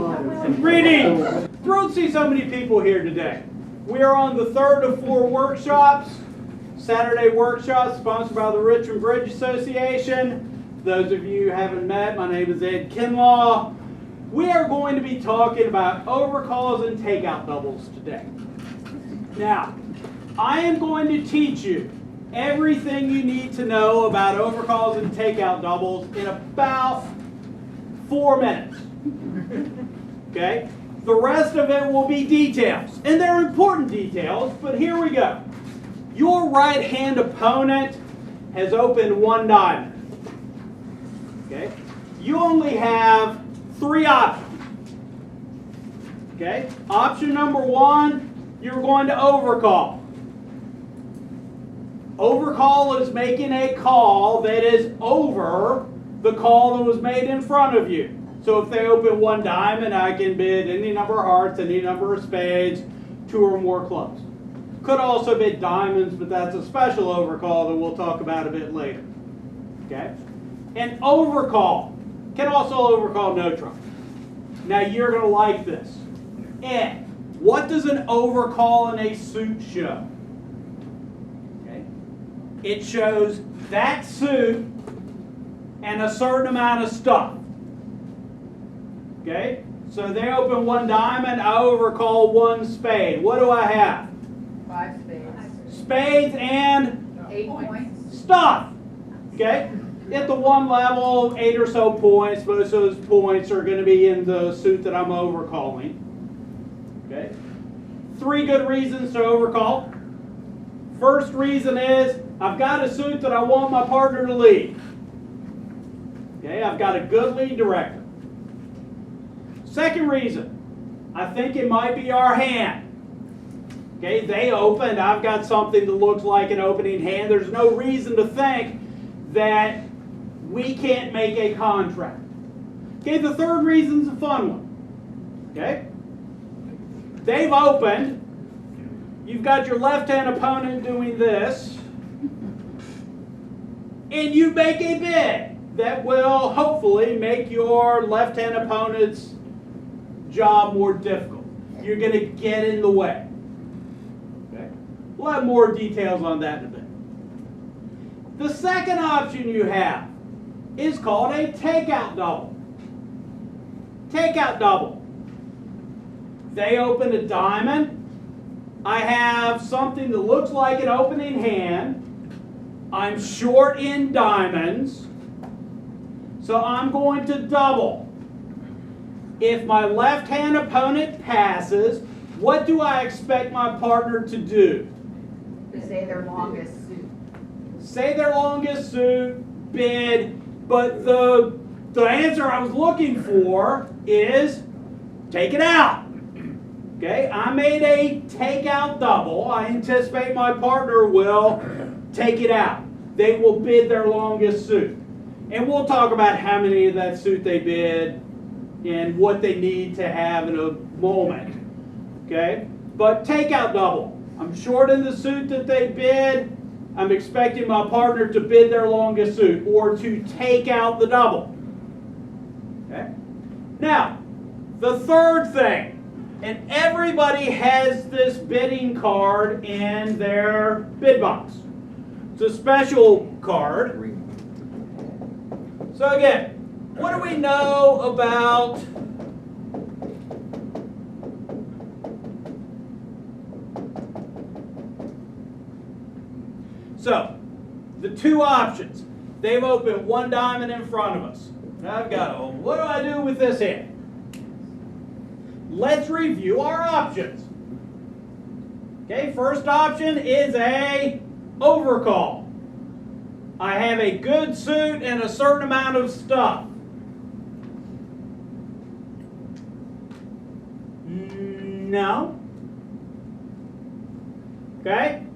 Greetings! Thrilled to see so many people here today. We are on the third of 4 workshops, Saturday workshops sponsored by the Richmond Bridge Association. Those of you who haven't met, my name is Ed Kinlaw. We are going to be talking about overcalls and takeout doubles today. Now, I am going to teach you everything you need to know about overcalls and takeout doubles in about 4 minutes. Okay? The rest of it will be details. And they're important details, but here we go. Your right-hand opponent has opened 1 diamond. Okay? You only have 3 options. Okay? Option number 1, you're going to overcall. Overcall is making a call that is over the call that was made in front of you. So if they open 1 diamond, I can bid any number of hearts, any number of spades, 2 or more clubs. Could also bid diamonds, but that's a special overcall that we'll talk about a bit later. Okay? An overcall can also overcall no trump. Now you're going to like this. And what does an overcall in a suit show? It shows that suit and a certain amount of stuff. Okay? So they open 1 diamond, I overcall 1 spade. What do I have? 5 spades. Spades and 8 points. Stuff. Okay? At the 1 level, 8 or so points. Most of those points are going to be in the suit that I'm overcalling. Okay? 3 good reasons to overcall. First reason is I've got a suit that I want my partner to lead. Okay, I've got a good lead director. Second reason, I think it might be our hand. Okay, they opened, I've got something that looks like an opening hand. There's no reason to think that we can't make a contract. Okay, the third reason's a fun one. Okay, they've opened. You've got your left-hand opponent doing this, and you make a bid that will hopefully make your left-hand opponent's job more difficult. You're going to get in the way. Okay? We'll have more details on that in a bit. The second option you have is called a takeout double. Takeout double. They open a diamond. I have something that looks like an opening hand. I'm short in diamonds. So I'm going to double. If my left-hand opponent passes, what do I expect my partner to do? To say their longest suit. Say their longest suit, bid, but the answer I was looking for is take it out. Okay, I made a takeout double. I anticipate my partner will take it out. They will bid their longest suit. And we'll talk about how many of that suit they bid and what they need to have in a moment. Okay, but takeout double. I'm short in the suit that they bid. I'm expecting my partner to bid their longest suit or to take out the double. Okay, now the third thing. And everybody has this bidding card in their bid box. It's a special card. So again, what do we know about so the 2 options? They've opened 1 diamond in front of us. Now I've got, what do I do with this hand? Let's review our options. Okay, first option is a overcall. I have a good suit and a certain amount of stuff. No. Okay.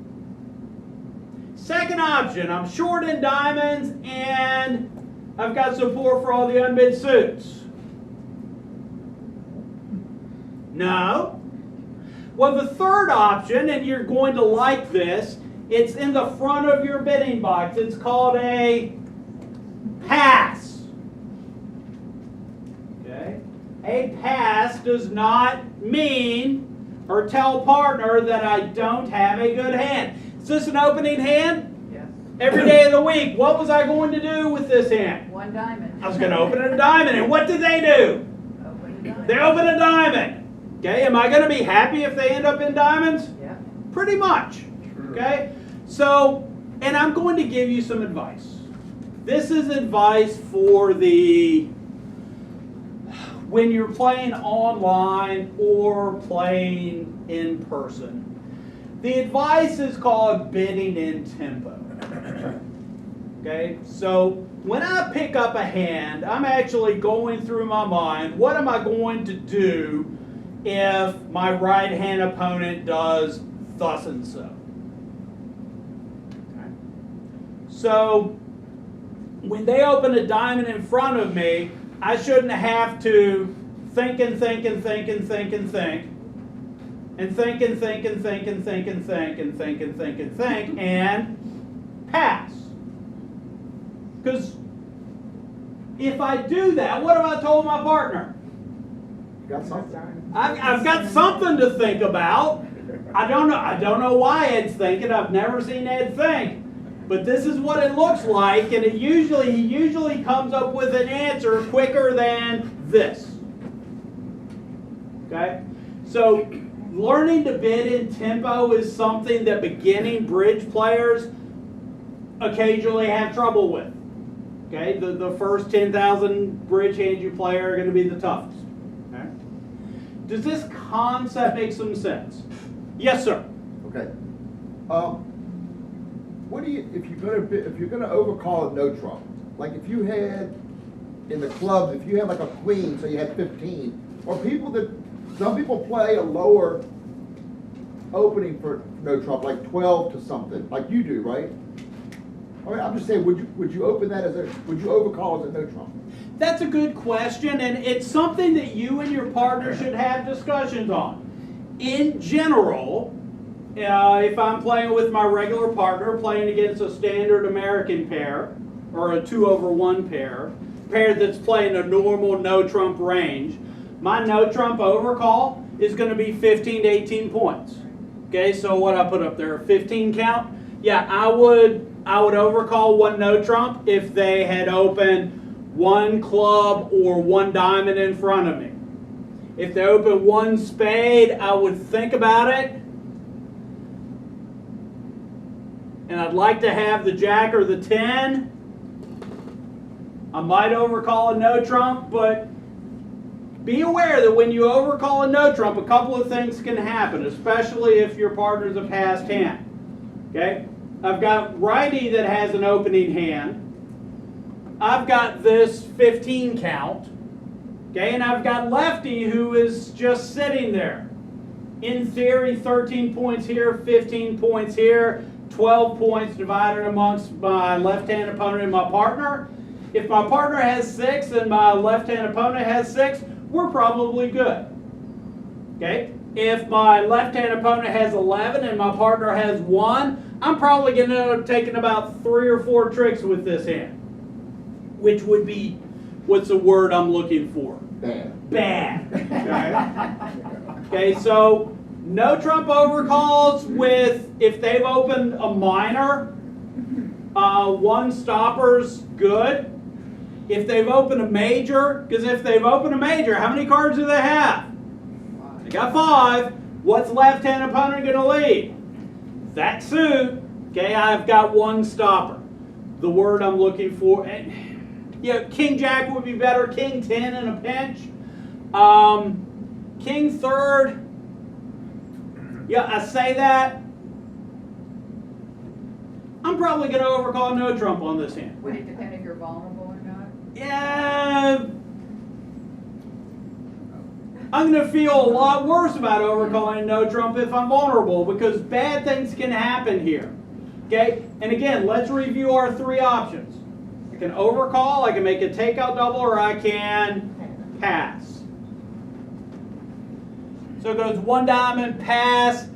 Second option, I'm short in diamonds and I've got support for all the unbid suits. No. Well, the third option, and you're going to like this, it's in the front of your bidding box. It's called a pass. Okay? a pass does not mean or tell partner that I don't have a good hand. Is this an opening hand? Yes. Every day of the week, what was I going to do with this hand? One diamond. I was going to open a diamond, and what did they do? Open a diamond. They open a diamond. Okay, am I going to be happy if they end up in diamonds? Yeah. Pretty much. Okay, so, and I'm going to give you some advice. This is advice for when you're playing online or playing in person. The advice is called bidding in tempo. Okay, so when I pick up a hand, I'm actually going through my mind, what am I going to do if my right hand opponent does thus and so? Okay. So when they open a diamond in front of me, I shouldn't have to think and think and think and think and think and think and think and think and think and think and think and think and think and pass. Because if I do that, what have I told my partner? You got something? I've got something to think about. I don't know why Ed's thinking. I've never seen Ed think. But this is what it looks like, and he usually comes up with an answer quicker than this. Okay? So learning to bid in tempo is something that beginning bridge players occasionally have trouble with. Okay? The first 10,000 bridge hands you play are going to be the toughest. Okay? Does this concept make some sense? Yes, sir. Okay. What do you, if you're gonna overcall a no trump, like if you had in the clubs, if you had like a queen, so you had 15, or some people play a lower opening for no trump, like 12 to something, like you do, right? I mean, I'm just saying, would you open that would you overcall as a no trump? That's a good question, and it's something that you and your partner should have discussions on. In general, if I'm playing with my regular partner, playing against a standard American pair, or a 2/1 pair that's playing a normal no-trump range, my no-trump overcall is going to be 15 to 18 points. Okay, so what I put up there, a 15 count? Yeah, I would overcall one no-trump if they had opened one club or one diamond in front of me. If they open one spade, I would think about it. And I'd like to have the jack or the 10. I might overcall a no trump, but be aware that when you overcall a no trump, a couple of things can happen, especially if your partner's a passed hand. Okay? I've got righty that has an opening hand. I've got this 15 count. Okay, and I've got lefty who is just sitting there. In theory, 13 points here, 15 points here, 12 points divided amongst my left-hand opponent and my partner. If my partner has 6 and my left-hand opponent has 6, we're probably good. Okay? If my left-hand opponent has 11 and my partner has 1, I'm probably going to end up taking about 3 or 4 tricks with this hand. Which would be, what's the word I'm looking for? Bad. Bad. Okay, so no trump overcalls with, if they've opened a minor, one stopper's good. If they've opened a major, because if they've opened a major, how many cards do they have? They got 5. What's left-hand opponent going to lead? That suit. Okay, I've got one stopper. The word I'm looking for. Yeah, king jack would be better. King 10 in a pinch. King third. Yeah, I say that. I'm probably going to overcall no trump on this hand. Would it depend if you're vulnerable or not? Yeah. I'm going to feel a lot worse about overcalling no trump if I'm vulnerable, because bad things can happen here. Okay? And again, let's review our 3 options. I can overcall, I can make a takeout double, or I can pass. So it goes 1 diamond, pass.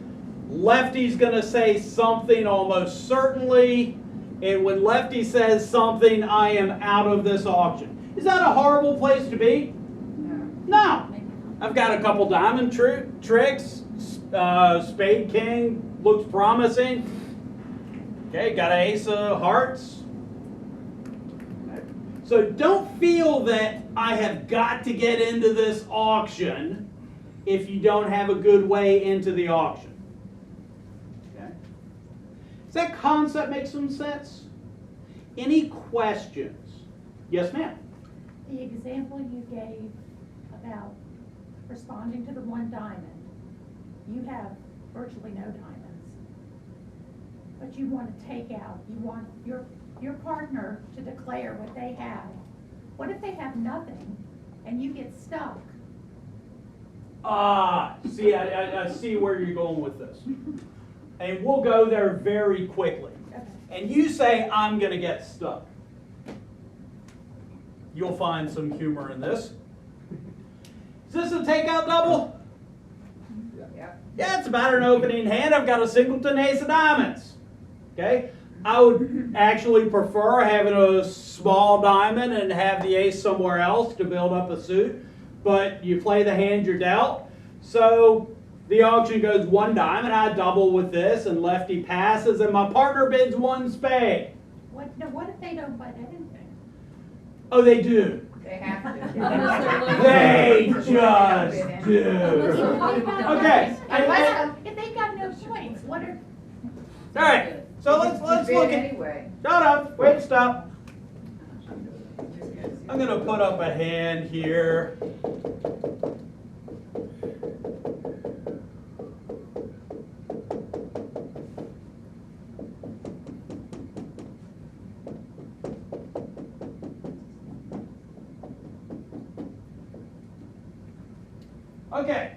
Lefty's going to say something almost certainly. And when lefty says something, I am out of this auction. Is that a horrible place to be? No. No. I've got a couple diamond tricks. Spade king looks promising. Okay, got an ace of hearts. So don't feel that I have got to get into this auction if you don't have a good way into the auction. Okay? Does that concept make some sense? Any questions? Yes, ma'am. The example you gave about responding to the one diamond, you have virtually no diamonds. But you want to take out, you want your partner to declare what they have. What if they have nothing and you get stuck? See, I see where you're going with this. And we'll go there very quickly. Okay. And you say, I'm going to get stuck. You'll find some humor in this. Is this a takeout double? Yeah. Yeah, it's about an opening hand. I've got a singleton ace of diamonds. Okay? I would actually prefer having a small diamond and have the ace somewhere else to build up a suit. But you play the hand you're dealt. So the auction goes one diamond. I double with this, and lefty passes, and my partner bids one spade. What if they don't bite anything? Oh, they do. They have to. They just do. Okay. If they got no points, what are? All right. So let's You look bid at. anyway. Shut up. Wait. Stop. I'm gonna put up a hand here. Okay,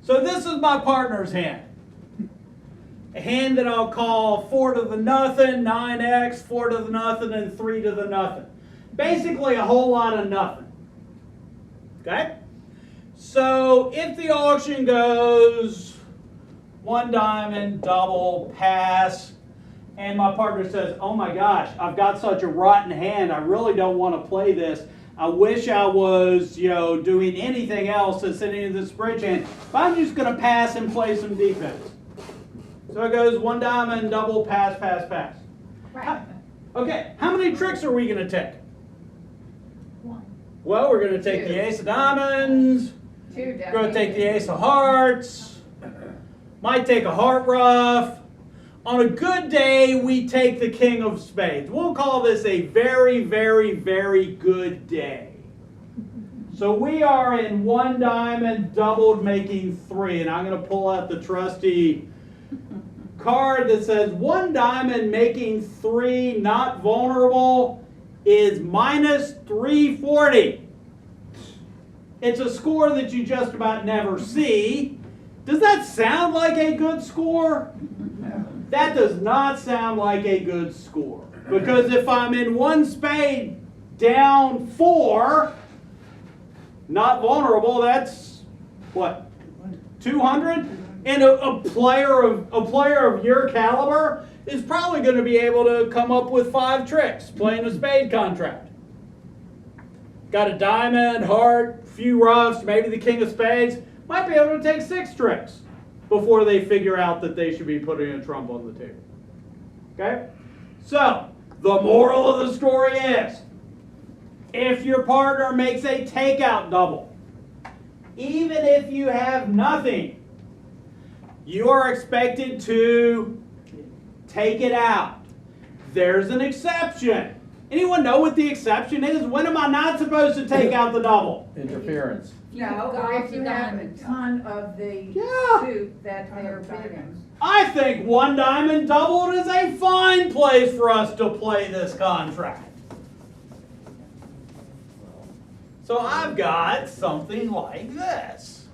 so this is my partner's hand. A hand that I'll call 4 to the nothing, 9x, 4 to the nothing, and 3 to the nothing. Basically a whole lot of nothing. Okay? So if the auction goes one diamond, double, pass, and my partner says, oh my gosh, I've got such a rotten hand, I really don't want to play this. I wish I was, doing anything else that's sitting in this bridge hand, but I'm just going to pass and play some defense. So it goes one diamond, double, pass, pass, pass. Right. Okay, how many tricks are we going to take? One. Well, we're going to take the ace of diamonds. Two We're going to take the ace of hearts. Might take a heart ruff. On a good day, we take the king of spades. We'll call this a very, very, very good day. So we are in one diamond, doubled, making 3. And I'm going to pull out the trusty card that says one diamond making 3, not vulnerable, is minus 340. It's a score that you just about never see. Does that sound like a good score? That does not sound like a good score. Because if I'm in one spade down 4, not vulnerable, that's what, 200? And a player of your caliber is probably going to be able to come up with 5 tricks playing a spade contract. Got a diamond, heart, few roughs, maybe the king of spades. Might be able to take 6 tricks before they figure out that they should be putting a trump on the table. Okay? So, the moral of the story is, if your partner makes a takeout double, even if you have nothing, you are expected to take it out. There's an exception. Anyone know what the exception is? When am I not supposed to take out the double? Interference. No, or if you have a ton of the Yeah. suit that they're bidding. I think one diamond doubled is a fine place for us to play this contract. So I've got something like this.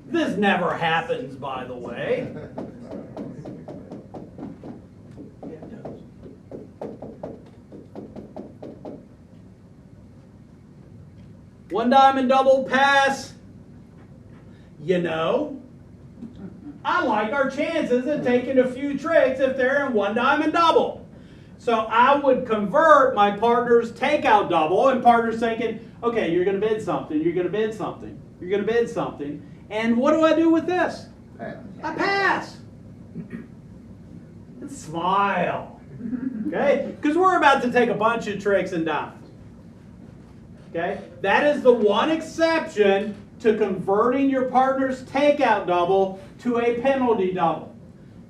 This never happens, by the way. One diamond double pass. I like our chances of taking a few tricks if they're in one diamond double. So I would convert my partner's takeout double, and partner's thinking, okay, you're going to bid something, you're going to bid something. You're going to bid something. And what do I do with this? Pass. I pass. And smile. Okay? Because we're about to take a bunch of tricks and dimes. Okay? That is the one exception to converting your partner's takeout double to a penalty double.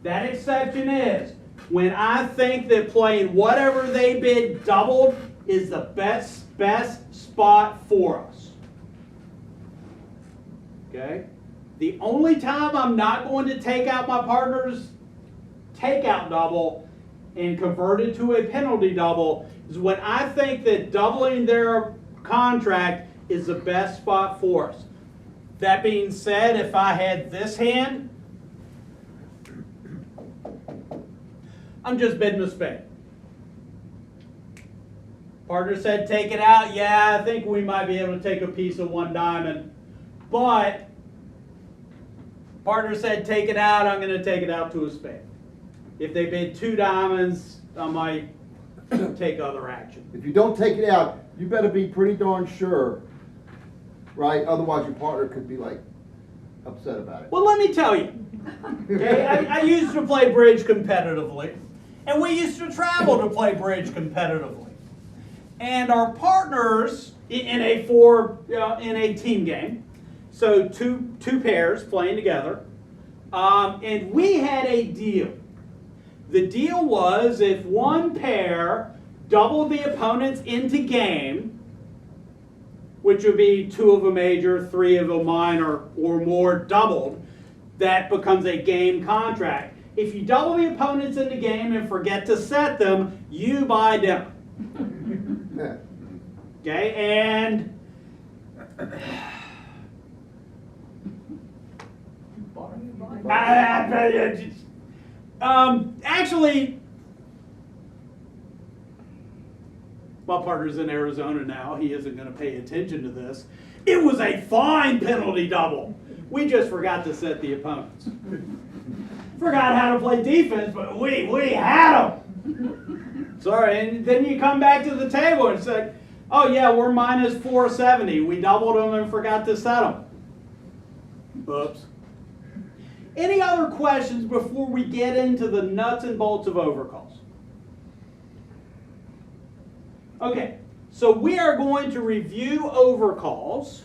That exception is when I think that playing whatever they bid doubled is the best spot for us. Okay? The only time I'm not going to take out my partner's takeout double and convert it to a penalty double is when I think that doubling their contract is the best spot for us. That being said, if I had this hand, I'm just bidding a spade. Partner said take it out. Yeah, I think we might be able to take a piece of one diamond. But partner said take it out. I'm going to take it out to a spade. If they bid two diamonds, I might take other action. If you don't take it out, you better be pretty darn sure, right? Otherwise your partner could be like upset about it. Well, let me tell you. Okay, I used to play bridge competitively, and we used to travel to play bridge competitively. And our partners in a team game, so two pairs playing together, and we had a deal. The deal was if one pair doubled the opponents into game, which would be two of a major, three of a minor, or more doubled, that becomes a game contract. If you double the opponents into game and forget to set them, you buy dinner. Yeah. Okay, and actually, my partner's in Arizona now. He isn't going to pay attention to this. It was a fine penalty double. We just forgot to set the opponents. Forgot how to play defense, but we had them. Sorry, and then you come back to the table and say, oh yeah, we're minus 470. We doubled them and forgot to set them. Oops. Any other questions before we get into the nuts and bolts of overcalls? Okay, so we are going to review overcalls.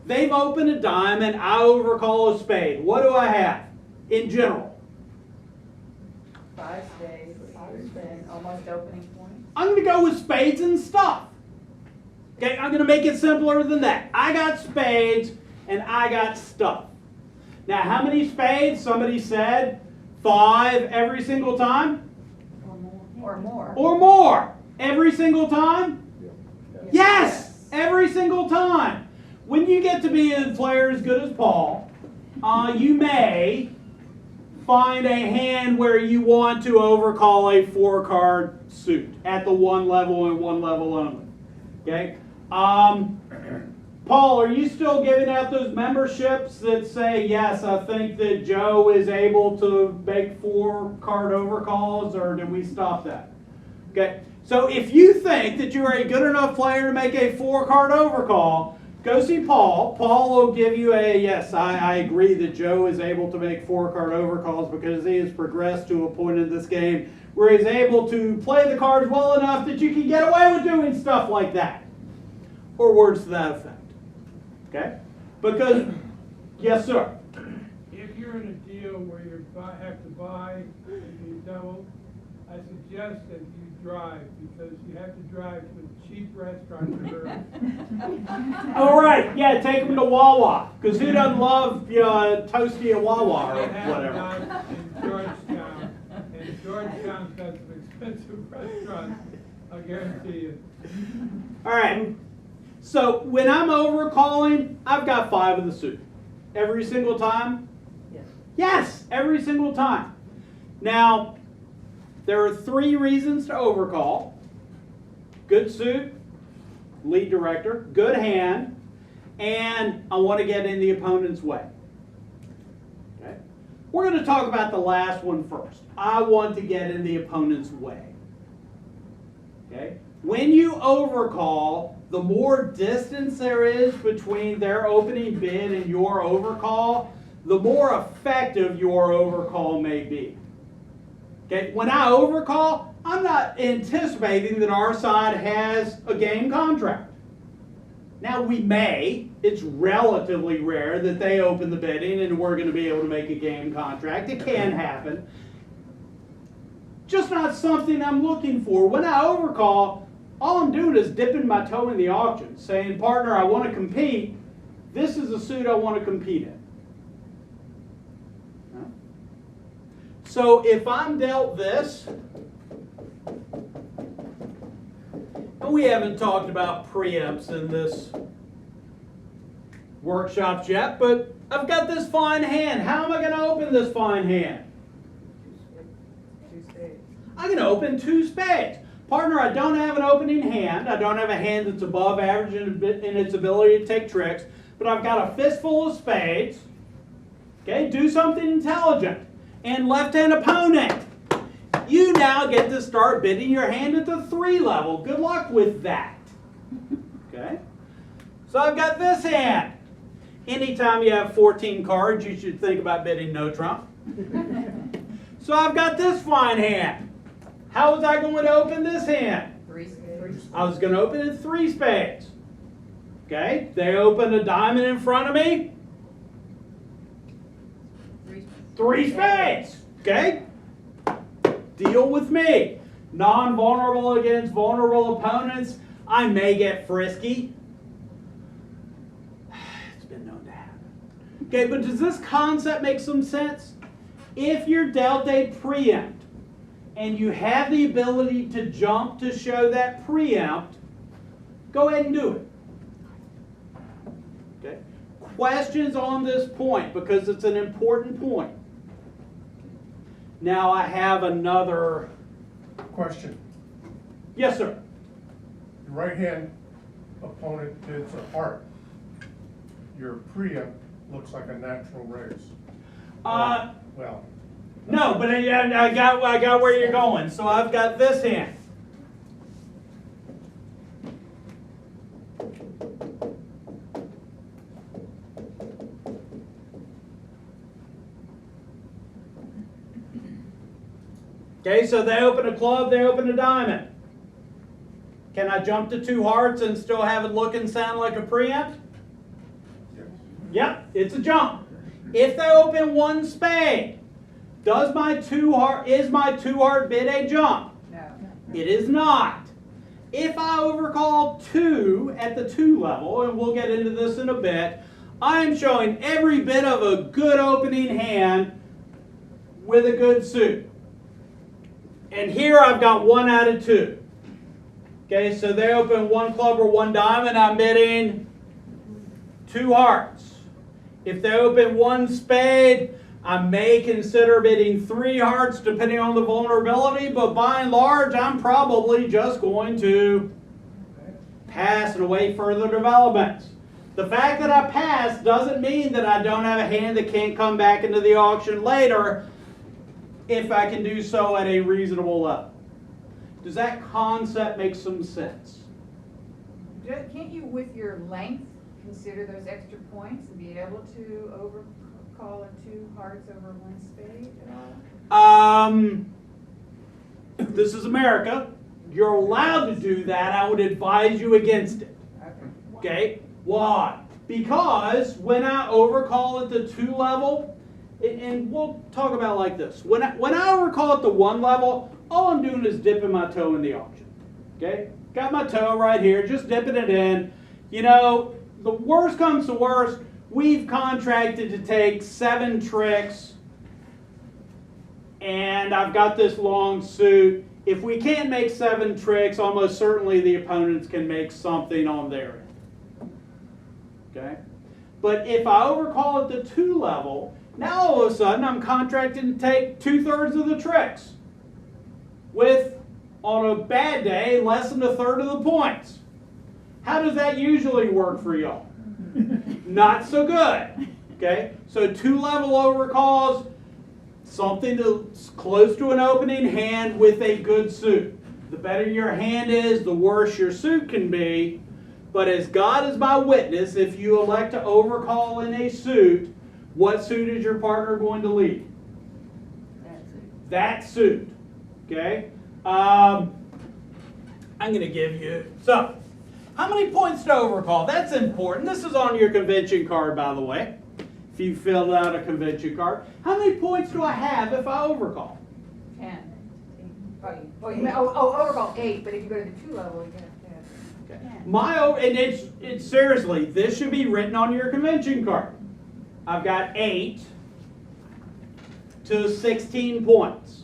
They've opened a diamond, I overcall a spade. What do I have in general? 5 spades, almost opening point. I'm going to go with spades and stuff. Okay, I'm going to make it simpler than that. I got spades and I got stuff. Now, how many spades? Somebody said 5 every single time? Or more. Or more. Every single time? Yeah. Yes! Every single time. When you get to be a player as good as Paul, you may find a hand where you want to overcall a 4-card suit at the one level and one level only. Okay? Paul, are you still giving out those memberships that say, yes, I think that Joe is able to make 4-card overcalls, or did we stop that? Okay, so if you think that you're a good enough player to make a 4-card overcall, go see Paul. Paul will give you a, yes, I agree that Joe is able to make 4-card overcalls because he has progressed to a point in this game where he's able to play the cards well enough that you can get away with doing stuff like that. Or words to that effect. Okay? Because, yes, sir. If you're in a deal where you have to buy and you double, I suggest that you drive, because you have to drive to a cheap restaurant in Irving. All right, yeah, take them to Wawa. Because who doesn't love toasty at Wawa or I have whatever? done in Georgetown, and Georgetown's got some expensive restaurants, I guarantee you. All right. So when I'm overcalling, I've got 5 of the suit. Every single time? Yes. Yes, every single time. Now, there are 3 reasons to overcall. Good suit, lead director, good hand, and I want to get in the opponent's way. Okay? We're going to talk about the last one first. I want to get in the opponent's way. Okay? When you overcall, the more distance there is between their opening bid and your overcall, the more effective your overcall may be. Okay, when I overcall, I'm not anticipating that our side has a game contract. Now we may, it's relatively rare that they open the bidding and we're going to be able to make a game contract. It can happen. Just not something I'm looking for. When I overcall, all I'm doing is dipping my toe in the auction, saying, partner, I want to compete. This is the suit I want to compete in. So if I'm dealt this, and we haven't talked about preempts in this workshops yet, but I've got this fine hand. How am I going to open this fine hand? I'm going to open 2 spades. Partner, I don't have an opening hand. I don't have a hand that's above average in its ability to take tricks, but I've got a fistful of spades. Okay, do something intelligent. And left-hand opponent, you now get to start bidding your hand at the 3 level. Good luck with that. Okay, so I've got this hand. Anytime you have 14 cards, you should think about bidding no trump. So I've got this fine hand. How was I going to open this hand? 3 spades. I was going to open it 3 spades. Okay, they opened a diamond in front of me. 3 spades. Okay, deal with me. Non-vulnerable against vulnerable opponents. I may get frisky. It's been known to happen. Okay, but does this concept make some sense? If you're dealt a preempt and you have the ability to jump to show that preempt, go ahead and do it. Okay? Questions on this point because it's an important point. Now I have another Question. Yes, sir. Your right hand opponent bids a heart. Your preempt looks like a natural raise. Well, No, but I got where you're going. So I've got this hand. Okay, so they open a club, they open a diamond. Can I jump to 2 hearts and still have it look and sound like a preempt? yes. Yep, it's a jump. If they open 1 spade, is my 2 heart bid a jump? No. It is not. If I overcall 2 at the 2 level, and we'll get into this in a bit, I am showing every bit of a good opening hand with a good suit. And here I've got 1 out of 2. Okay, so they open 1 club or 1 diamond, I'm bidding 2 hearts. If they open 1 spade, I may consider bidding 3 hearts depending on the vulnerability, but by and large, I'm probably just going to pass and await further developments. The fact that I pass doesn't mean that I don't have a hand that can't come back into the auction later if I can do so at a reasonable level. Does that concept make some sense? Can't you, with your length, consider those extra points and be able to overcall a 2 hearts over 1 spade at all? This is America. You're allowed to do that. I would advise you against it. Okay? Why? Because when I overcall at the 2 level, and we'll talk about it like this. When I overcall at the 1 level, all I'm doing is dipping my toe in the auction. Okay? Got my toe right here, just dipping it in. You know, the worst comes to worst, we've contracted to take 7 tricks, and I've got this long suit. If we can't make 7 tricks, almost certainly the opponents can make something on their end. Okay? But if I overcall at the 2 level, now all of a sudden I'm contracted to take 2/3 of the tricks with, on a bad day, less than 1/3 of the points. How does that usually work for y'all? Not so good. Okay, so 2-level overcalls, something that's close to an opening hand with a good suit. The better your hand is, the worse your suit can be. But as God is my witness, if you elect to overcall in a suit, what suit is your partner going to lead? That suit. Okay? I'm going to give you, so, how many points to overcall? That's important. This is on your convention card, by the way, if you filled out a convention card. How many points do I have if I overcall? 10. Overcall 8, but if you go to the 2 level, you have 10. And it's seriously, this should be written on your convention card. I've got 8 to 16 points.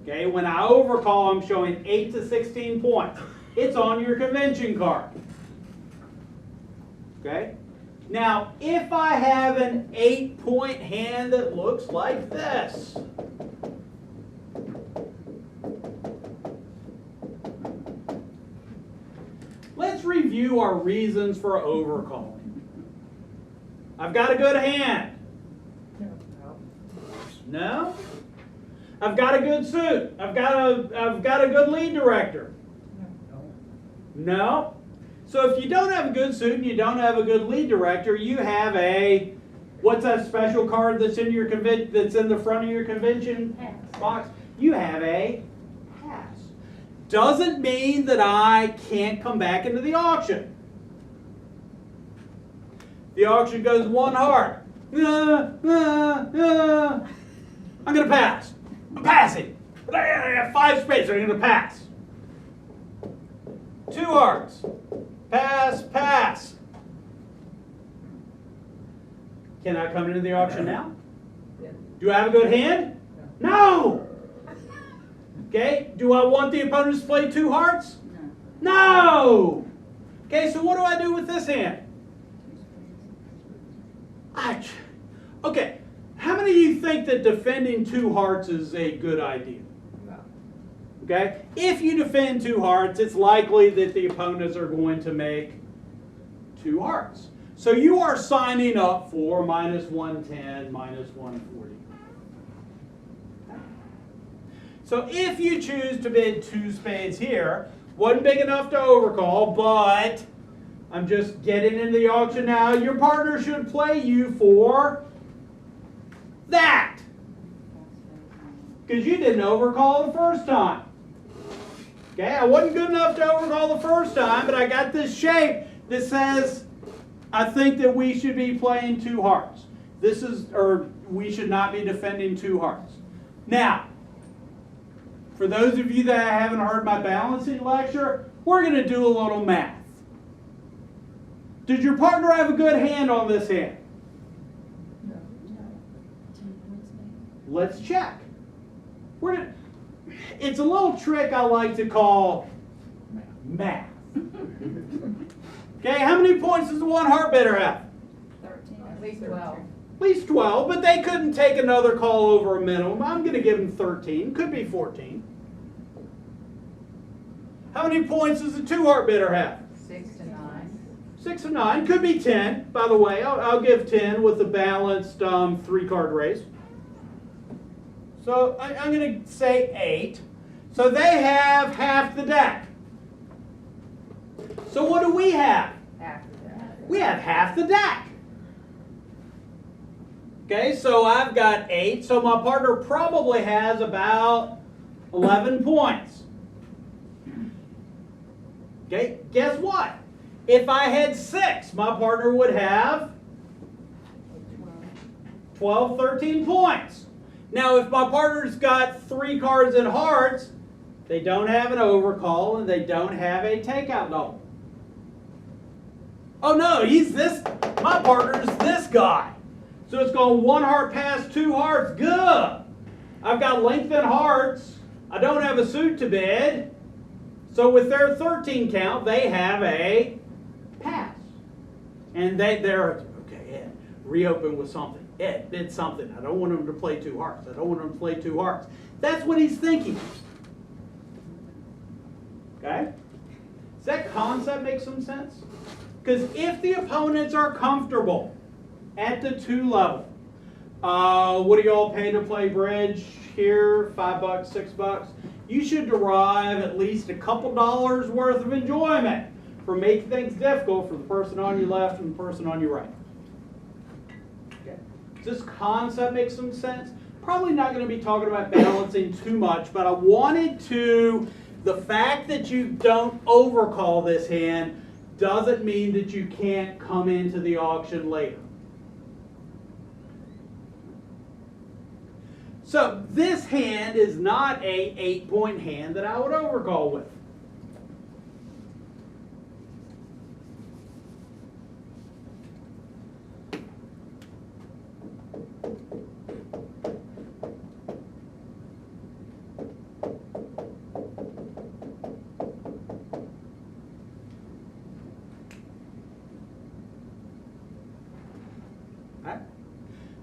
Okay, when I overcall, I'm showing 8 to 16 points. It's on your convention card. Okay? Now, if I have an 8-point hand that looks like this, let's review our reasons for overcalling. I've got a good hand. No? I've got a good suit. I've got a good lead director. No? So if you don't have a good suit and you don't have a good lead director, you have a, what's that special card that's in your that's in the front of your convention box? You have a pass. Doesn't mean that I can't come back into the auction. The auction goes 1 heart. I'm going to pass. I'm passing. But I have 5 spades, so I'm going to pass. 2 hearts. Pass, pass. Can I come into the auction now? Do I have a good hand? No! Okay, do I want the opponents to play 2 hearts? No! Okay, so what do I do with this hand? Okay, how many of you think that defending 2 hearts is a good idea? No. Okay, if you defend 2 hearts, it's likely that the opponents are going to make 2 hearts. So you are signing up for minus 110, minus 140. So if you choose to bid 2 spades here, wasn't big enough to overcall, but I'm just getting into the auction now, your partner should play you for that. Because you didn't overcall the first time. Okay, I wasn't good enough to overcall the first time, but I got this shape that says, I think that we should be playing 2 hearts. We should not be defending 2 hearts. Now, for those of you that haven't heard my balancing lecture, we're going to do a little math. Did your partner have a good hand on this hand? No. Let's check. It's a little trick I like to call math. Okay, how many points does the 1 heart bidder have? 13. At least 12. At least 12, but they couldn't take another call over a minimum. I'm going to give them 13. Could be 14. How many points does the 2 heart bidder have? 6 to 9. 6 to 9. Could be 10, by the way. I'll give 10 with the balanced 3-card race. So I'm going to say 8. So they have half the deck. So what do we have? After that. We have half the deck. Okay, so I've got 8. So my partner probably has about 11 points. Okay, guess what? If I had 6, my partner would have 12, 13 points. Now, if my partner's got 3 cards in hearts, they don't have an overcall and they don't have a takeout double. Oh no, my partner's this guy. So it's going 1 heart past 2 hearts. Good. I've got lengthened hearts. I don't have a suit to bid. So with their 13 count, they have a pass. And they're, okay, Ed, reopen with something. Ed, bid something. I don't want them to play 2 hearts. I don't want them to play 2 hearts. That's what he's thinking. Okay? Does that concept make some sense? Because if the opponents are comfortable at the 2 level, what do y'all pay to play bridge here? $5, $6? You should derive at least a couple dollars worth of enjoyment for making things difficult for the person on your left and the person on your right. Okay. Does this concept make some sense? Probably not going to be talking about balancing too much, but I wanted to, the fact that you don't overcall this hand doesn't mean that you can't come into the auction later. So this hand is not a 8-point hand that I would overcall with. Alright.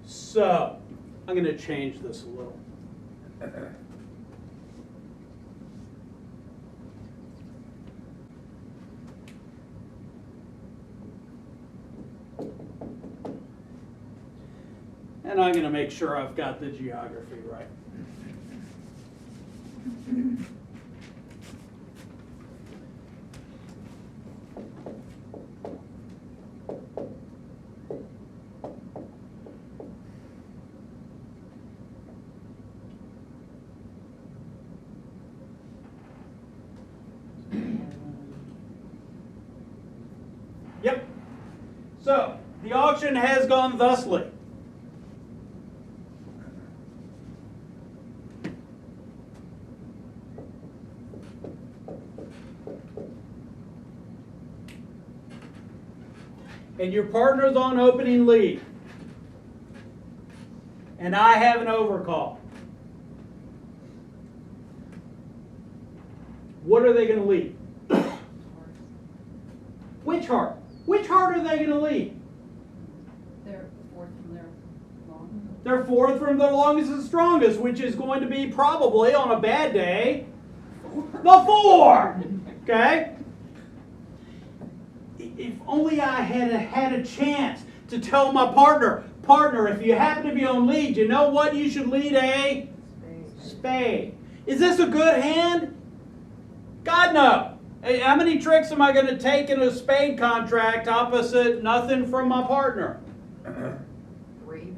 So I'm going to change this a little. And I'm going to make sure I've got the geography right. Yep. So, the auction has gone thusly. And your partner's on opening lead. And I have an overcall. What are they going to lead? Which heart? Which heart are they going to lead? They're fourth from their long. They're fourth from their longest and strongest, which is going to be probably, on a bad day, the 4. Okay? If only I had a chance to tell my partner, if you happen to be on lead, you know what? You should lead a spade. Is this a good hand? God, no. Hey, how many tricks am I going to take in a spade contract opposite nothing from my partner? 3.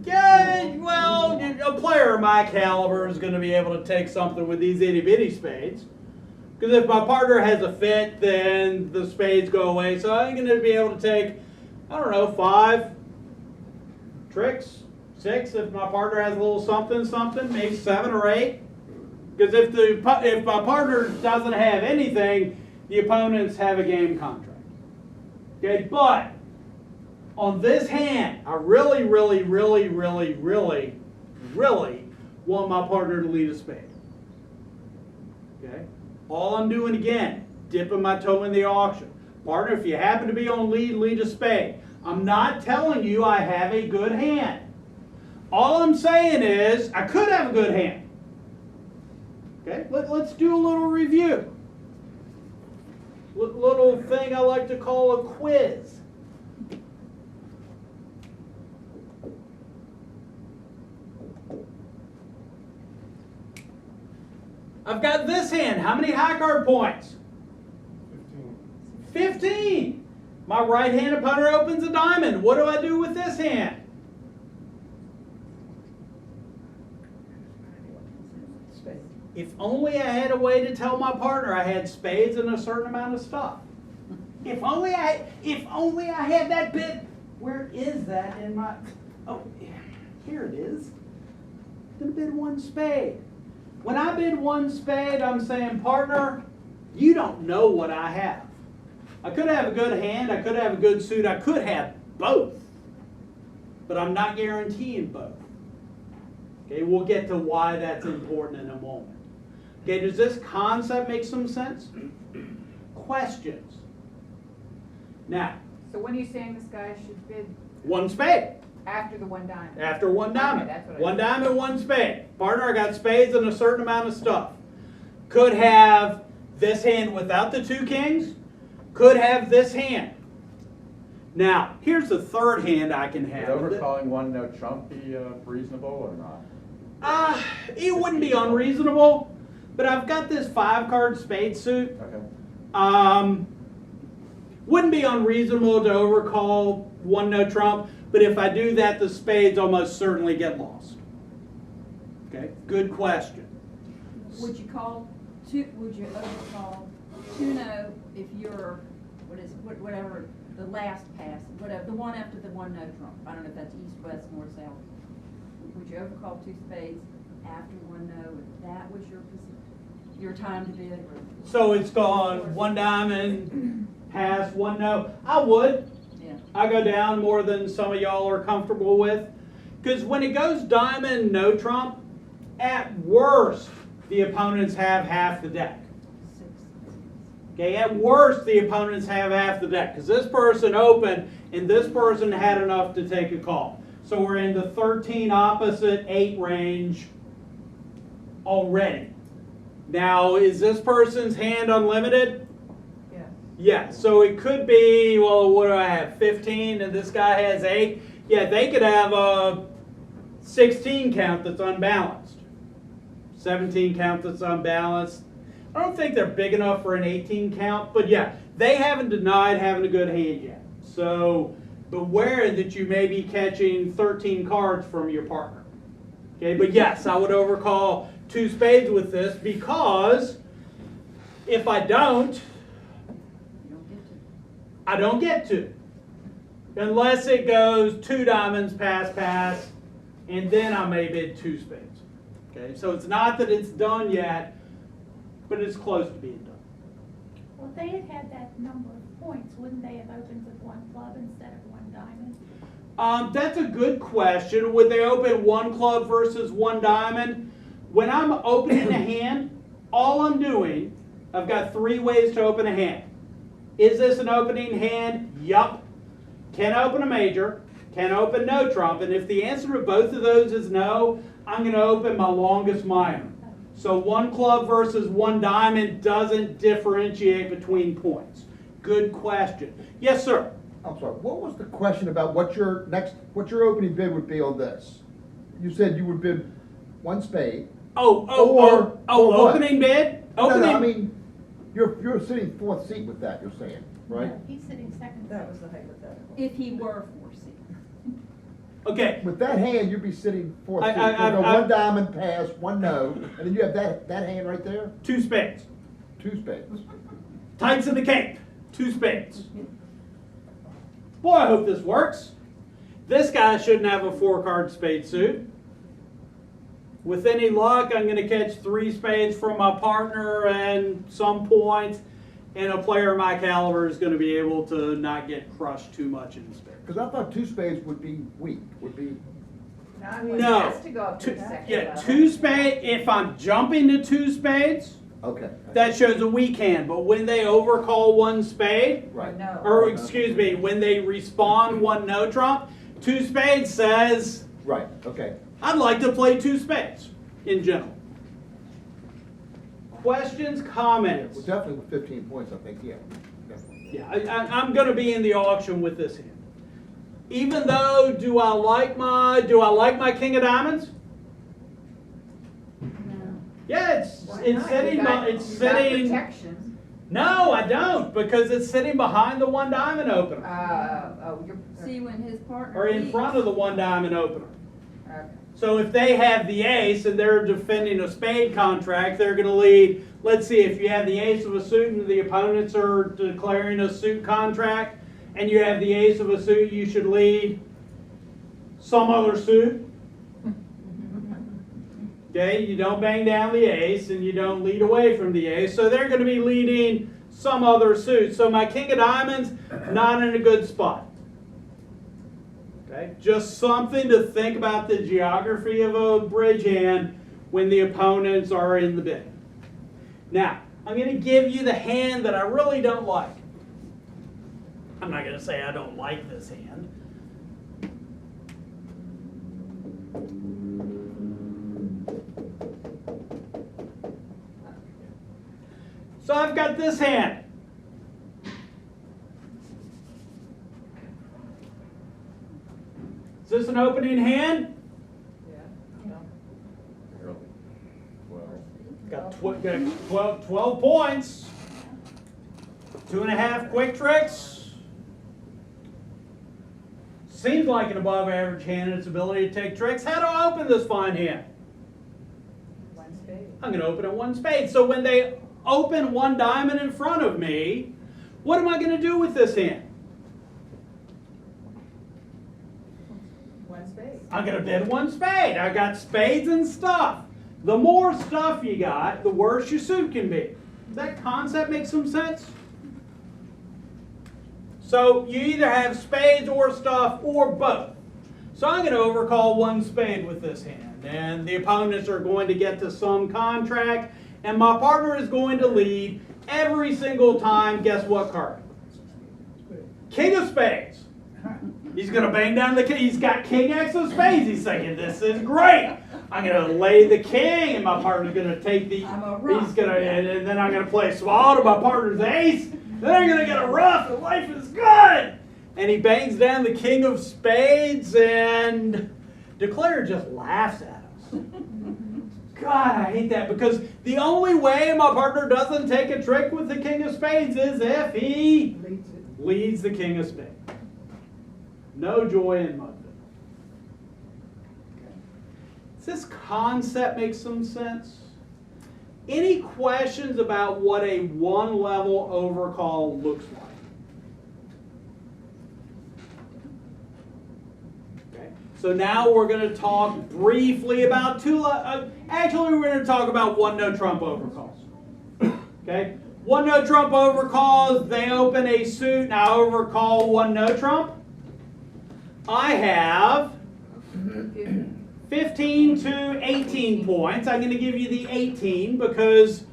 Yeah, well, a player of my caliber is going to be able to take something with these itty-bitty spades. Because if my partner has a fit, then the spades go away. So I'm going to be able to take, I don't know, 5 tricks, 6 if my partner has a little something, maybe 7 or 8. Because if my partner doesn't have anything, the opponents have a game contract. Okay, but on this hand, I really want my partner to lead a spade. Okay? All I'm doing again, dipping my toe in the auction. Partner, if you happen to be on lead, lead a spade. I'm not telling you I have a good hand. All I'm saying is I could have a good hand. Okay, let's do a little review. Little thing I like to call a quiz. I've got this hand. How many high card points? 15. My right hand opponent opens a diamond. What do I do with this hand? If only I had a way to tell my partner I had spades and a certain amount of stuff. If only I had that bid. Where is that in my? Oh, here it is. I'm gonna bid 1 spade. When I bid 1 spade, I'm saying, partner, you don't know what I have. I could have a good hand. I could have a good suit. I could have both, but I'm not guaranteeing both. Okay, we'll get to why that's important in a moment. Okay, does this concept make some sense? Questions? Now. So when are you saying this guy should bid 1 spade. after the 1 diamond? After 1 diamond. Okay, that's what I 1 meant. diamond, 1 spade. Partner, I got spades and a certain amount of stuff. Could have this hand without the 2 kings. Could have this hand. Now, here's the third hand I can have. Would overcalling 1 no trump be reasonable or not? It wouldn't be unreasonable, but I've got this 5-card spade suit. Okay. Wouldn't be unreasonable to overcall one no trump, but if I do that, the spades almost certainly get lost. Okay, good question. Would you call two, would you overcall two no if you're, whatever, the last pass, whatever, the one after the one no trump? I don't know if that's east, west, north, south. Would you overcall two spades after one no if that was your time to bid? So it's gone one diamond, pass, one no. I would. Yeah. I go down more than some of y'all are comfortable with. Because when it goes diamond, no trump, at worst, the opponents have half the deck. Okay, at worst, the opponents have half the deck. Because this person opened, and this person had enough to take a call. So we're in the 13 opposite 8 range already. Now, is this person's hand unlimited? Yeah. Yeah, so it could be, well, what do I have, 15, and this guy has 8? Yeah, they could have a 16 count that's unbalanced. 17 count that's unbalanced. I don't think they're big enough for an 18 count, but yeah, they haven't denied having a good hand yet. So beware that you may be catching 13 cards from your partner. Okay, but yes, I would overcall 2 spades with this, because if I don't, I don't get to. Unless it goes 2 diamonds, pass, pass, and then I may bid 2 spades. Okay, so it's not that it's done yet, but it's close to being done. Well, if they had had that number of points, wouldn't they have opened with one club instead of one diamond? That's a good question. Would they open 1 club versus 1 diamond? When I'm opening a hand, all I'm doing, I've got 3 ways to open a hand. Is this an opening hand? Yup. Can open a major, can open no trump, and if the answer to both of those is no, I'm going to open my longest minor. So 1 club versus 1 diamond doesn't differentiate between points. Good question. Yes, sir. I'm sorry, what was the question about what your opening bid would be on this? You said you would bid 1 spade. Or what? Opening bid? Opening. No, I mean, you're sitting 4th seat with that, you're saying, right? No, he's sitting second. That was the hypothetical. If he were 4 seat. Okay. With that hand, you'd be sitting 4th seat. I- So 1 diamond pass, 1 no, and then you have that hand right there? 2 spades. 2 spades. Tights in the cape. 2 spades. Boy, I hope this works. This guy shouldn't have a 4-card spade suit. With any luck, I'm going to catch 3 spades from my partner and some points, and a player of my caliber is going to be able to not get crushed too much in spades. Because I thought 2 spades would be weak, would be, Not when it No. has to go up to the second level. 2 spades, if I'm jumping to 2 spades, okay. that shows a weak hand. But when they overcall 1 spade, Right. No. or excuse me, when they respond 1 no trump, 2 spades says, Right, okay. I'd like to play 2 spades in general. Questions, comments? Well, definitely with 15 points, I think, yeah. Definitely. Yeah, I'm going to be in the auction with this hand. Even though, do I like my king of diamonds? No. Yeah, it's Why it's not? sitting. You got- It's you got sitting. protection. No, I don't, because it's sitting behind the 1 diamond opener, You're. See, when his partner or in leaves- front of the 1 diamond opener. Okay. So if they have the ace and they're defending a spade contract, they're going to lead. Let's see, if you have the ace of a suit and the opponents are declaring a suit contract, and you have the ace of a suit, you should lead some other suit. Okay, you don't bang down the ace and you don't lead away from the ace. So they're going to be leading some other suit. So my king of diamonds, not in a good spot. Okay, just something to think about the geography of a bridge hand when the opponents are in the bid. Now, I'm going to give you the hand that I really don't like. I'm not going to say I don't like this hand. So I've got this hand. Is this an opening hand? Yeah. Well, Got 12 points. 2.5 quick tricks. Seems like an above average hand in its ability to take tricks. How do I open this fine hand? One spade. I'm going to open at 1 spade. So when they open 1 diamond in front of me, what am I going to do with this hand? One spade. I'm going to bid 1 spade. I got spades and stuff. The more stuff you got, the worse your suit can be. Does that concept make some sense? So you either have spades or stuff or both. So I'm going to overcall 1 spade with this hand. And the opponents are going to get to some contract. And my partner is going to lead every single time. Guess what card? King of spades. He's going to bang down the king. He's got king X of spades. He's thinking, this is great. I'm going to lay the king, and my partner's going to take the. He's going to, and then I'm going to play swallow to my partner's ace. Then I'm going to get a ruff, and life is good. And he bangs down the king of spades, and Declare just laughs at us. God, I hate that, because the only way my partner doesn't take a trick with the king of spades is if he leads the king of spades. No joy in Mudville. Does this concept make some sense? Any questions about what a 1-level overcall looks like? Okay. So now we're going to talk briefly about actually we're going to talk about 1-no trump overcalls. Okay. 1-no trump overcalls, they open a suit, and I overcall 1-no trump. I have 15 to 18 points. I'm going to give you the 18 because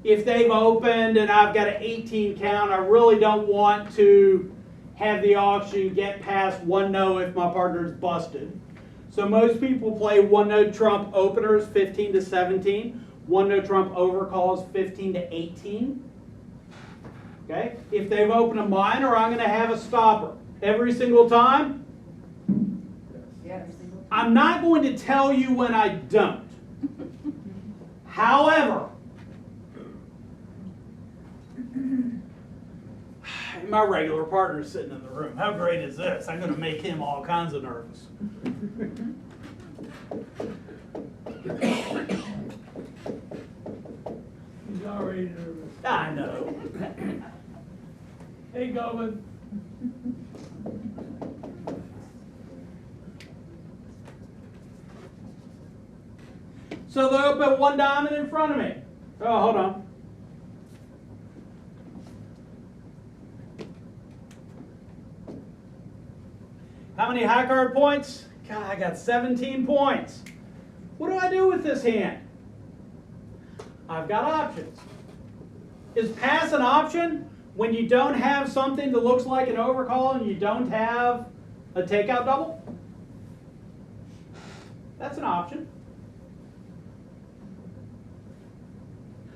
if they've opened and I've got an 18 count, I really don't want to have the auction get past 1-no if my partner's busted. So most people play 1-no trump openers 15 to 17. 1-no trump overcalls 15 to 18. Okay? If they've opened a minor, I'm going to have a stopper. Every single time? Yes. I'm not going to tell you when I don't. However, my regular partner's sitting in the room. How great is this? I'm going to make him all kinds of nervous. He's already nervous. I know. Hey, Goldman. So they open 1 diamond in front of me. Oh, hold on. How many high card points? God, I got 17 points. What do I do with this hand? I've got options. Is pass an option when you don't have something that looks like an overcall and you don't have a takeout double? That's an option.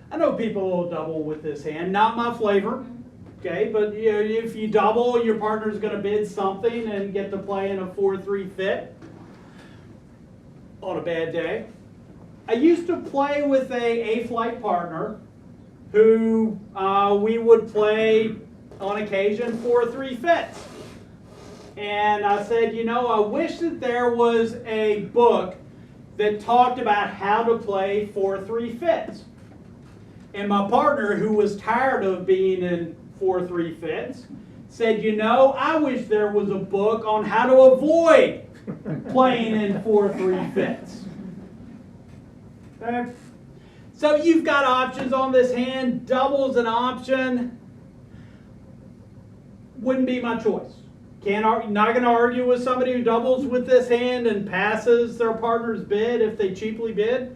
I know people will double with this hand, not my flavor, okay, but you know, if you double, your partner's going to bid something and get to play in a 4-3 fit on a bad day. I used to play with a flight partner who we would play on occasion 4-3 fits. And I said, you know, I wish that there was a book that talked about how to play 4-3 fits. And my partner, who was tired of being in 4-3 fits, said, you know, I wish there was a book on how to avoid playing in 4-3 fits. Okay. So you've got options on this hand. Double's an option. Wouldn't be my choice. Not going to argue with somebody who doubles with this hand and passes their partner's bid if they cheaply bid.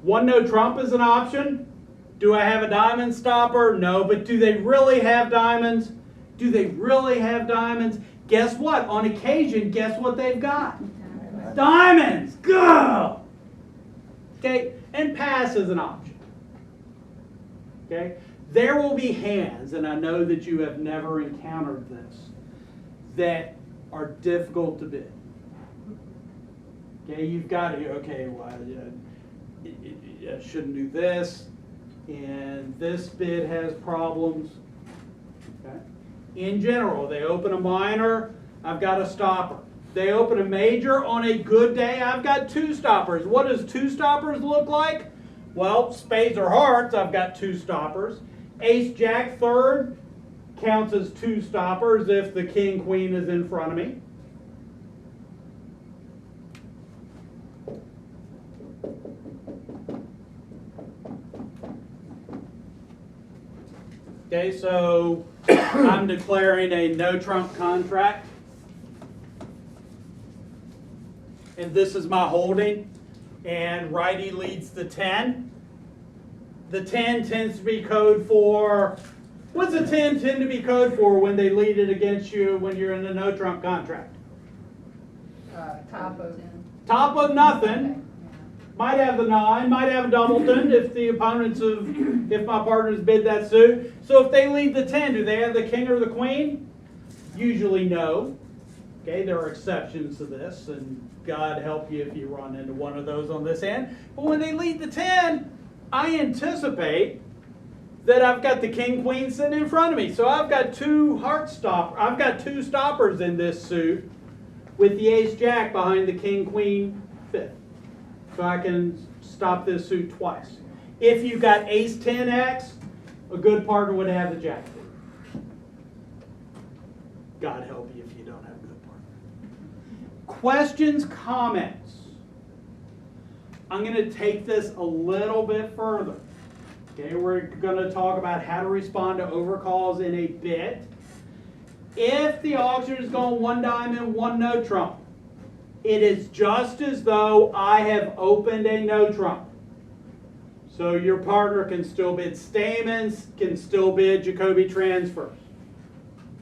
1-no trump is an option. Do I have a diamond stopper? No, but do they really have diamonds? Do they really have diamonds? Guess what? On occasion, guess what they've got? Diamonds! Go! Okay, and pass is an option. Okay, there will be hands, and I know that you have never encountered this, that are difficult to bid. Okay, you've got to, okay, well, I shouldn't do this. and this bid has problems. Okay? In general, they open a minor, I've got a stopper. They open a major on a good day, I've got 2 stoppers. What does 2 stoppers look like? Well, spades or hearts, I've got 2 stoppers. Ace, jack, third counts as 2 stoppers if the king, queen is in front of me. Okay, so I'm declaring a no trump contract. And this is my holding. And righty leads the 10. The 10 tends to be code for, what's the 10 tend to be code for when they lead it against you when you're in a no trump contract? Top of nothing. Might have the 9, might have a doubleton if the if my partners bid that suit. So if they lead the 10, do they have the king or the queen? Usually no. Okay, there are exceptions to this, and God help you if you run into one of those on this end. But when they lead the 10, I anticipate that I've got the king, queen sitting in front of me. So I've got 2 I've got 2 stoppers in this suit with the ace jack behind the king, queen, 5th. So I can stop this suit twice. If you've got ace 10x, a good partner would have the jack. God help you if you don't have a good partner. Questions, comments? I'm going to take this a little bit further. Okay, we're going to talk about how to respond to overcalls in a bit. If the auction is going 1 diamond, 1 no trump, it is just as though I have opened a no trump. So your partner can still bid Stamens, can still bid Jacoby transfers.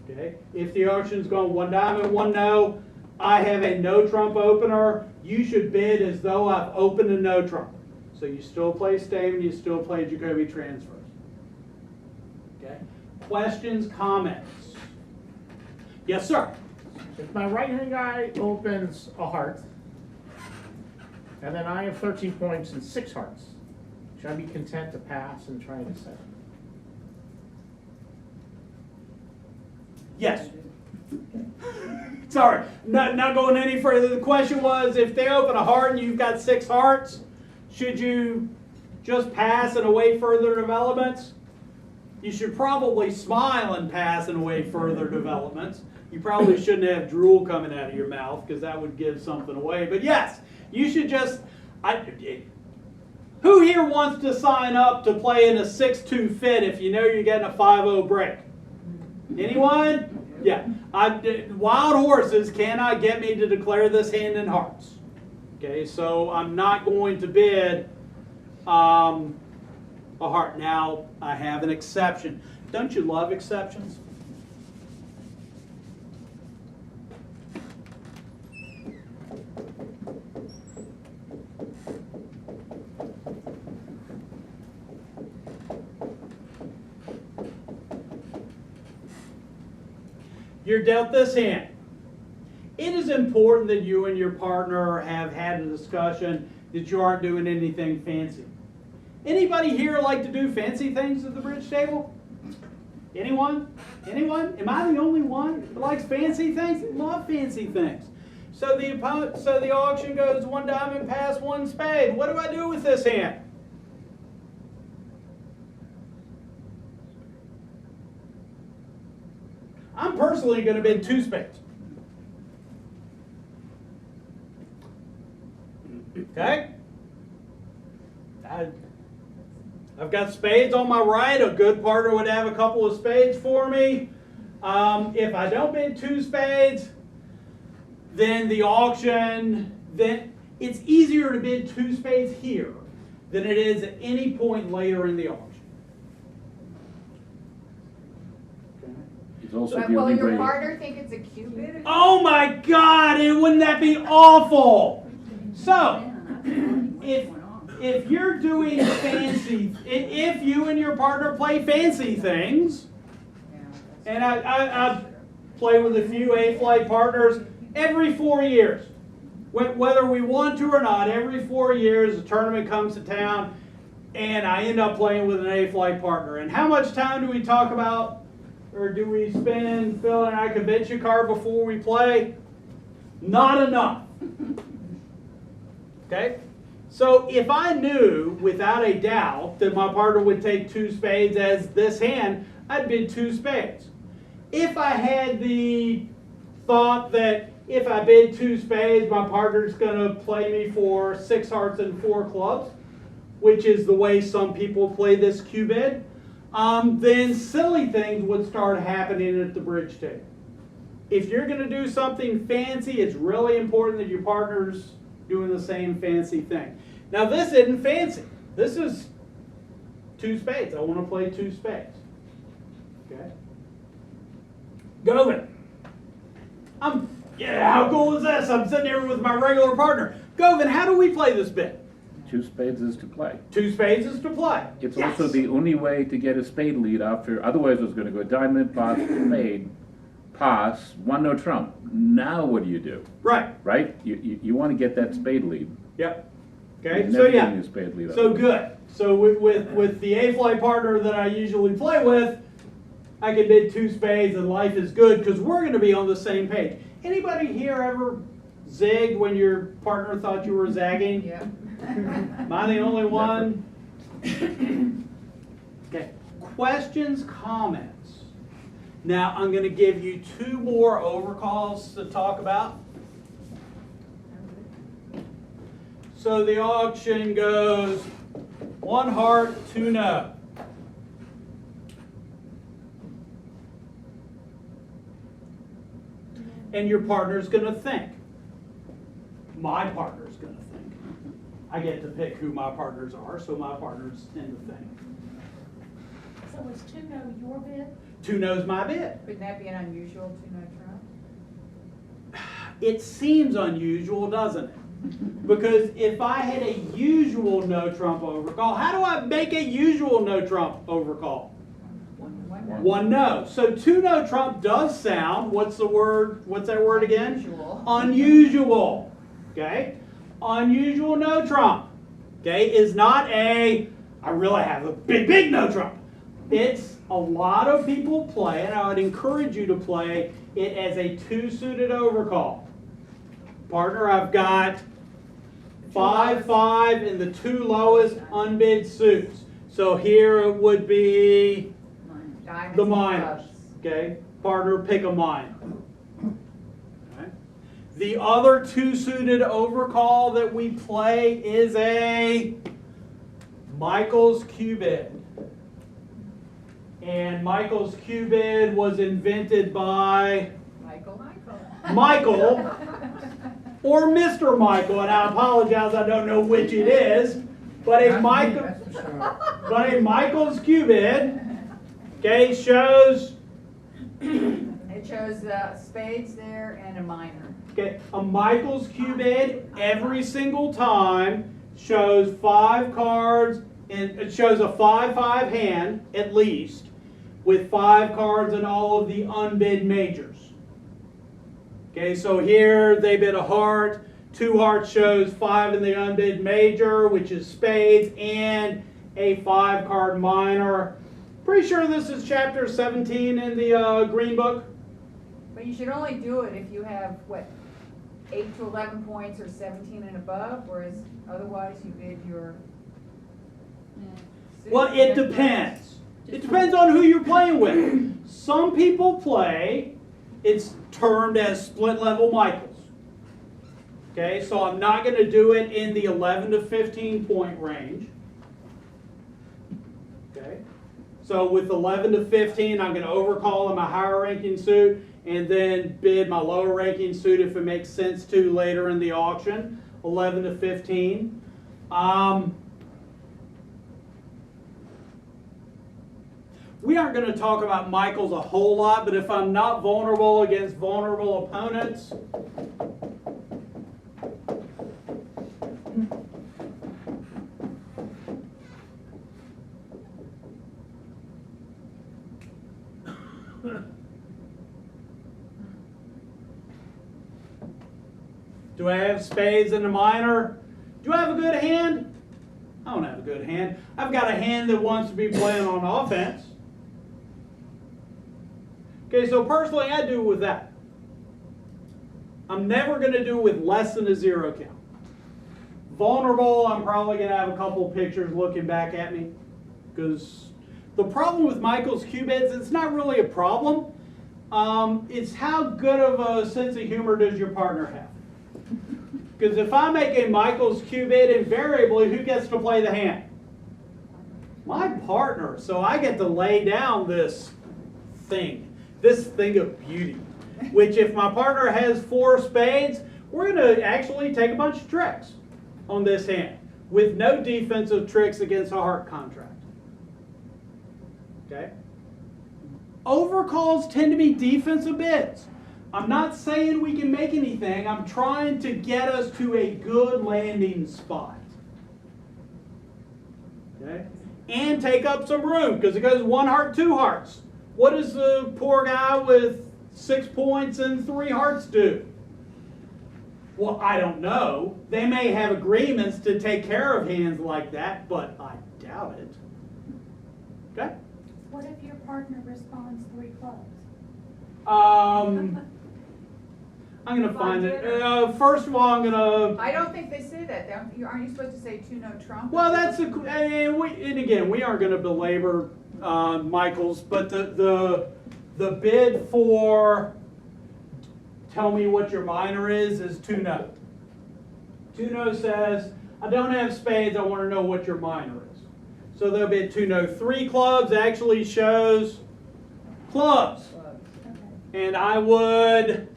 Okay? If the auction's going 1 diamond, 1 no, I have a no trump opener. You should bid as though I've opened a no trump. So you still play Stamen, you still play Jacoby transfers. Okay? Questions, comments? Yes, sir. If my right-hand guy opens a heart, and then I have 13 points and 6 hearts, should I be content to pass and try to set? Yes. Sorry, not going any further. The question was, if they open a heart and you've got 6 hearts, should you just pass and await further developments? You should probably smile and pass and await further developments. You probably shouldn't have drool coming out of your mouth because that would give something away. But yes, you should just... who here wants to sign up to play in a 6-2 fit if you know you're getting a 5-0 break? Anyone? Yeah. Wild horses cannot get me to declare this hand in hearts. Okay, so I'm not going to bid a heart. Now, I have an exception. Don't you love exceptions? You're dealt this hand. It is important that you and your partner have had a discussion that you aren't doing anything fancy. Anybody here like to do fancy things at the bridge table? Anyone? Anyone? Am I the only one that likes fancy things? Love fancy things. So the auction goes 1 diamond, pass 1 spade. What do I do with this hand? I'm personally going to bid 2 spades. Okay? I've got spades on my right. A good partner would have a couple of spades for me. If I don't bid 2 spades, then the auction, then it's easier to bid 2 spades here than it is at any point later in the auction. It's also But the will only your way. partner think it's a Cupid? Oh my God! Wouldn't that be awful? So, if you're doing fancy, if you and your partner play fancy things, and I play with a few A-flight partners every 4 years, whether we want to or not, every 4 years a tournament comes to town. and I end up playing with an A-flight partner. And how much time do we talk about, or do we spend filling out a convention card before we play? Not enough. Okay? So if I knew without a doubt that my partner would take 2 spades as this hand, I'd bid 2 spades. If I had the thought that if I bid 2 spades, my partner's going to play me for 6 hearts and 4 clubs, which is the way some people play this cue bid, then silly things would start happening at the bridge table. If you're going to do something fancy, it's really important that your partner's doing the same fancy thing. Now this isn't fancy. This is 2 spades. I want to play 2 spades. Okay. Govin. Yeah, how cool is this? I'm sitting here with my regular partner. Govin, how do we play this bit? 2 spades is to play. 2 spades is to play. It's also the only way to get a spade lead after, otherwise it was going to go diamond, pass, spade, pass, 1 no trump. Now what do you do? Right. Right? You want to get that spade lead. Yep. Okay, You're so never yeah. getting a spade lead So otherwise. good. So with the A-flight partner that I usually play with, I can bid 2 spades and life is good because we're going to be on the same page. Anybody here ever zigged when your partner thought you were zagging? Yeah. Am I the only one? Okay. Questions, comments. Now I'm going to give you 2 more overcalls to talk about. So the auction goes 1 heart, 2 no. And your partner's going to think. My partner's going to think. I get to pick who my partners are, so my partners tend to think. So is 2 no your bid? 2 no's my bid. Wouldn't that be an unusual 2 no trump? It seems unusual, doesn't it? Because if I had a usual no trump overcall, how do I make a usual no trump overcall? 1 no. So 2 no trump does sound, what's the word, what's that word again? Unusual. Unusual. Okay? Unusual no trump. Okay? Is not I really have a big no trump. It's a lot of people play, and I would encourage you to play it as a 2 suited overcall. Partner, I've got 5, 5, and the 2 lowest unbid suits. So here it would be Diamonds the and minors. clubs. Okay? Partner, pick a minor. Okay? The other 2 suited overcall that we play is a Michael's cue bid. And Michael's cue bid was invented by Michael or Mr. Michael, and I apologize, I don't know which it is, but a Michael's cue bid, okay, shows It shows spades there and a minor. okay, a Michael's cue bid every single time shows 5 cards, and it shows a 5-5 hand at least, with 5 cards in all of the unbid majors. Okay, so here they bid a heart. 2 hearts shows 5 in the unbid major, which is spades, and a 5-card minor. Pretty sure this is chapter 17 in the green book. But you should only do it if you have, what, 8 to 11 points or 17 and above, whereas otherwise you bid your... Well, it depends. It depends on who you're playing with. Some people play, it's termed as split level Michaels. Okay, so I'm not going to do it in the 11 to 15 point range. Okay, so with 11 to 15, I'm going to overcall in my higher ranking suit and then bid my lower ranking suit if it makes sense to later in the auction, 11 to 15. We aren't going to talk about Michaels a whole lot, but if I'm not vulnerable against vulnerable opponents, do I have spades in the minor? Do I have a good hand? I don't have a good hand. I've got a hand that wants to be playing on offense. Okay, so personally I do with that. I'm never going to do with less than a 0 count. Vulnerable, I'm probably going to have a couple pictures looking back at me. Because the problem with Michael's Q bits, it's not really a problem. It's how good of a sense of humor does your partner have? Because if I make a Michael's Q bit, invariably, who gets to play the hand? My partner. So I get to lay down this thing of beauty. Which if my partner has 4 spades, we're going to actually take a bunch of tricks on this hand with no defensive tricks against a heart contract. Okay? Overcalls tend to be defensive bids. I'm not saying we can make anything. I'm trying to get us to a good landing spot. Okay? And take up some room, because it goes 1 heart, 2 hearts. What does the poor guy with 6 points and 3 hearts do? Well, I don't know. They may have agreements to take care of hands like that, but I doubt it. Okay? What if your partner responds 3 clubs? I'm going to find it. First of all, I'm going to... I don't think they say that. Aren't you supposed to say 2 no trump? Well, that's and again, we aren't going to belabor Michael's, but the bid for tell me what your minor is 2 no. 2 no says, I don't have spades, I want to know what your minor is. So they'll bid 2 no. 3 clubs actually shows clubs. And I would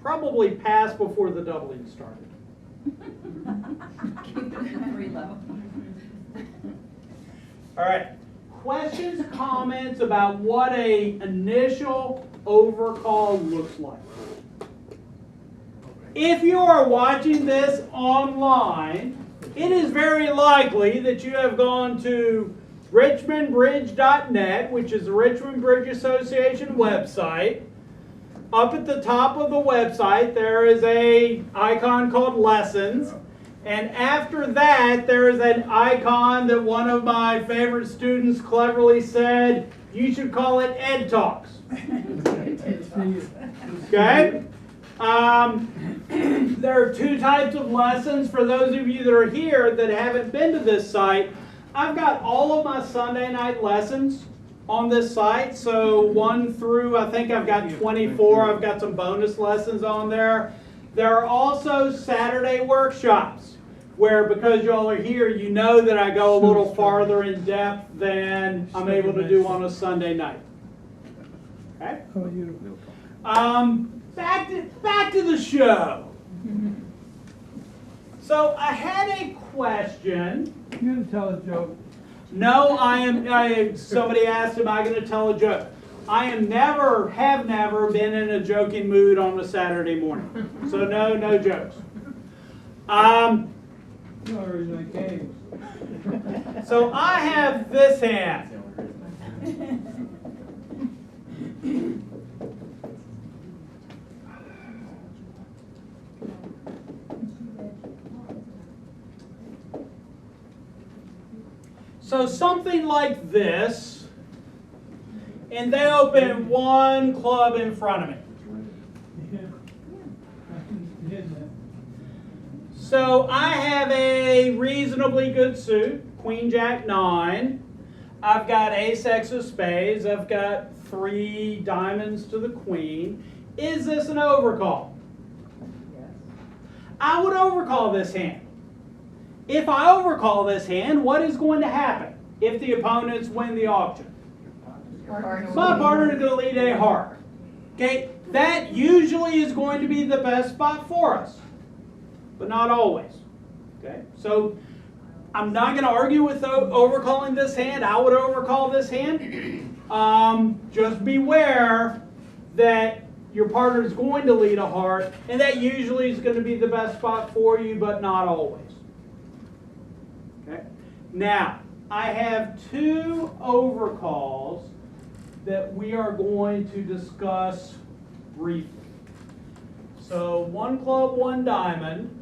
probably pass before the doubling started. Keep it at 3 level. All right. Questions, comments about what a initial overcall looks like. If you are watching this online, it is very likely that you have gone to richmondbridge.net, which is the Richmond Bridge Association website. Up at the top of the website, there is an icon called Lessons. And after that, there is an icon that one of my favorite students cleverly said, you should call it Ed Talks. Okay? There are 2 types of lessons. For those of you that are here that haven't been to this site, I've got all of my Sunday night lessons on this site. So 1 through, I think I've got 24. I've got some bonus lessons on there. There are also Saturday workshops where, because y'all are here, you know that I go a little farther in depth than I'm able to do on a Sunday night. Okay? Back to the show. So I had a question. You're gonna tell a joke. No, somebody asked, am I going to tell a joke? I have never been in a joking mood on a Saturday morning. So no jokes. So I have this hand. So something like this, and they open 1 club in front of me. So I have a reasonably good suit, Queen Jack 9. I've got ace X of spades. I've got 3 diamonds to the queen. Is this an overcall? Yes. I would overcall this hand. If I overcall this hand, what is going to happen if the opponents win the auction? My partner is going to lead a heart. Okay, that usually is going to be the best spot for us, but not always. Okay, so I'm not going to argue with overcalling this hand. I would overcall this hand. Just beware that your partner is going to lead a heart, and that usually is going to be the best spot for you, but not always. Okay. Now, I have 2 overcalls that we are going to discuss briefly. So 1 club, 1 diamond.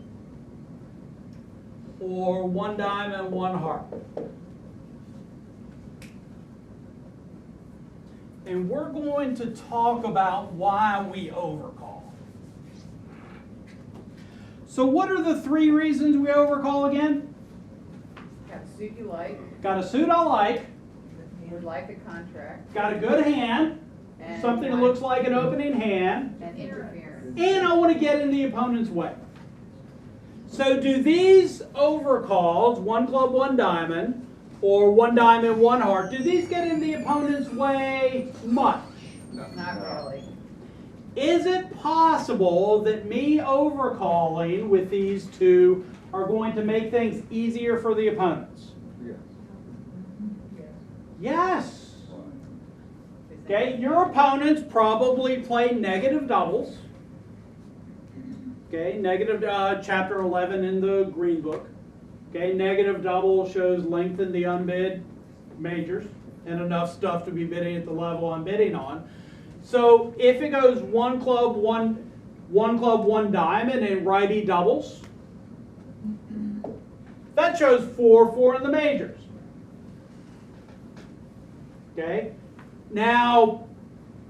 or one diamond, one heart. And we're going to talk about why we overcall. So what are the 3 reasons we overcall again? Got a suit you like, Got a suit I like, you would like the contract, got a good hand, and something that looks like an opening hand, and interference. and I want to get in the opponent's way. So do these overcalls, one club, one diamond, or one diamond, one heart, do these get in the opponent's way much? Not really. Is it possible that me overcalling with these 2 are going to make things easier for the opponents? Yes. Yes. Okay, your opponents probably play negative doubles. Okay, negative, chapter 11 in the green book. Okay, negative double shows length in the unbid majors and enough stuff to be bidding at the level I'm bidding on. So if it goes one club, one diamond and righty doubles, that shows 4-4 in the majors. Okay, now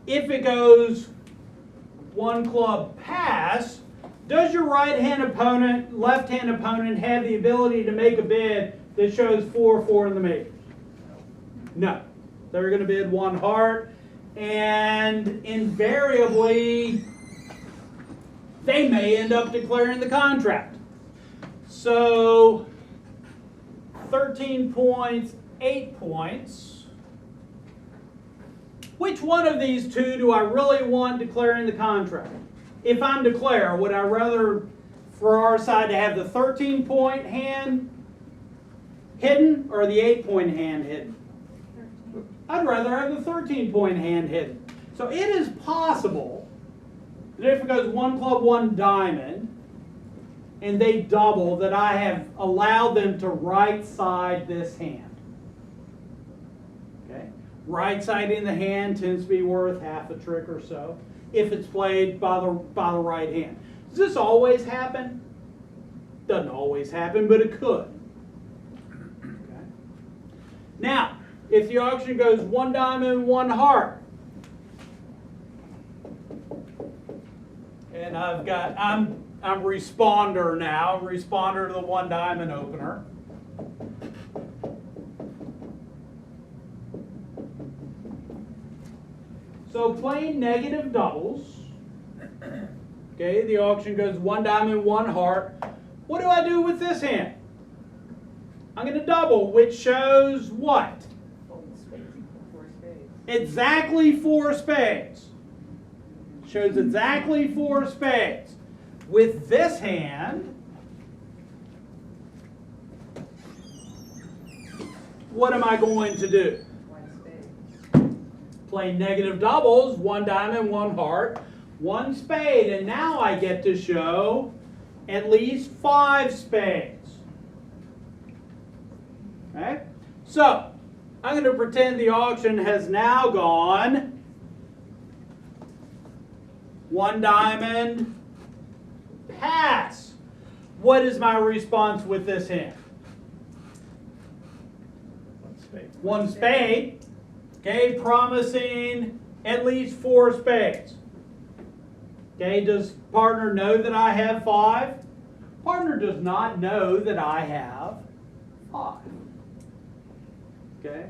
if it goes one club pass, does your right-hand opponent, left-hand opponent have the ability to make a bid that shows 4-4 in the majors? No. They're going to bid one heart, and invariably, they may end up declaring the contract. So, 13 points, 8 points. Which one of these 2 do I really want declaring the contract? If I'm declare, would I rather for our side to have the 13-point hand hidden or the 8-point hand hidden? I'd rather have the 13-point hand hidden. So it is possible that if it goes one club, one diamond, and they double, that I have allowed them to right side this hand. Okay? Right side in the hand tends to be worth half a trick or so if it's played by the right hand. Does this always happen? Doesn't always happen, but it could. Okay. Now, if the auction goes one diamond, one heart, and I'm responder now, responder to the one diamond opener. So playing negative doubles, okay, the auction goes one diamond, one heart. What do I do with this hand? I'm going to double, which shows what? 4 spades. Exactly 4 spades. Shows exactly 4 spades. With this hand, what am I going to do? 1 spade. Play negative doubles, one diamond, one heart, 1 spade, and now I get to show at least 5 spades. Okay? So, I'm going to pretend the auction has now gone one diamond, pass. What is my response with this hand? 1 spade. 1 spade. Okay, promising at least 4 spades. Okay, does partner know that I have 5? Partner does not know that I have 5. Okay,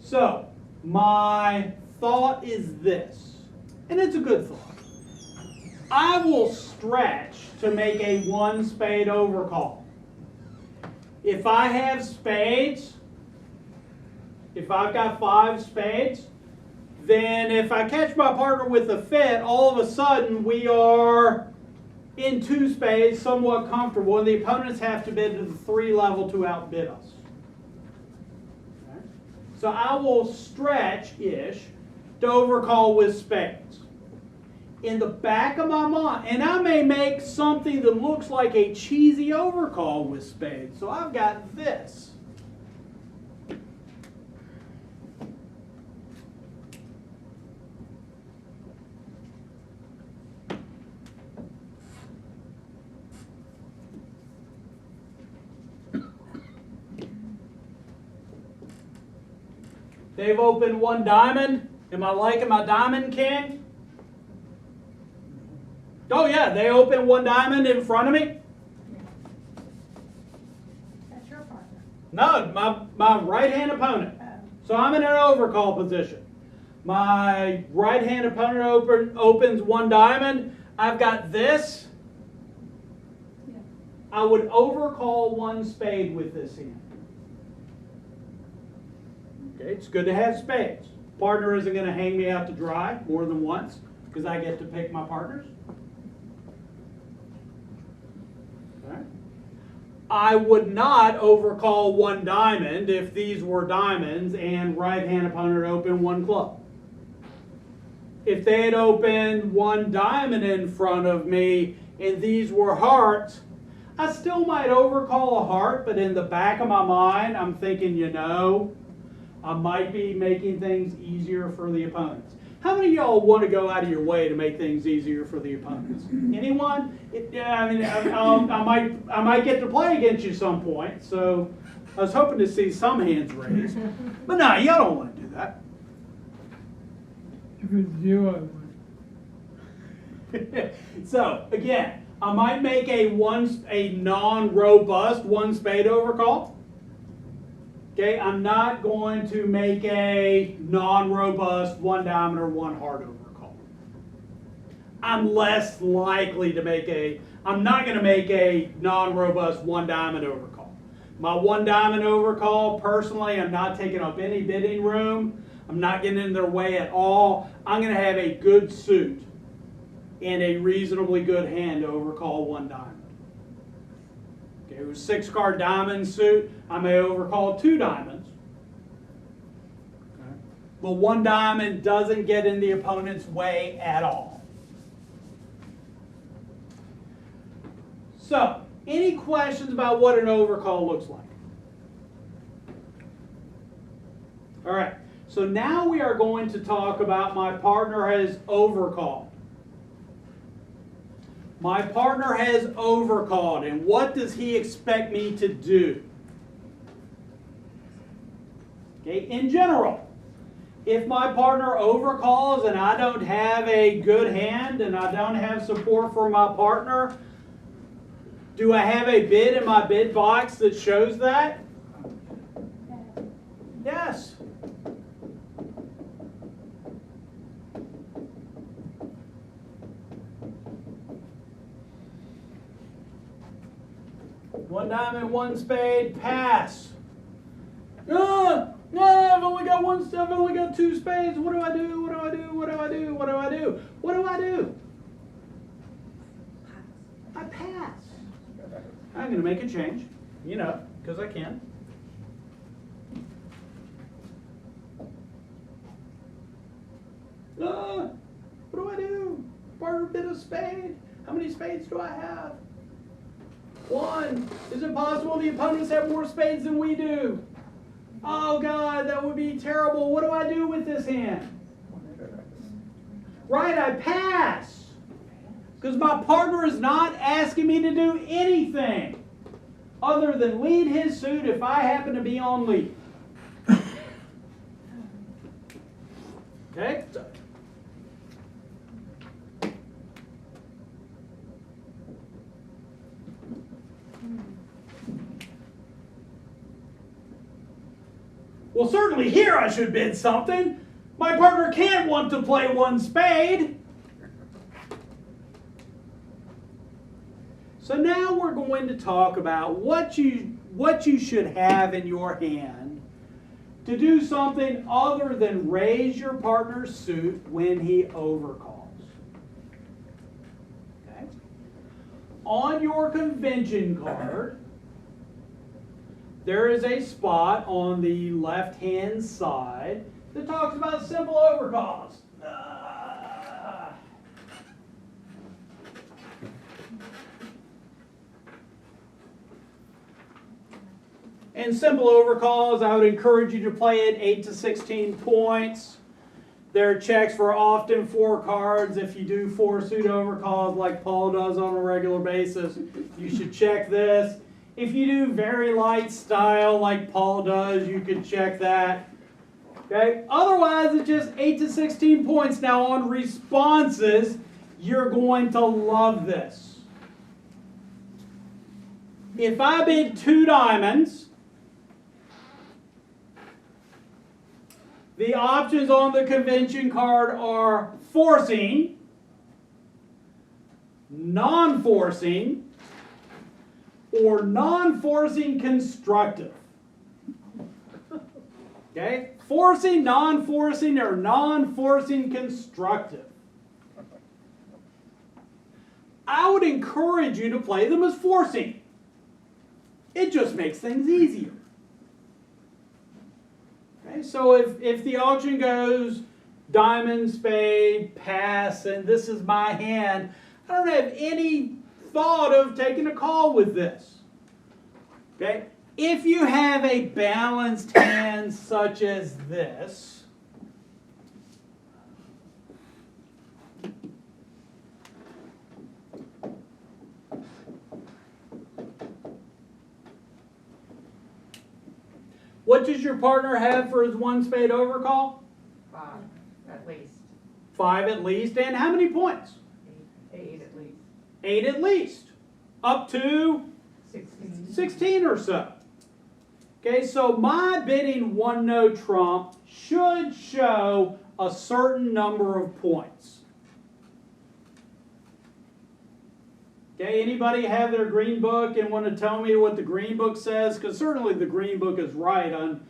so my thought is this, and it's a good thought. I will stretch to make a 1 spade overcall. If I have spades, if I've got 5 spades, then if I catch my partner with a fit, all of a sudden we are in 2 spades, somewhat comfortable, and the opponents have to bid to the 3 level to outbid us. Okay? So I will stretch-ish to overcall with spades. In the back of my mind, and I may make something that looks like a cheesy overcall with spades. So I've got this. They've opened one diamond. Am I liking my diamond king? Oh yeah, they opened one diamond in front of me. That's your partner. No, my right-hand opponent. So I'm in an overcall position. My right-hand opponent opens one diamond. I've got this. I would overcall one spade with this hand. Okay, it's good to have spades. Partner isn't going to hang me out to dry more than once because I get to pick my partners. Okay. I would not overcall one diamond if these were diamonds and right-hand opponent opened one club. If they had opened one diamond in front of me and these were hearts, I still might overcall a heart, but in the back of my mind, I'm thinking, you know, I might be making things easier for the opponents. How many of y'all want to go out of your way to make things easier for the opponents? Anyone? I might get to play against you some point, so I was hoping to see some hands raised. But no, y'all don't want to do that. If it's you, I would. So again, I might make a non-robust one spade overcall. Okay, I'm not going to make a non-robust one diamond or one heart overcall. I'm less likely to I'm not going to make a non-robust one diamond overcall. My one diamond overcall, personally, I'm not taking up any bidding room. I'm not getting in their way at all. I'm going to have a good suit and a reasonably good hand to overcall one diamond. Okay, it was 6-card diamond suit. I may overcall 2 diamonds. Okay. But one diamond doesn't get in the opponent's way at all. So, any questions about what an overcall looks like? All right, so now we are going to talk about my partner has overcalled. My partner has overcalled, and what does he expect me to do? Okay, in general, if my partner overcalls and I don't have a good hand and I don't have support from my partner, do I have a bid in my bid box that shows that? Yes. One diamond, one spade, pass. No, I've only got I've only got 2 spades. What do I do? What do I do? What do I do? What do I do? What do I do? I pass. I'm going to make a change, you know, because I can. What do I do? Partner bid a spade. How many spades do I have? 1. Is it possible the opponents have more spades than we do? Oh God, that would be terrible. What do I do with this hand? Right, I pass. Because my partner is not asking me to do anything other than lead his suit if I happen to be on lead. Okay? Well, certainly here I should bid something. My partner can't want to play one spade. So now we're going to talk about what you should have in your hand to do something other than raise your partner's suit when he overcalls. Okay? On your convention card, there is a spot on the left-hand side that talks about simple overcalls. In simple overcalls, I would encourage you to play it 8 to 16 points. There are checks for often 4 cards. If you do 4 suit overcalls like Paul does on a regular basis, you should check this. If you do very light style like Paul does, you could check that. Okay, otherwise it's just 8 to 16 points. Now on responses, you're going to love this. If I bid 2 diamonds, the options on the convention card are forcing, non-forcing, or non-forcing constructive. Okay? Forcing, non-forcing, or non-forcing constructive. I would encourage you to play them as forcing. It just makes things easier. Okay, so if the auction goes diamond, spade, pass, and this is my hand, I don't have any thought of taking a call with this. Okay? If you have a balanced hand such as this, what does your partner have for his 1 spade overcall? 5, at least. 5 at least. And how many points? 8 at least. 8 at least. Up to 16. 16 or so. Okay, so my bidding 1 no trump should show a certain number of points. Okay, anybody have their green book and want to tell me what the green book says? Because certainly the green book is right on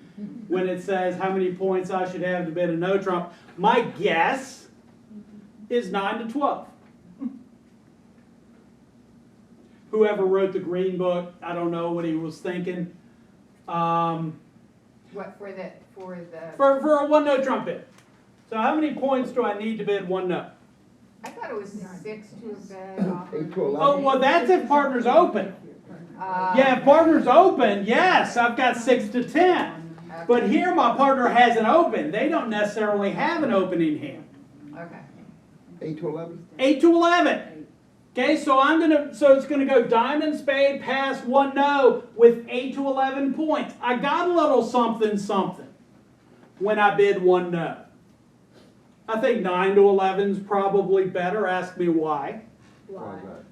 when it says how many points I should have to bid a no trump. My guess is 9 to 12. Whoever wrote the green book, I don't know what he was thinking. What, for the? For a 1 no trump bid. So how many points do I need to bid 1 no? I thought it was 6 to a bid offer. 8 to 11. Oh, well, that's if partner's open. Uh, Yeah, if partner's open, yes, I've got 6 to 10. But here my partner hasn't opened. They don't necessarily have an opening hand. Okay. 8 to 11? 8 to 11. Okay, so it's gonna go diamond, spade, pass, 1 no with 8 to 11 points. I got a little something something when I bid 1 no. I think 9 to 11 is probably better. Ask me why. Why is that?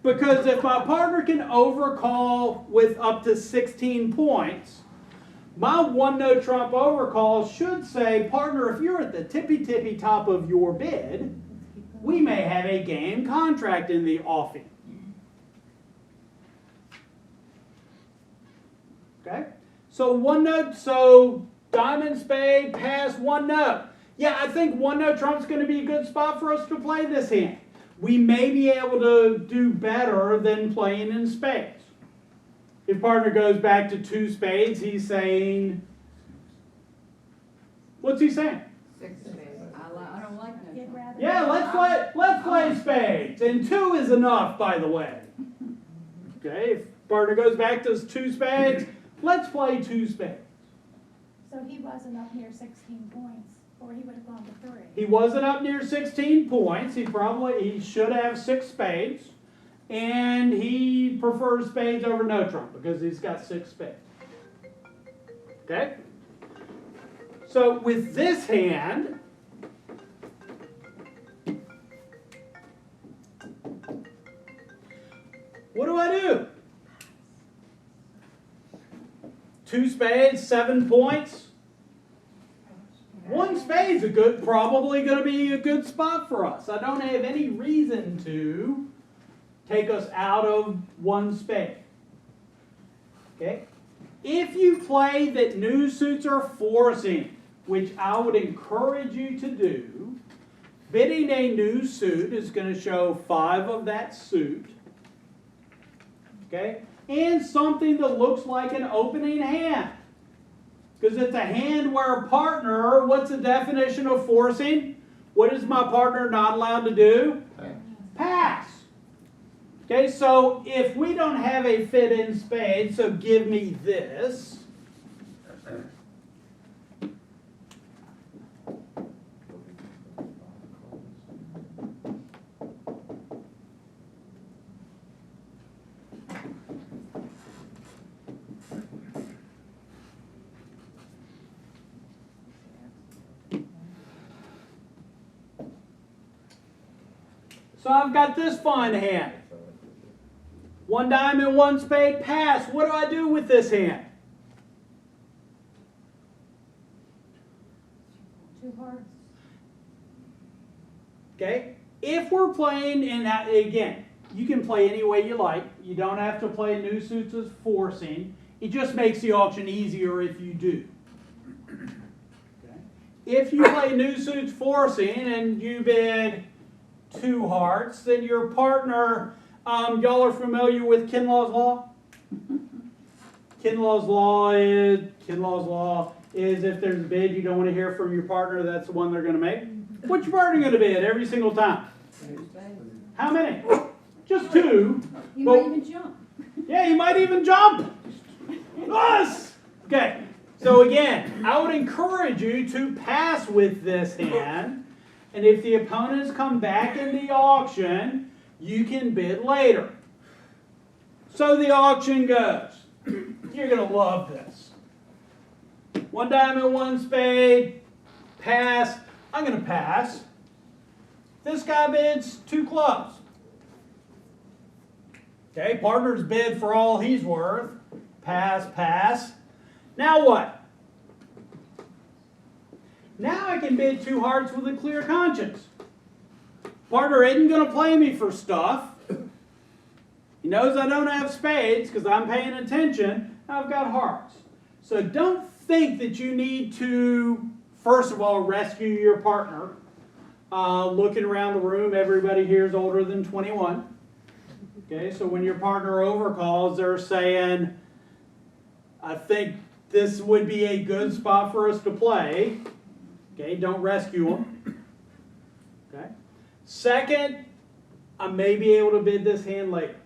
Because if my partner can overcall with up to 16 points, my 1 no trump overcall should say, partner, if you're at the tippy top of your bid, we may have a game contract in the offing. Okay? So 1 no, so diamond, spade, pass, 1 no. Yeah, I think 1 no trump's going to be a good spot for us to play this hand. We may be able to do better than playing in spades. If partner goes back to 2 spades, he's saying, what's he saying? 6 spades. I don't like that. You'd rather. Yeah, let's play spades. And 2 is enough, by the way. Okay, if partner goes back to 2 spades, let's play 2 spades. So he wasn't up near 16 points, or he would have gone to 3. He wasn't up near 16 points. He should have 6 spades. And he prefers spades over no trump because he's got 6 spades. Okay? So with this hand, what do I do? 2 spades, 7 points. 1 spade's probably going to be a good spot for us. I don't have any reason to take us out of 1 spade. Okay? If you play that new suits are forcing, which I would encourage you to do, bidding a new suit is going to show 5 of that suit. Okay? And something that looks like an opening hand. Because it's a hand where a partner, what's the definition of forcing? What is my partner not allowed to do? Pass. Okay, so if we don't have a fit in spades, so give me this. So I've got this fun hand. One diamond, one spade, pass. What do I do with this hand? Two hearts. Okay? If we're playing, and again, you can play any way you like. You don't have to play new suits as forcing. It just makes the auction easier if you do. Okay? If you play new suits forcing and you bid two hearts, then your partner, y'all are familiar with Kinlaw's Law? Kinlaw's Law is if there's a bid you don't want to hear from your partner, that's the one they're going to make. What's your partner going to bid every single time? How many? Just two. You But- might even jump. Yeah, you might even jump. Us. Okay. So again, I would encourage you to pass with this hand, and if the opponents come back in the auction, you can bid later. So the auction goes. You're gonna love this. One diamond, one spade, pass. I'm gonna pass. This guy bids two clubs. Okay, partner's bid for all he's worth. Pass, pass. Now what? Now I can bid two hearts with a clear conscience. Partner isn't going to play me for stuff. He knows I don't have spades because I'm paying attention. I've got hearts. So don't think that you need to, first of all, rescue your partner. Looking around the room, everybody here is older than 21. Okay, so when your partner overcalls, they're saying, I think this would be a good spot for us to play. Okay, don't rescue them. Okay. Second, I may be able to bid this hand later.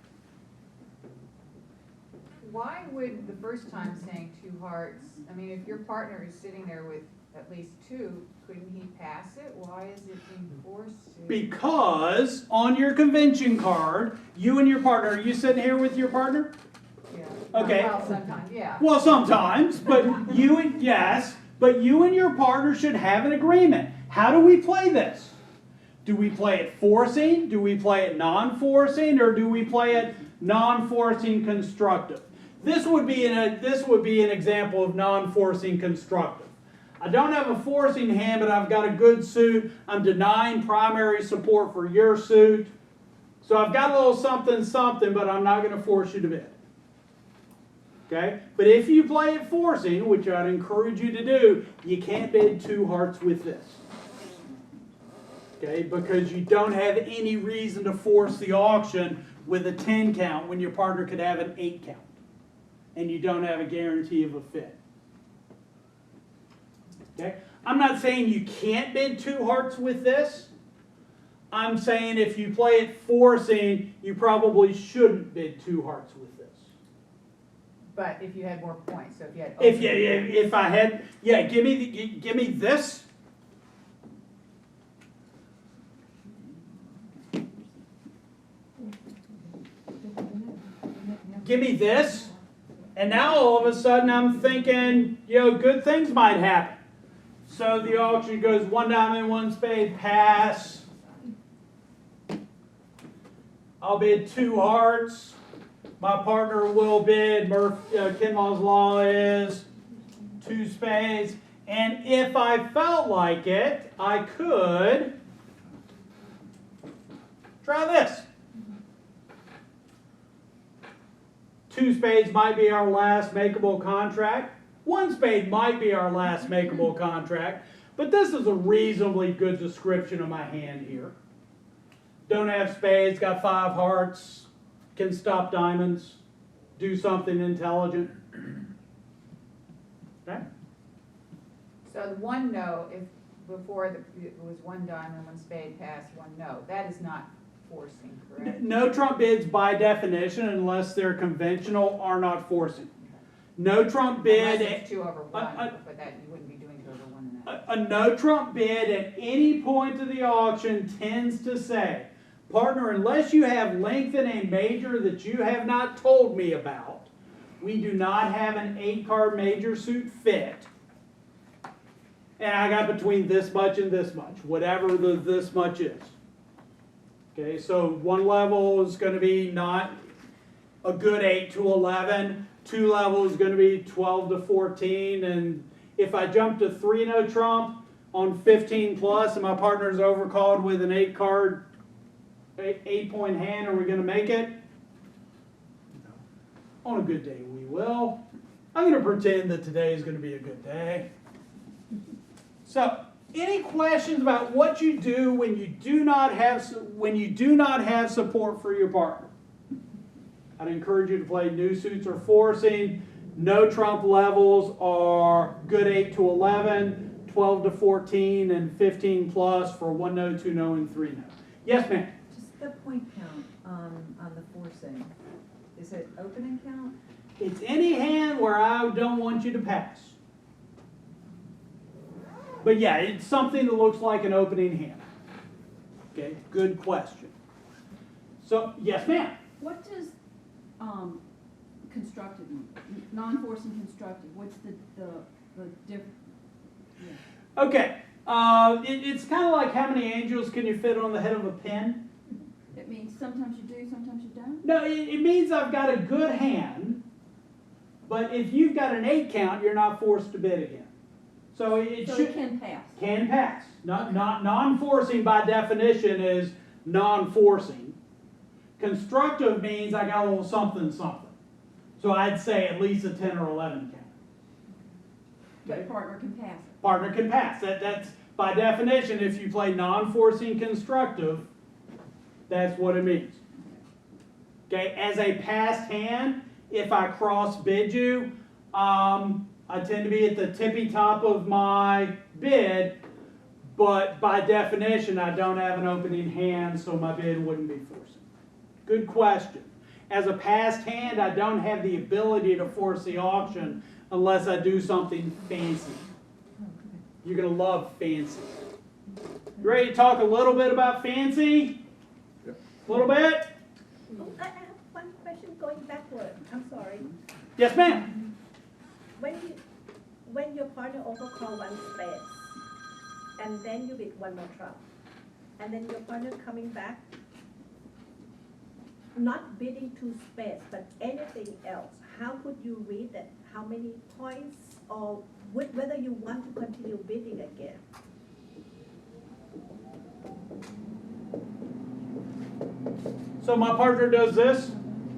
Why would the first time saying two hearts, I mean, if your partner is sitting there with at least two, couldn't he pass it? Why is it being forced to? Because on your convention card, you and your partner, are you sitting here with your partner? Yeah. Okay. Well, sometimes, yeah. Well, sometimes, but you and your partner should have an agreement. How do we play this? Do we play it forcing? Do we play it non-forcing? Or do we play it non-forcing constructive? This would be an example of non-forcing constructive. I don't have a forcing hand, but I've got a good suit. I'm denying primary support for your suit. So I've got a little something, something, but I'm not going to force you to bid. Okay? But if you play it forcing, which I'd encourage you to do, you can't bid two hearts with this. Okay? Because you don't have any reason to force the auction with a 10 count when your partner could have an 8 count. And you don't have a guarantee of a fit. Okay? I'm not saying you can't bid two hearts with this. I'm saying if you play it forcing, you probably shouldn't bid two hearts with this. But if you had more points, so if you had. If I had, yeah, give me this. Give me this. And now all of a sudden I'm thinking, good things might happen. So the auction goes one diamond, one spade, pass. I'll bid two hearts. My partner will bid, Kinlaw's Law is two spades. And if I felt like it, I could try this. Two spades might be our last makeable contract. One spade might be our last makeable contract. But this is a reasonably good description of my hand here. Don't have spades, got 5 hearts, can stop diamonds, do something intelligent. Okay? So the one no, if before it was one diamond, one spade, pass, one no, that is not forcing, correct? No trump bids by definition, unless they're conventional, are not forcing. No trump bid. Unless it's 2 over 1, but that you wouldn't be doing 2 over 1 in that. A no trump bid at any point of the auction tends to say, partner, unless you have length in a major that you have not told me about, we do not have an 8-card major suit fit. And I got between this much and this much, whatever this much is. Okay, so one level is going to be not a good 8 to 11. Two level is going to be 12 to 14. And if I jump to 3-note trump on 15 plus and my partner's overcalled with an 8-card, 8-point hand, are we going to make it? No. On a good day, we will. I'm going to pretend that today is going to be a good day. So, any questions about what you do when you do not have support for your partner? I'd encourage you to play new suits or forcing. No trump levels are good 8 to 11, 12 to 14, and 15 plus for 1-note, 2-note, and 3-note. Yes, ma'am. Just the point count on the forcing. Is it opening count? It's any hand where I don't want you to pass. But yeah, it's something that looks like an opening hand. Okay, good question. So, yes, ma'am. What does constructive mean? Non-forcing constructive, what's the difference? Yeah. Okay, it's kind of like how many angels can you fit on the head of a pin? It means sometimes you do, sometimes you don't? No, it means I've got a good hand, but if you've got an 8 count, you're not forced to bid again. So it can pass. Can pass. Not non-forcing by definition is non-forcing. Constructive means I got a little something something. So I'd say at least a 10 or 11 count. But partner can pass it. Partner can pass. That's by definition. If you play non-forcing constructive, that's what it means. Okay. As a passed hand, if I cross bid you, I tend to be at the tippy top of my bid, but by definition, I don't have an opening hand, so my bid wouldn't be forcing. Good question. As a passed hand, I don't have the ability to force the auction unless I do something fancy. You're going to love fancy. You ready to talk a little bit about fancy? A little bit? Oh, I have one question going backward. I'm sorry. Yes, ma'am. When your partner overcall one space, and then you bid one more trump, and then your partner coming back, not bidding 2 space, but anything else, how could you read that? How many points, or whether you want to continue bidding again? So my partner does this,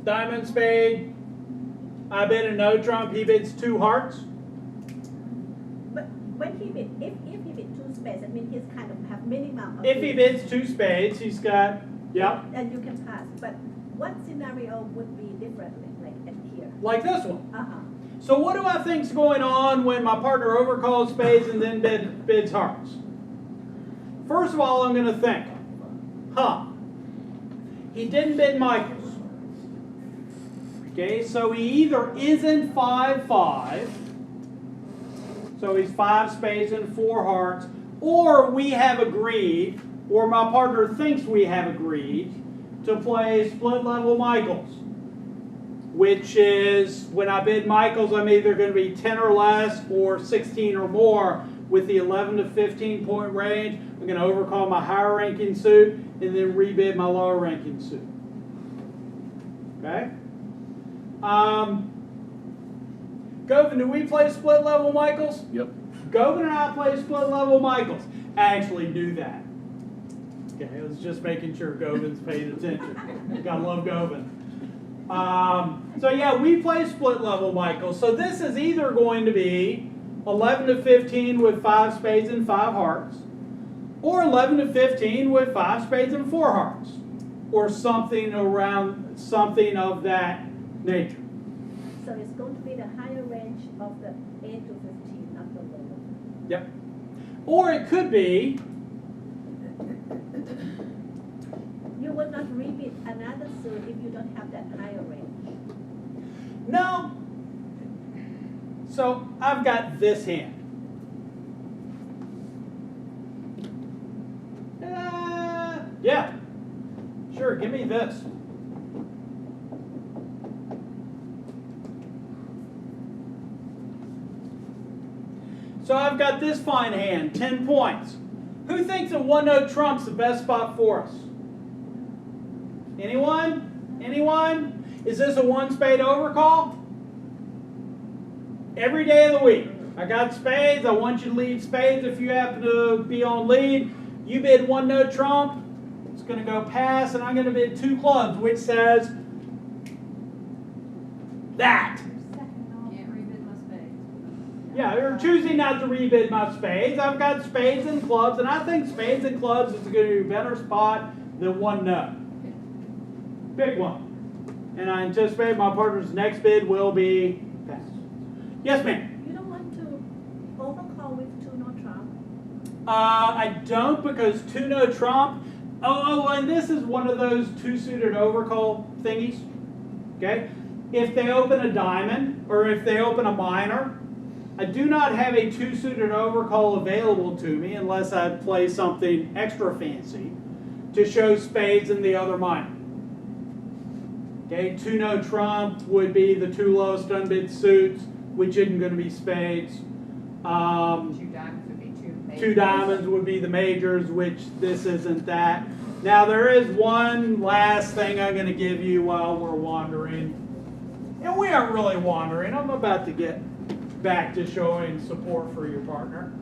diamond, spade, I bid a no trump, he bids 2 hearts. But when he bid, if he bid 2 space, I mean he's kind of have minimum of If he bids 2 spades, he's got, yep. And you can pass, but what scenario would be differently, like here? Like this one. Uh-huh. So what do I think's going on when my partner overcalls spades and then bids hearts? First of all, I'm going to think, he didn't bid Michaels. Okay, so he either isn't 5-5, so he's 5 spades and 4 hearts, or we have agreed, or my partner thinks we have agreed, to play split level Michaels, which is when I bid Michaels, I'm either going to be 10 or less or 16 or more with the 11 to 15 point range. I'm going to overcall my higher ranking suit and then rebid my lower ranking suit. Okay? Govan, do we play split level Michaels? Yep. Govan and I play split level Michaels. I actually do that. Okay, I was just making sure Govan's paid attention. Gotta love Govan. So yeah, we play split level Michaels. So this is either going to be 11 to 15 with 5 spades and 5 hearts, or 11 to 15 with 5 spades and 4 hearts, or something around something of that nature. So it's going to be the higher range of the 8 to 15, not the lower. Yep. Or it could be, you will not rebid another suit if you don't have that higher range. no. So I've got this hand. Yeah. Sure, give me this. So I've got this fine hand, 10 points. Who thinks a 1-note trump's the best spot for us? Anyone? Anyone? Is this a one spade overcall? Every day of the week. I got spades. I want you to lead spades if you happen to be on lead. You bid one no trump. It's going to go pass, and I'm going to bid two clubs, which says that. Can't rebid my spades. Yeah, you're choosing not to rebid my spades. I've got spades and clubs, and I think spades and clubs is going to be a better spot than one no. Pick one. And I anticipate my partner's next bid will be pass. Yes, ma'am. You don't want to overcall with two no trump? I don't, because two no trump. Oh, and this is one of those two-suited overcall thingies. Okay? If they open a diamond, or if they open a minor, I do not have a two-suited overcall available to me unless I play something extra fancy to show spades in the other minor. Okay, two no trump would be the two lowest unbid suits, which isn't going to be spades. Two diamonds would be two majors. Two diamonds would be the majors, which this isn't that. Now there is one last thing I'm going to give you while we're wandering. And we aren't really wandering. I'm about to get back to showing support for your partner.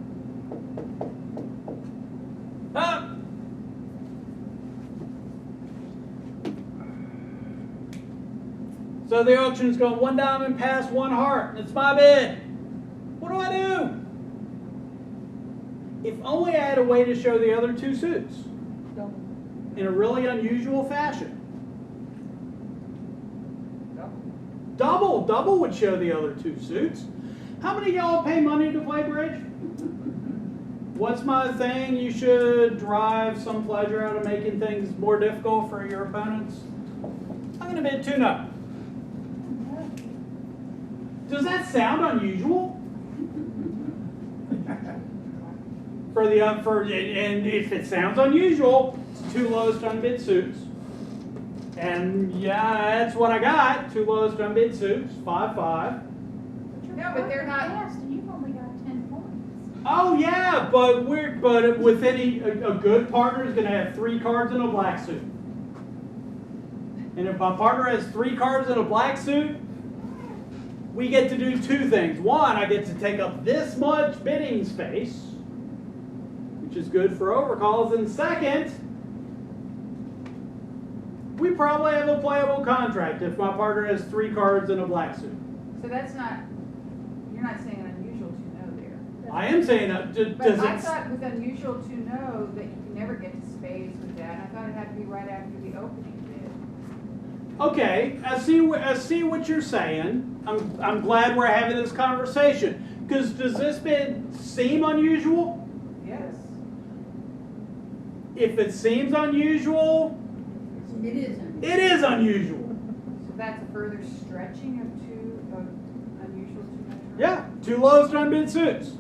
So the auction's going one diamond past one heart. It's my bid. What do I do? If only I had a way to show the other two suits in a really unusual fashion. Double would show the other two suits. How many of y'all pay money to play bridge? What's my thing? You should derive some pleasure out of making things more difficult for your opponents. I'm going to bid two no. Does that sound unusual? And if it sounds unusual, it's two lowest unbid suits. And yeah, that's what I got. Two lowest unbid suits, 5-5. No, but they're not. And you've only got 10 points. Oh yeah, but with a good partner is going to have 3 cards in a black suit. And if my partner has 3 cards in a black suit, we get to do 2 things. One, I get to take up this much bidding space, which is good for overcalls. And second, we probably have a playable contract if my partner has 3 cards in a black suit. So that's not, you're not saying an unusual to know there. I am saying that. But I thought with unusual to know that you can never get to spades with that. I thought it had to be right after the opening bid. Okay, I see what you're saying. I'm glad we're having this conversation. Because does this bid seem unusual? Yes. If it seems unusual, It isn't. it is unusual. So that's a further stretching of unusual to know. Yeah, 2 lowest unbid suits.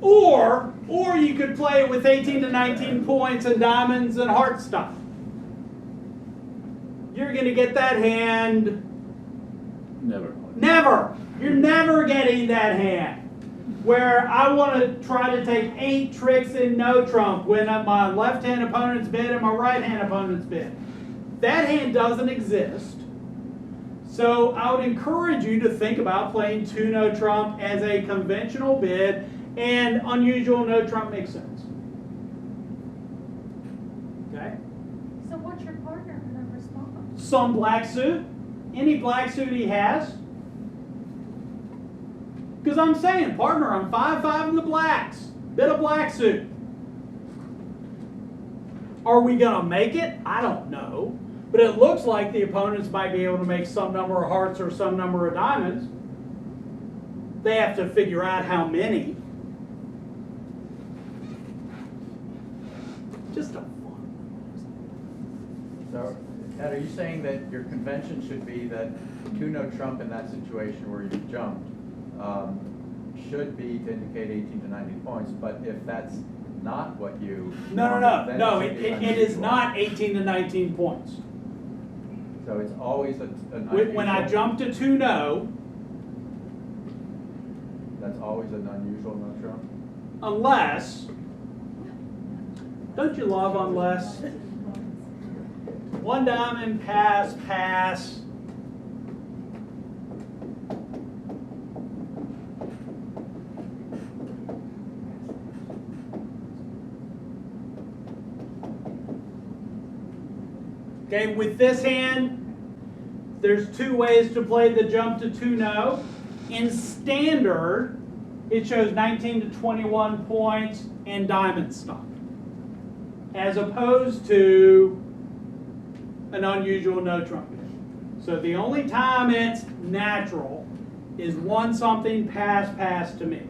Or you could play it with 18 to 19 points and diamonds and heart stuff. You're going to get that hand. Never. Never. You're never getting that hand. Where I want to try to take 8 tricks in no trump when my left-hand opponent's bid and my right-hand opponent's bid. That hand doesn't exist. So I would encourage you to think about playing 2 no trump as a conventional bid, and unusual no trump makes sense. Okay? So what's your partner going to respond? Some black suit. Any black suit he has. Because I'm saying, partner, I'm 5-5 in the blacks. Bit of black suit. Are we going to make it? I don't know. But it looks like the opponents might be able to make some number of hearts or some number of diamonds. They have to figure out how many. Just a fun. So, Ed, are you saying that your convention should be that 2 no trump in that situation where you jumped should be to indicate 18 to 19 points, but if that's not what you... No, it is not 18 to 19 points. So it's always an When I jump to 2 no, that's always an unusual no trump? unless, don't you love unless? one diamond, pass, pass. Okay, with this hand, there's two ways to play the jump to 2-no. In standard, it shows 19 to 21 points and diamond stop, as opposed to an unusual no trump. So the only time it's natural is one something, pass, pass to me.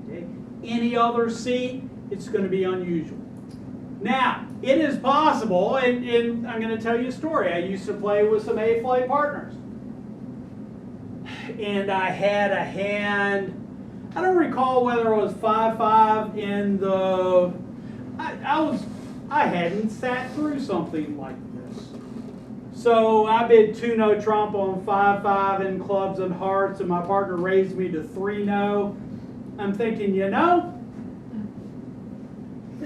Okay? Any other seat, it's going to be unusual. Now, it is possible, and I'm going to tell you a story. I used to play with some A-flight partners. And I had a hand, I don't recall whether it was 5-5 in the, I hadn't sat through something like this. So I bid 2-no trump on 5-5 in clubs and hearts, and my partner raised me to 3-no. I'm thinking, you know,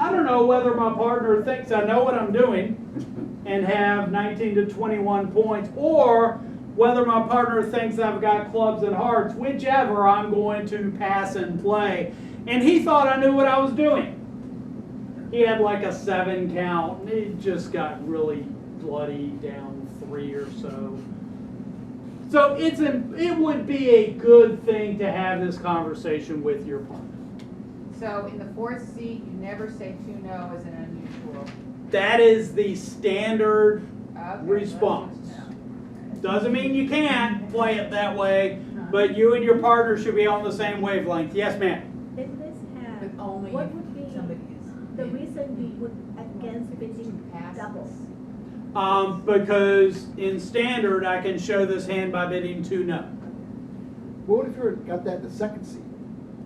I don't know whether my partner thinks I know what I'm doing and have 19 to 21 points, or whether my partner thinks I've got clubs and hearts, whichever, I'm going to pass and play. And he thought I knew what I was doing. He had like a 7 count, and it just got really bloody down 3 or so. So it would be a good thing to have this conversation with your partner. So in the fourth seat, you never say 2-no as an unusual. That is the standard Okay, response. that's good to know. Doesn't mean you can't play it that way, but you and your partner should be on the same wavelength. Yes, ma'am? In this hand, But only what if would be somebody is. the reason you would against bidding doubles? Because in standard, I can show this hand by bidding 2-no. What if you got that in the second seat?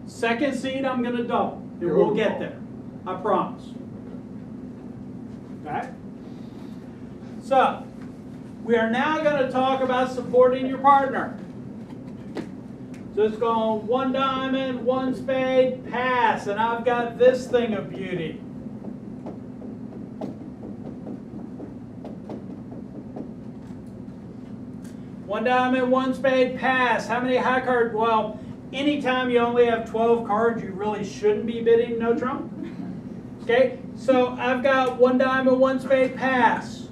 Second seed, I'm going to double, and You're we'll overcall. get there. I promise. Okay? So, we are now going to talk about supporting your partner. So it's going 1 diamond, 1 spade, pass, and I've got this thing of beauty. One diamond, 1 spade, pass. How many high cards? Well, anytime you only have 12 cards, you really shouldn't be bidding no trump. Okay, so I've got 1 diamond, 1 spade, pass.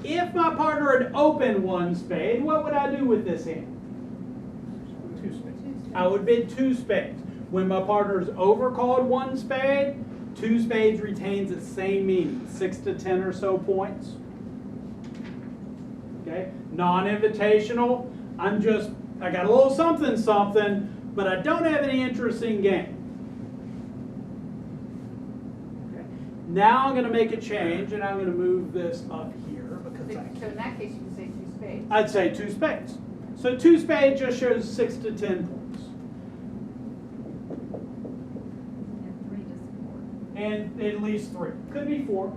If my partner had opened 1 spade, what would I do with this hand? 2 spades. I would bid 2 spades. When my partner's overcalled 1 spade, 2 spades retains its same meaning, 6 to 10 or so points. Okay, non-invitational, I got a little something something, but I don't have any interest in game. Okay. Now I'm going to make a change, and I'm going to move this up here because So in that case, you can say 2 spades. I'd say 2 spades. So 2 spades just shows 6 to 10 points. And 3 to support. And at least 3. Could be 4.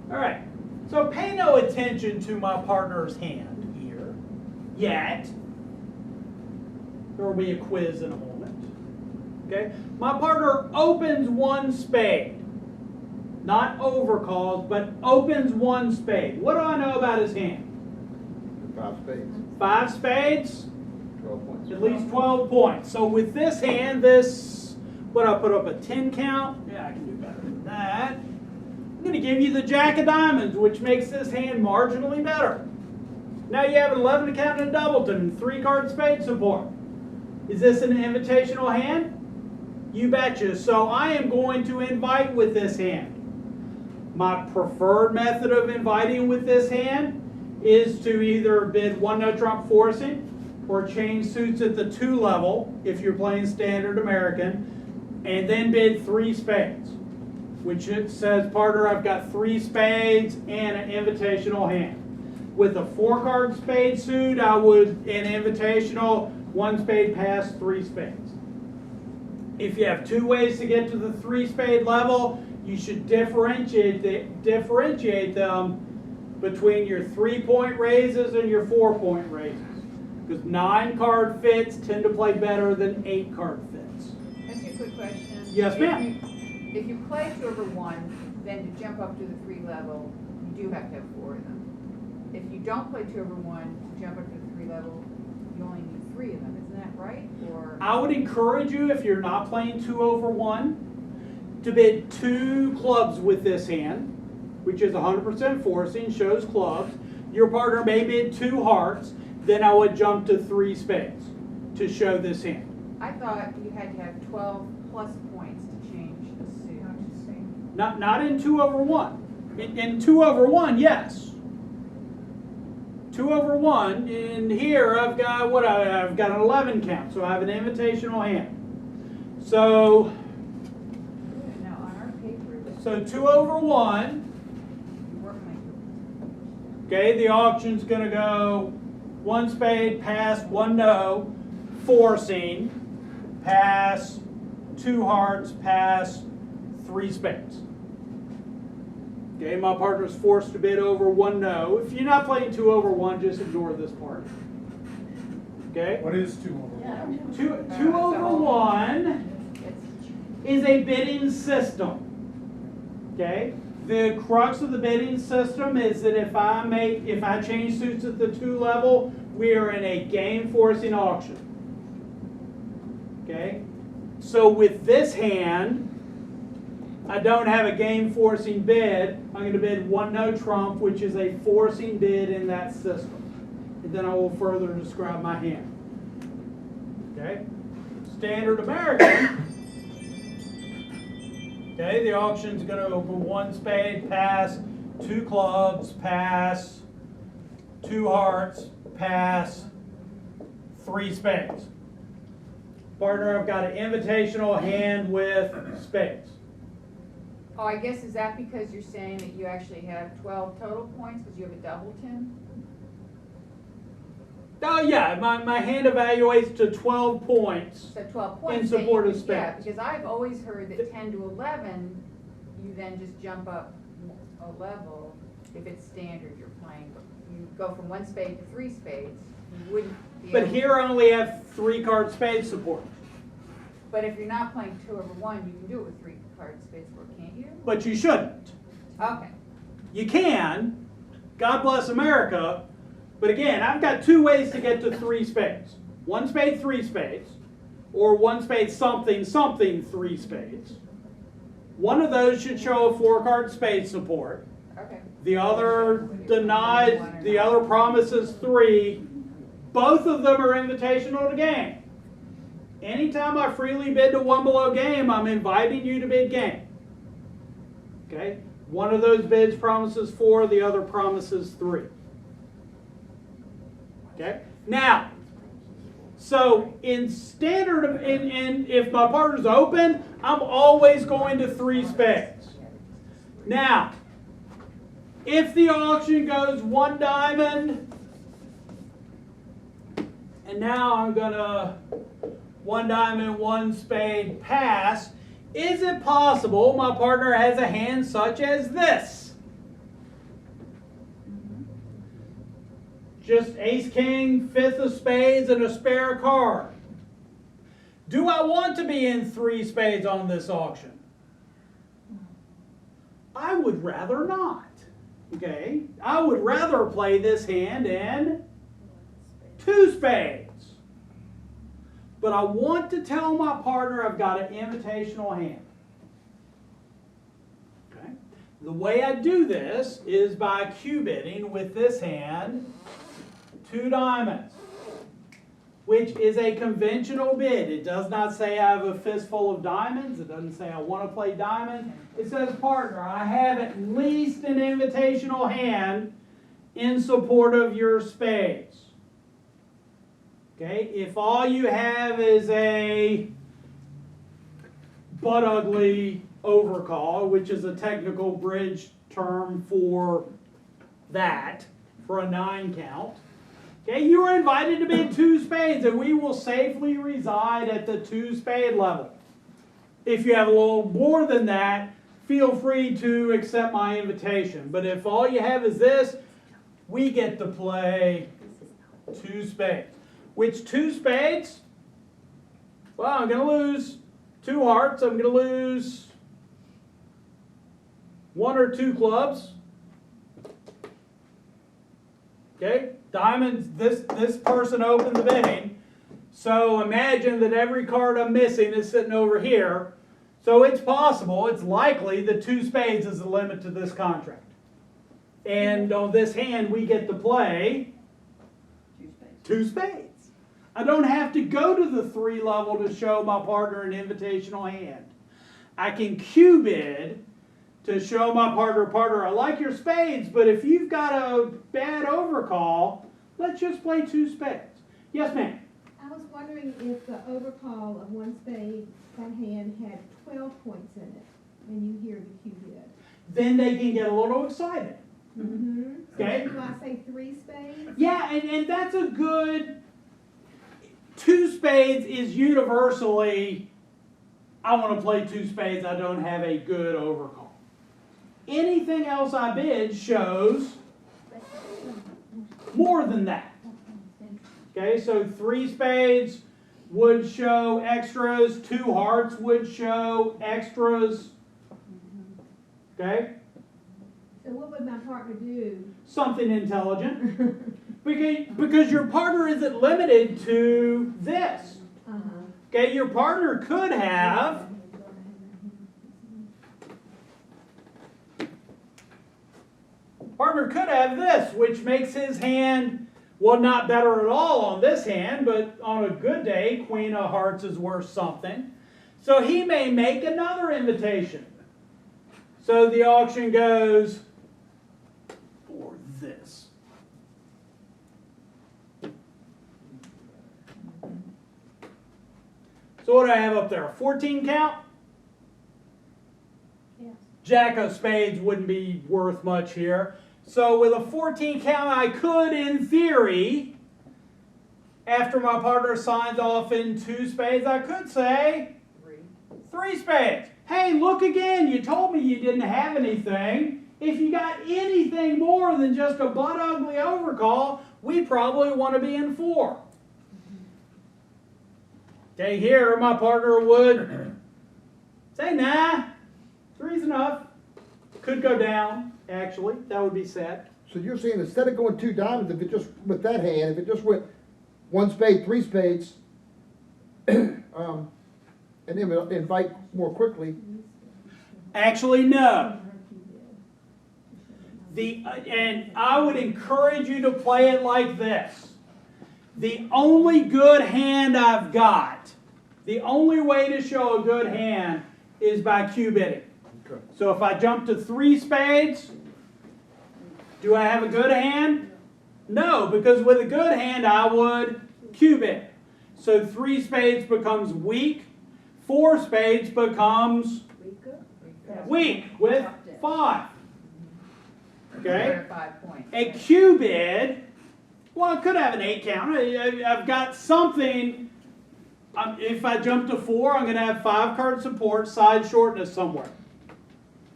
All right, so pay no attention to my partner's hand here yet. There will be a quiz in a moment. Okay, my partner opens 1 spade, not overcalls, but opens 1 spade. What do I know about his hand? 5 spades, 5 spades, 12 points. at least 12 points. So with this hand, what I put up a 10 count? Yeah, I can do better than that. I'm going to give you the Jack of Diamonds, which makes this hand marginally better. Now you have an 11 count and a doubleton and 3-card spade support. Is this an invitational hand? You betcha. So I am going to invite with this hand. My preferred method of inviting with this hand is to either bid 1-no trump forcing or change suits at the 2 level if you're playing standard American, and then bid 3 spades. which it says, partner, I've got 3 spades and an invitational hand. With a 4-card spade suit, I would, an invitational, 1 spade pass, 3 spades. If you have 2 ways to get to the 3 spade level, you should differentiate them between your 3-point raises and your 4-point raises. Because 9-card fits tend to play better than 8-card fits. That's a quick question. Yes, ma'am. If you play 2 over 1, then to jump up to the 3 level, you do have to have 4 of them. If you don't play 2 over 1, to jump up to the 3 level, you only need 3 of them. Isn't that right? Or I would encourage you, if you're not playing 2 over 1, to bid 2 clubs with this hand, which is 100% forcing, shows clubs. Your partner may bid 2 hearts, then I would jump to 3 spades to show this hand. I thought you had to have 12 plus points to change the suit. Not in 2 over 1. In 2 over 1, yes. 2 over 1, in here I've got what I've got an 11 count, so I have an invitational hand. So Now on our paper, 2 over 1. you work my Okay, the auction's gonna go 1 spade, pass, 1 no, forcing, pass, 2 hearts, pass, 3 spades. Okay, my partner's forced to bid over 1 no. If you're not playing 2 over 1, just ignore this part. Okay? What is 2 over 1? 2 over 1 is a bidding system. Okay? The crux of the bidding system is that if I change suits at the 2 level, we are in a game forcing auction. Okay? So with this hand, I don't have a game forcing bid. I'm going to bid 1 no trump, which is a forcing bid in that system. And then I will further describe my hand. Okay? Standard American. Okay, the auction's going to go 1 spade, pass, 2 clubs, pass, 2 hearts, pass, 3 spades. Partner, I've got an invitational hand with spades. Oh, I guess, is that because you're saying that you actually have 12 total points because you have a doubleton? Oh yeah, my hand evaluates to 12 points. So 12 points. In support then of you could- Yeah, spades. because I've always heard that 10 to 11, you then just jump up a level. If it's standard, you're playing, you go from 1 spade to 3 spades. You wouldn't be But able- here I only have 3-card spade support. But if you're not playing 2 over 1, you can do it with 3-card spades support, can't you? But you shouldn't. Okay. You can. God bless America. But again, I've got 2 ways to get to 3 spades. 1 spade, 3 spades. Or 1 spade, something, something, 3 spades. One of those should show a 4-card spade support. Okay. The other denies, the other promises 3. Both of them are invitational to game. Anytime I freely bid to 1 below game, I'm inviting you to bid game. Okay? One of those bids promises 4, the other promises 3. Okay? Now, so in standard, if my partner's open, I'm always going to 3 spades. Now, if the auction goes 1 diamond, and now I'm gonna 1 diamond, 1 spade, pass, is it possible my partner has a hand such as this? Just ace, king, 5th of spades, and a spare card. Do I want to be in 3 spades on this auction? I would rather not. Okay? I would rather play this hand in 2 spades. But I want to tell my partner I've got an invitational hand. Okay? The way I do this is by Q-bidding with this hand 2 diamonds, which is a conventional bid. It does not say I have a fistful of diamonds. It doesn't say I want to play diamonds. It says, partner, I have at least an invitational hand in support of your spades. Okay, if all you have is a butt ugly overcall, which is a technical bridge term for that, for a 9 count. Okay, you are invited to bid 2 spades, and we will safely reside at the 2 spade level. If you have a little more than that, feel free to accept my invitation. But if all you have is this, we get to play 2 spades. Which 2 spades? Well, I'm going to lose 2 hearts. I'm going to lose 1 or 2 clubs. Okay, diamonds, this person opened the bidding. So imagine that every card I'm missing is sitting over here. So it's possible, it's likely that 2 spades is the limit to this contract. And on this hand, we get to play 2 spades. I don't have to go to the 3 level to show my partner an invitational hand. I can Q bid to show my partner, I like your spades, but if you've got a bad overcall, let's just play 2 spades. Yes, ma'am? I was wondering if the overcall of 1 spade, that hand had 12 points in it, and you hear the cue bid. Then they can get a little excited. Mm-hmm. Okay. So do I say 3 spades? Yeah, and that's a good, 2 spades is universally, I want to play 2 spades, I don't have a good overcall. Anything else I bid shows more than that. Okay, so 3 spades would show extras, 2 hearts would show extras. Okay? So what would my partner do? Something intelligent. Because your partner isn't limited to this. Okay, your partner could have this, which makes his hand, well, not better at all on this hand, but on a good day, Queen of Hearts is worth something. So he may make another invitation. So the auction goes for this. So what do I have up there? A 14 count? Yes. Jack of spades wouldn't be worth much here. So with a 14 count, I could, in theory, after my partner signs off in 2 spades, I could say 3 spades. Hey, look again, you told me you didn't have anything. If you got anything more than just a butt ugly overcall, we probably want to be in 4. Okay, here my partner would say, nah, 3's enough. Could go down, actually, that would be set. So you're saying instead of going 2 diamonds, if it just, with that hand, if it just went 1 spade, 3 spades, and then we'll invite more quickly. Actually, no. And I would encourage you to play it like this. The only good hand I've got, the only way to show a good hand is by Q bidding. Okay. So if I jump to 3 spades, do I have a good hand? No, because with a good hand I would Q bid. So 3 spades becomes weak, 4 spades becomes weak with 5. Okay? 5 points. A Q bid, well, I could have an 8 count. I've got something. If I jump to 4, I'm going to have 5 card support, side shortness somewhere.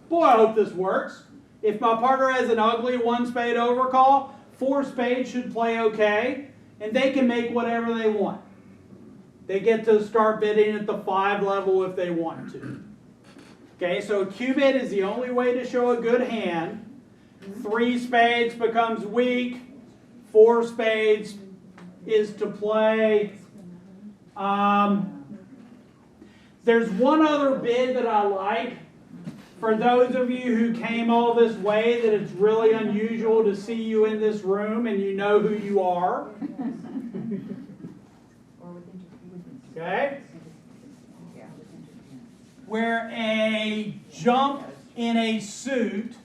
Boy, I hope this works. If my partner has an ugly 1 spade overcall, 4 spades should play okay, and they can make whatever they want. They get to start bidding at the 5 level if they want to. Okay, so a Q bid is the only way to show a good hand. 3 spades becomes weak. 4 spades is to play. There's one other bid that I like. For those of you who came all this way, that it's really unusual to see you in this room and you know who you are. Okay? Where a jump in a suit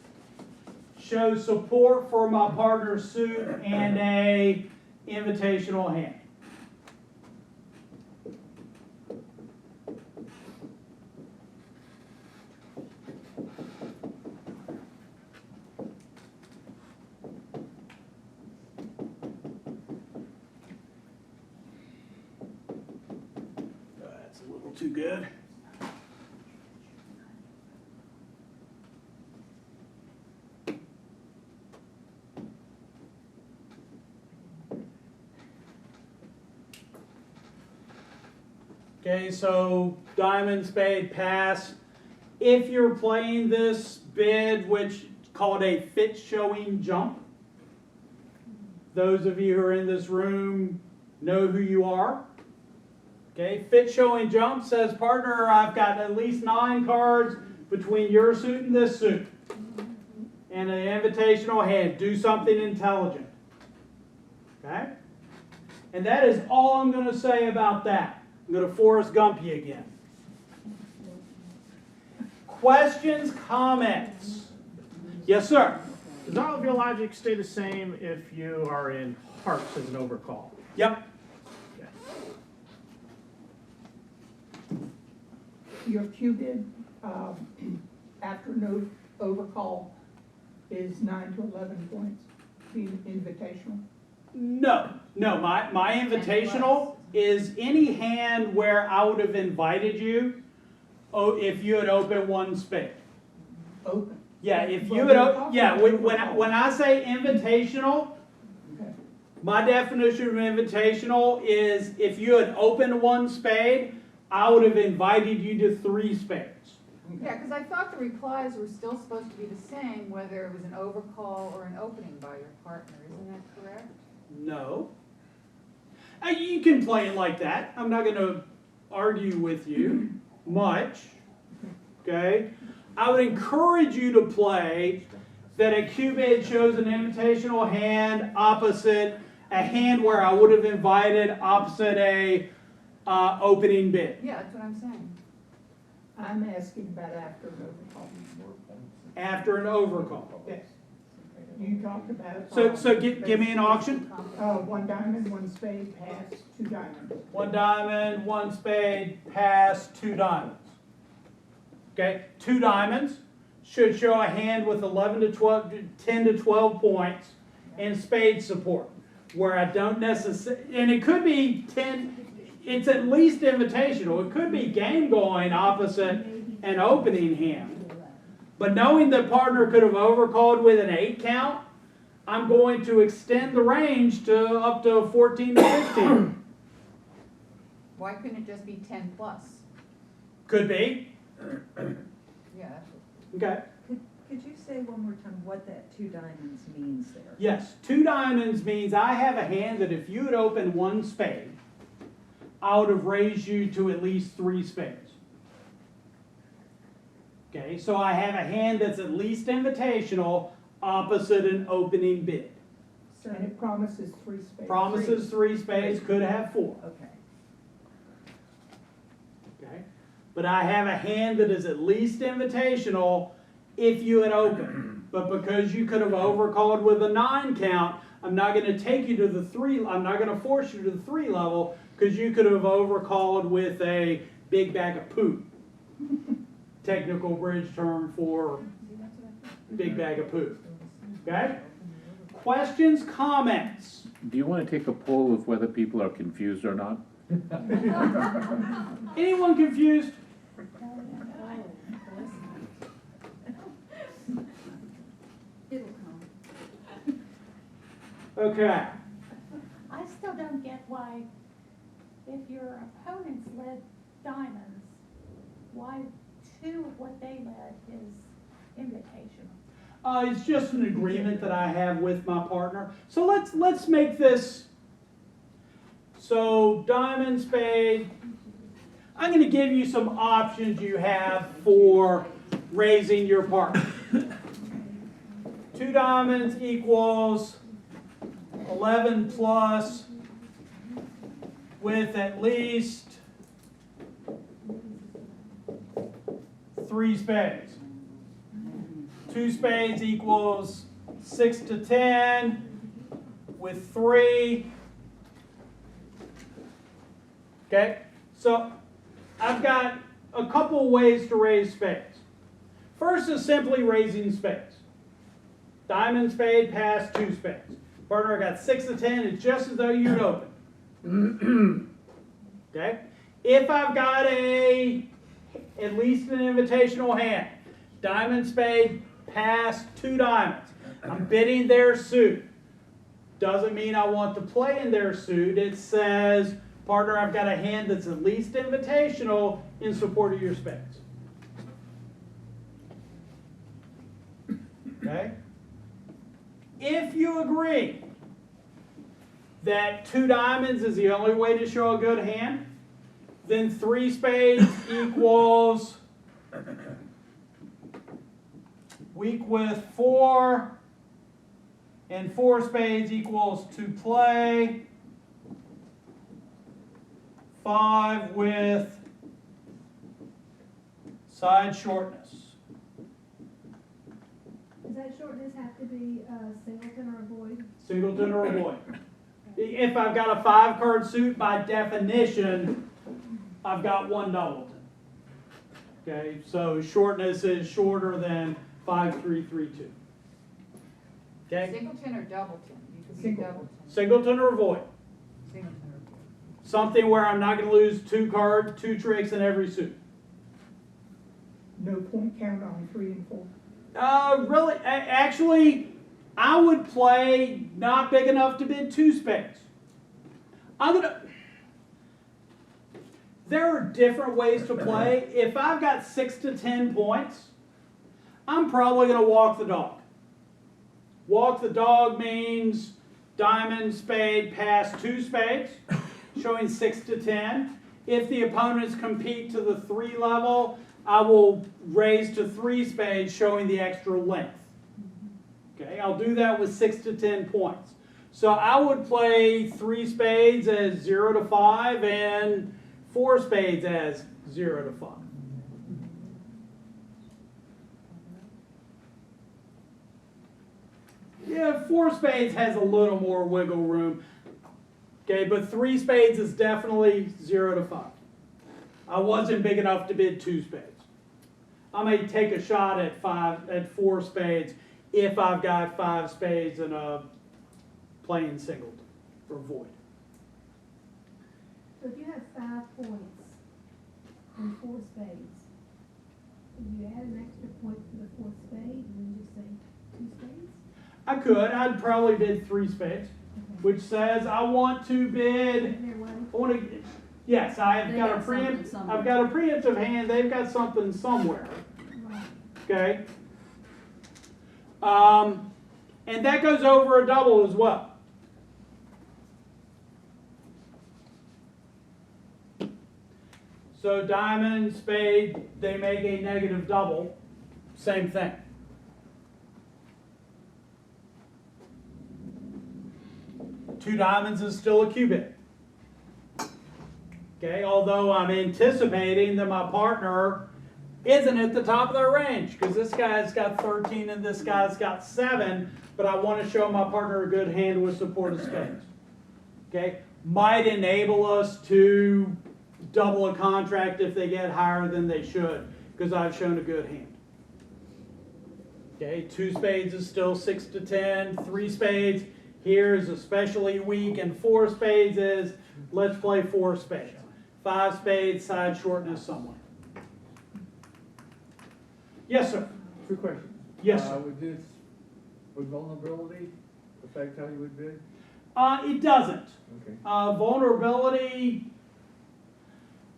shows support for my partner's suit and a invitational hand. too good. Okay, so diamond, spade, pass. If you're playing this bid, which is called a fit showing jump, those of you who are in this room know who you are. Okay, fit showing jump says, partner, I've got at least 9 cards between your suit and this suit. And an invitational hand, do something intelligent. Okay? And that is all I'm going to say about that. I'm going to Forrest Gump you again. Questions, comments? Yes, sir. Does all of your logic stay the same if you are in hearts as an overcall? Yep. Okay. Your QBid after no overcall is 9 to 11 points, being invitational. No, my invitational is any hand where I would have invited you, if you had opened 1 spade. Open. Yeah, if you Well, had, you're talking when I say invitational, Okay. my definition of invitational is if you had opened 1 spade, I would have invited you to 3 spades. Yeah, because I thought the replies were still supposed to be the same, whether it was an overcall or an opening by your partner, isn't that correct? No. You can play it like that. I'm not going to argue with you much. Okay? I would encourage you to play that a QBid shows an invitational hand opposite a hand where I would have invited opposite a opening bid. Yeah, that's what I'm saying. I'm asking about after an overcall. After an overcall. Yes. You talked about. So give me an auction. 1 diamond, 1 spade, pass, 2 diamonds. 1 diamond, 1 spade, pass, 2 diamonds. Okay, 2 diamonds should show a hand with 11 to 12, 10 to 12 points and spade support. Where I don't necessarily, and it could be 10, it's at least invitational. It could be game going opposite an opening hand. But knowing the partner could have overcalled with an 8 count, I'm going to extend the range to up to 14 to 15. Why couldn't it just be 10 plus? Could be. Yeah, that's what. Okay. Could you say one more time what that 2 diamonds means there? Yes, 2 diamonds means I have a hand that if you had opened 1 spade, I would have raised you to at least 3 spades. Okay, so I have a hand that's at least invitational opposite an opening bid. And it promises 3 spades. Promises 3 spades, could have 4. Okay. Okay, but I have a hand that is at least invitational if you had opened. But because you could have overcalled with a 9 count, I'm not going to take you to the 3, I'm not going to force you to the 3 level because you could have overcalled with a big bag of poop. Technical bridge term for big bag of poop. Okay? Questions, comments? Do you want to take a poll of whether people are confused or not? Anyone confused? It'll come. Okay. I still don't get why, if your opponents led diamonds, why 2 of what they led is invitational. It's just an agreement that I have with my partner. So let's make this. So diamond, spade. I'm going to give you some options you have for raising your partner. 2 diamonds equals 11 plus with at least 3 spades. 2 spades equals 6 to 10 with 3. Okay, so I've got a couple ways to raise spades. First is simply raising spades. Diamond, spade, pass, 2 spades. Partner, I got 6 to 10, it's just as though you'd open. Okay, if I've got at least an invitational hand, diamond, spade, pass, 2 diamonds, I'm bidding their suit. Doesn't mean I want to play in their suit. It says, partner, I've got a hand that's at least invitational in support of your spades. Okay? If you agree that 2 diamonds is the only way to show a good hand, then 3 spades equals weak with 4, and 4 spades equals to play, 5 with side shortness. Does that shortness have to be singleton or a void? Singleton or a void. If I've got a 5-card suit, by definition, I've got 1 doubleton. Okay, so shortness is shorter than 5, 3, 3, 2. Okay? Singleton or doubleton? You could be Singleton. doubleton. Singleton or void. Singleton or void. Something where I'm not going to lose 2 tricks in every suit. No point count on 3 and 4. Really, actually, I would play not big enough to bid 2 spades. There are different ways to play. If I've got 6 to 10 points, I'm probably going to walk the dog. Walk the dog means diamond, spade, pass, 2 spades, showing 6 to 10. If the opponents compete to the 3 level, I will raise to 3 spades, showing the extra length. Okay, I'll do that with 6 to 10 points. So I would play 3 spades as 0 to 5 and 4 spades as 0 to 5. Yeah, 4 spades has a little more wiggle room. Okay, but 3 spades is definitely 0 to 5. I wasn't big enough to bid 2 spades. I may take a shot at 4 spades if I've got 5 spades and a plain singleton or void. So if you have 5 points and 4 spades, would you add an extra point for the 4th spade and then just say 2 spades? I could. I'd probably bid 3 spades, which says I want to bid. Yes, I've They got a got something preempt. somewhere. I've got a preemptive hand. They've got something somewhere. Okay. And that goes over a double as well. So diamond, spade, they make a negative double. Same thing. Two diamonds is still a cubit. Okay, although I'm anticipating that my partner isn't at the top of their range, because this guy's got 13 and this guy's got 7, but I want to show my partner a good hand with support of spades. Okay, might enable us to double a contract if they get higher than they should, because I've shown a good hand. Okay, 2 spades is still 6 to 10, 3 spades here is especially weak, and 4 spades is, let's play 4 spades. 5 spades, side shortness somewhere. Yes, sir. 2 questions. Yes, sir. Would vulnerability affect how you would bid? It doesn't. Okay. Vulnerability,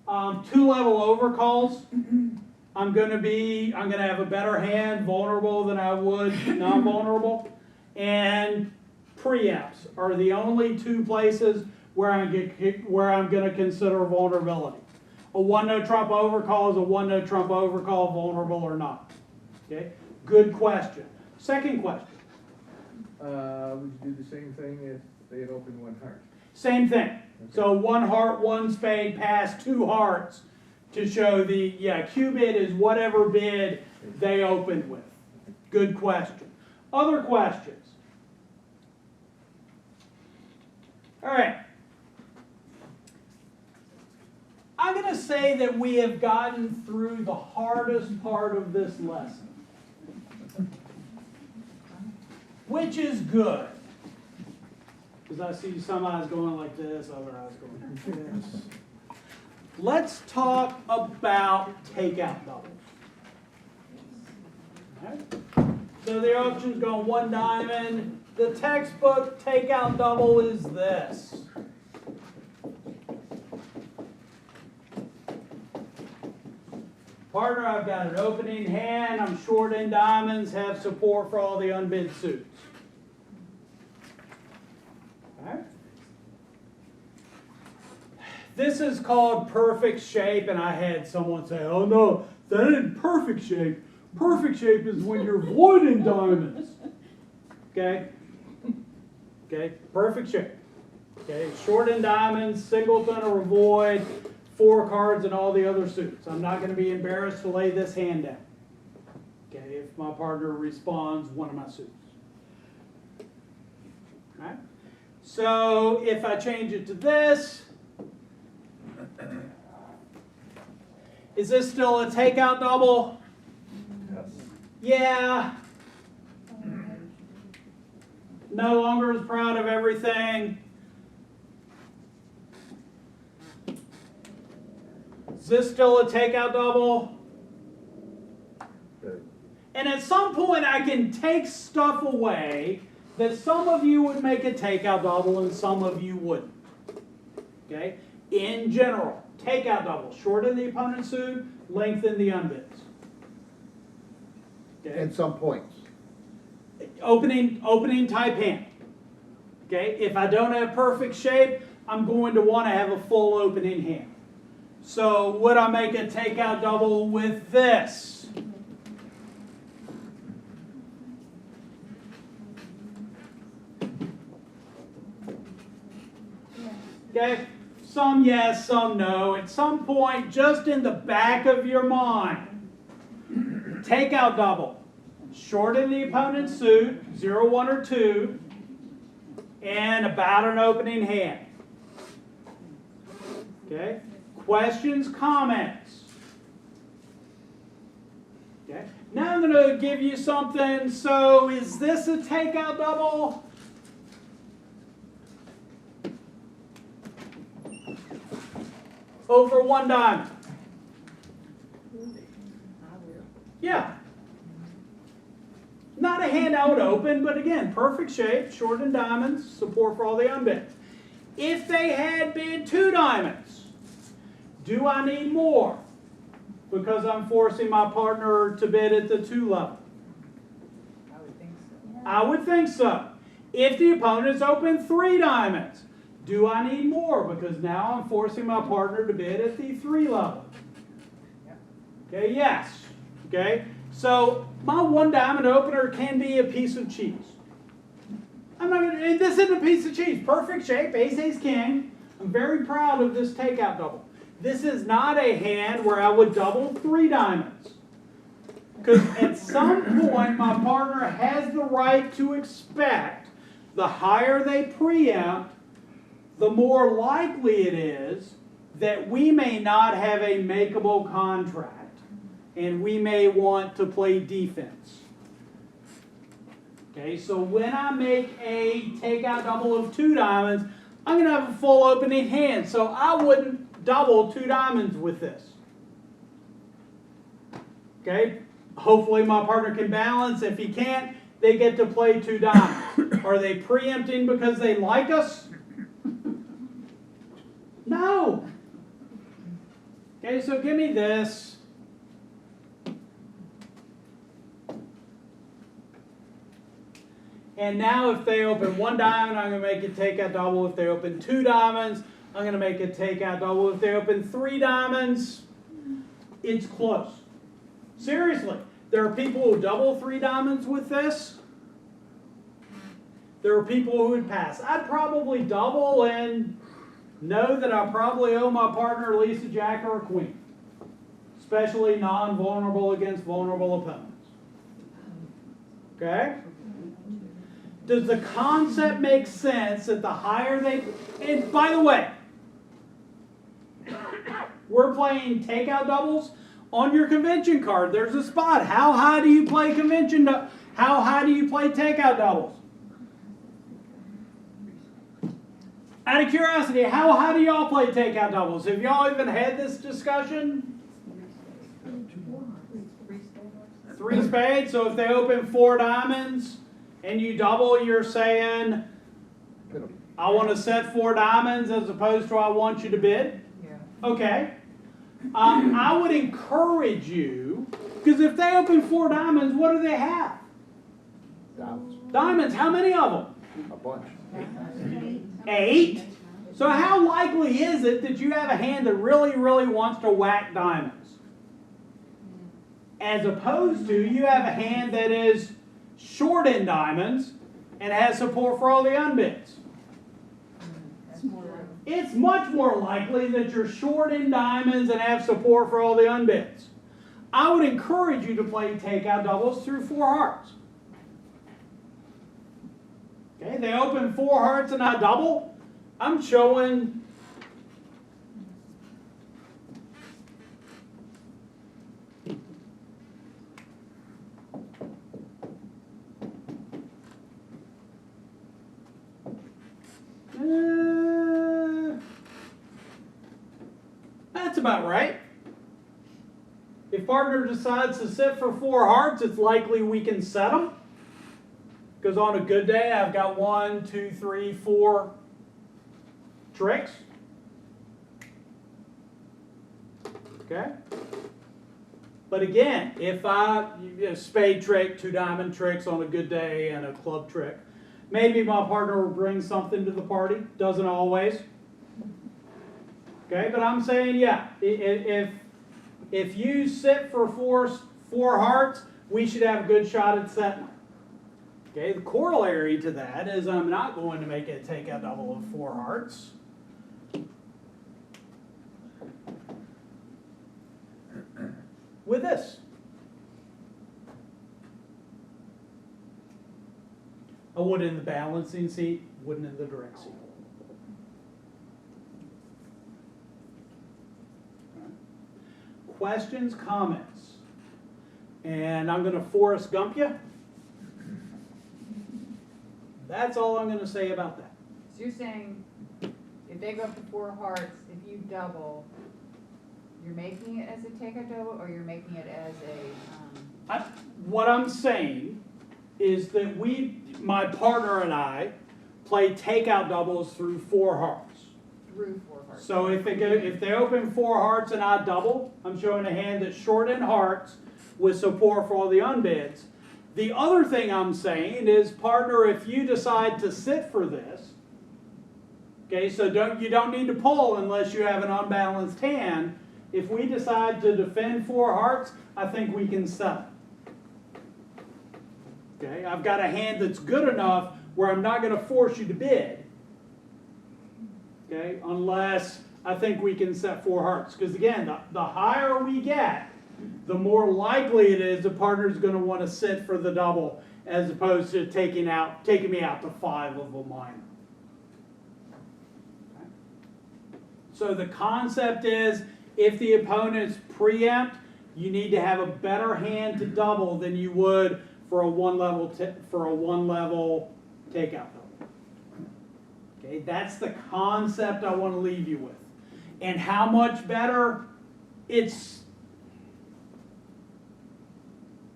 2-level overcalls. I'm gonna have a better hand vulnerable than I would non-vulnerable. And preempts are the only 2 places where I'm gonna consider vulnerability. A 1-no trump overcall is a 1-no trump overcall, vulnerable or not. Okay, good question. Second question. Would you do the same thing if they had opened 1 heart? Same thing. So 1 heart, 1 spade, pass, 2 hearts to show the, Q bid is whatever bid they opened with. Good question. Other questions? All right. I'm going to say that we have gotten through the hardest part of this lesson, which is good. Because I see some eyes going like this, other eyes going like this. let's talk about takeout doubles. Alright? So the auction's going one diamond. The textbook takeout double is this. Partner, I've got an opening hand. I'm short in diamonds, have support for all the unbid suits. Alright? This is called perfect shape, and I had someone say, oh no, that ain't perfect shape. Perfect shape is when you're voiding diamonds. Okay? Okay, perfect shape. Okay, short in diamonds, singleton or void, 4 cards and all the other suits. I'm not going to be embarrassed to lay this hand down. Okay, if my partner responds one of my suits. All right? So if I change it to this, is this still a takeout double? Yes. Yeah. No longer as proud of everything. Is this still a takeout double? Good. And at some point I can take stuff away that some of you would make a takeout double and some of you wouldn't. Okay? In general, takeout double. Shorten the opponent's suit, lengthen the unbids. Okay? And some points. Opening type hand. Okay? If I don't have perfect shape, I'm going to want to have a full opening hand. So would I make a takeout double with this? Okay? Some yes, some no. At some point, just in the back of your mind, takeout double. Shorten the opponent's suit, 0, 1, or 2, and about an opening hand. Okay? Questions, comments? Okay. Now I'm going to give you something. So is this a takeout double? Over 1 diamond. Yeah. Not a hand I would open, but again, perfect shape, short in diamonds, support for all the unbid. If they had bid 2 diamonds, do I need more? Because I'm forcing my partner to bid at the 2 level. I would think so. I would think so. If the opponent's opened 3 diamonds, do I need more? Because now I'm forcing my partner to bid at the 3 level. Okay, yes. Okay, so my 1 diamond opener can be a piece of cheese. I'm not gonna, and this isn't a piece of cheese. Perfect shape, ace, king. I'm very proud of this takeout double. This is not a hand where I would double 3 diamonds. Because at some point, my partner has the right to expect the higher they preempt, the more likely it is that we may not have a makeable contract. And we may want to play defense. Okay, so when I make a takeout double of 2 diamonds, I'm going to have a full opening hand. So I wouldn't double 2 diamonds with this. Okay, hopefully my partner can balance. If he can't, they get to play 2 diamonds. Are they preempting because they like us? No. Okay, so give me this. And now if they open 1 diamond, I'm going to make a takeout double. If they open 2 diamonds, I'm going to make a takeout double. If they open 3 diamonds, it's close. Seriously, there are people who double 3 diamonds with this. There are people who would pass. I'd probably double and know that I probably owe my partner at least a jack or a queen. Especially non-vulnerable against vulnerable opponents. Okay? Does the concept make sense that the higher they... And by the way, we're playing takeout doubles. On your convention card, there's a spot. How high do you play how high do you play takeout doubles? Out of curiosity, how do y'all play takeout doubles? Have y'all even had this discussion? 3 spades, so if they open 4 diamonds and you double, you're saying, I want to set 4 diamonds as opposed to I want you to bid? Yeah. Okay. I would encourage you, because if they open 4 diamonds, what do they have? Diamonds, how many of them? A bunch. 8? So how likely is it that you have a hand that really, really wants to whack diamonds? As opposed to you have a hand that is short in diamonds and has support for all the unbids. It's much more likely that you're short in diamonds and have support for all the unbids. I would encourage you to play takeout doubles through 4 hearts. Okay, they open 4 hearts and I double. I'm showing that's about right. If partner decides to sit for 4 hearts, it's likely we can set them. Because on a good day, I've got 1, 2, 3, 4 tricks. Okay? But again, if spade trick, 2 diamond tricks on a good day, and a club trick, maybe my partner will bring something to the party. Doesn't always. Okay, but I'm saying, yeah, if you sit for 4 hearts, we should have a good shot at setting them. Okay, the corollary to that is I'm not going to make it take a double of 4 hearts. With this. I would in the balancing seat, wouldn't in the direct seat. Questions, comments? And I'm going to Forrest Gump you. That's all I'm going to say about that. So you're saying if they go up to 4 hearts, if you double, you're making it as a takeout double, or you're making it as a? What I'm saying is that my partner and I, play takeout doubles through 4 hearts. Through 4 hearts. So if they open 4 hearts and I double, I'm showing a hand that's short in hearts with support for all the unbids. The other thing I'm saying is, partner, if you decide to sit for this, okay, so you don't need to pull unless you have an unbalanced hand. If we decide to defend 4 hearts, I think we can settle. Okay, I've got a hand that's good enough where I'm not going to force you to bid. Okay, unless I think we can set 4 hearts. Because again, the higher we get, the more likely it is the partner's going to want to sit for the double as opposed to taking me out to 5 of a minor. Okay. So the concept is, if the opponents preempt, you need to have a better hand to double than you would for a one level takeout double. Okay, that's the concept I want to leave you with. And how much better, it's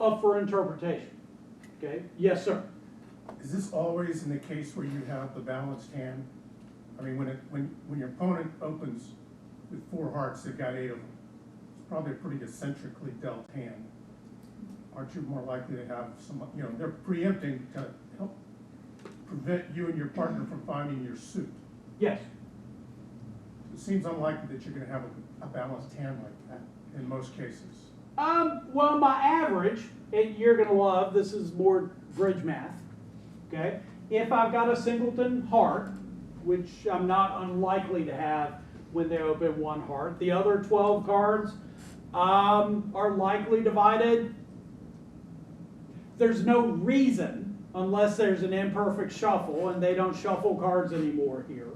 up for interpretation. Okay, yes, sir. Is this always in the case where you have the balanced hand? I mean, when your opponent opens with 4 hearts, they've got 8 of them. It's probably a pretty eccentrically dealt hand. Aren't you more likely to have some, they're preempting to help prevent you and your partner from finding your suit? Yes. It seems unlikely that you're going to have a balanced hand like that in most cases. Well, my average, and you're going to love, this is more bridge math, okay? If I've got a singleton heart, which I'm not unlikely to have when they open 1 heart, the other 12 cards are likely divided. There's no reason, unless there's an imperfect shuffle, and they don't shuffle cards anymore here.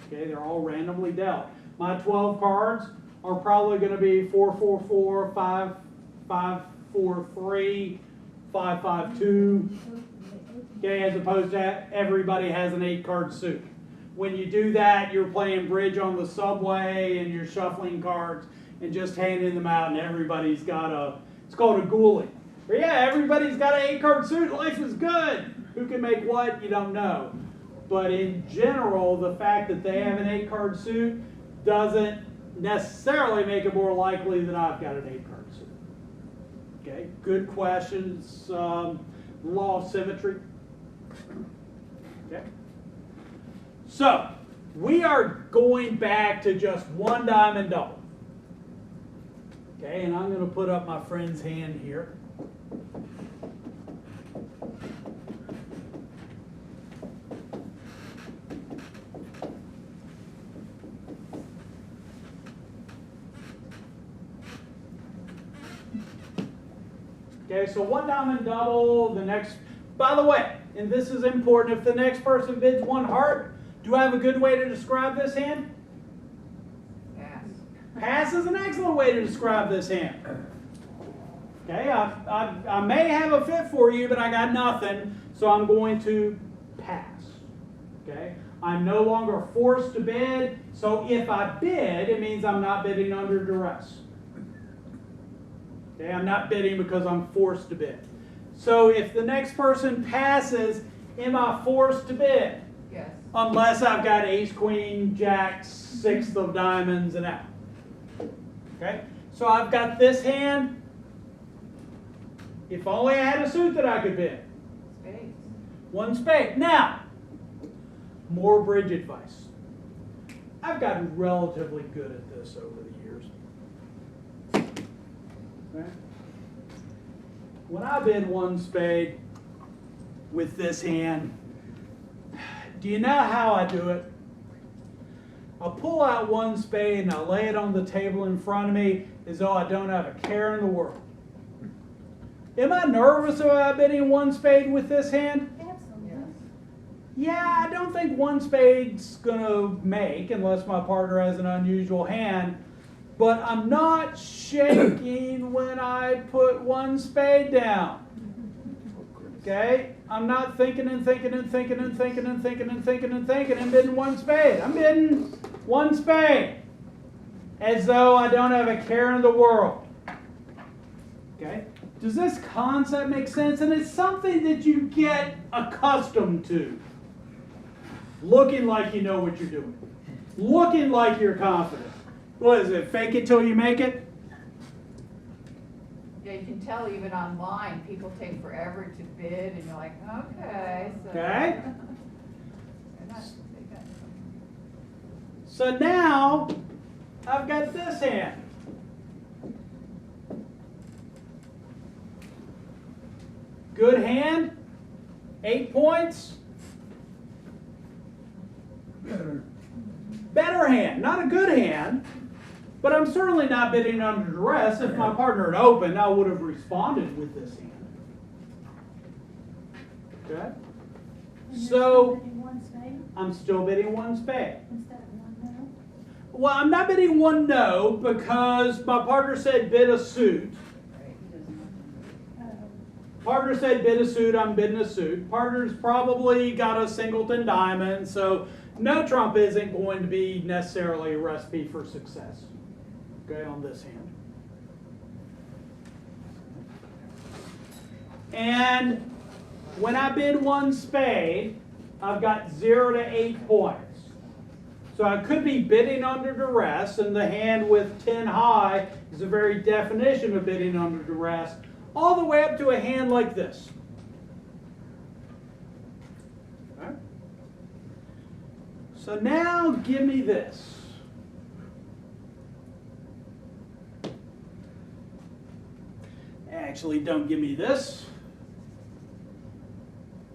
Okay, they're all randomly dealt. My 12 cards are probably going to be 4, 4, 4, 5, 5, 4, 3, 5, 5, 2. Okay, as opposed to everybody has an 8-card suit. when you do that, you're playing bridge on the subway and you're shuffling cards and just handing them out, and everybody's got it's called a ghoulie. But yeah, everybody's got an 8-card suit, life is good. Who can make what, you don't know. But in general, the fact that they have an 8-card suit doesn't necessarily make it more likely that I've got an 8-card suit. Okay, good questions. Law of symmetry. Okay. So, we are going back to just one diamond double. Okay, and I'm going to put up my friend's hand here. Okay, so one diamond double, the next, by the way, and this is important, if the next person bids one heart, do I have a good way to describe this hand? Pass. Pass is an excellent way to describe this hand. Okay, I may have a fit for you, but I got nothing, so I'm going to pass. Okay, I'm no longer forced to bid, so if I bid, it means I'm not bidding under duress. Okay, I'm not bidding because I'm forced to bid. So if the next person passes, am I forced to bid? Yes. Unless I've got ace, queen, jack, 6th of diamonds, and out. Okay, so I've got this hand. If only I had a suit that I could bid. Spades. One spade. Now, more bridge advice. I've gotten relatively good at this over the years. Okay. When I bid one spade with this hand, do you know how I do it? I'll pull out one spade and I'll lay it on the table in front of me as though I don't have a care in the world. Am I nervous about bidding one spade with this hand? Absolutely. Yeah, I don't think one spade's gonna make unless my partner has an unusual hand. But I'm not shaking when I put one spade down. Okay? I'm not thinking and thinking and thinking and thinking and thinking and thinking and thinking and bidding one spade. I'm bidding one spade as though I don't have a care in the world. Okay? Does this concept make sense? And it's something that you get accustomed to. Looking like you know what you're doing. Looking like you're confident. What is it? Fake it till you make it? Yeah, you can tell even online, people take forever to bid, and you're like, okay, so. Okay. They're not- they got- So now, I've got this hand. Good hand, 8 points. Better hand, not a good hand, but I'm certainly not bidding under duress. If my partner had opened, I would have responded with this hand. Okay? And you're So, still bidding one spade I'm still bidding one spade. instead of one no? Well, I'm not bidding one no because my partner said bid a suit. Partner said bid a suit, I'm bidding a suit. Partner's probably got a singleton diamond, so no trump isn't going to be necessarily a recipe for success. Okay, on this hand. And when I bid one spade, I've got 0 to 8 points. So I could be bidding under duress, and the hand with 10 high is a very definition of bidding under duress, all the way up to a hand like this. Okay. So now give me this. Actually, don't give me this.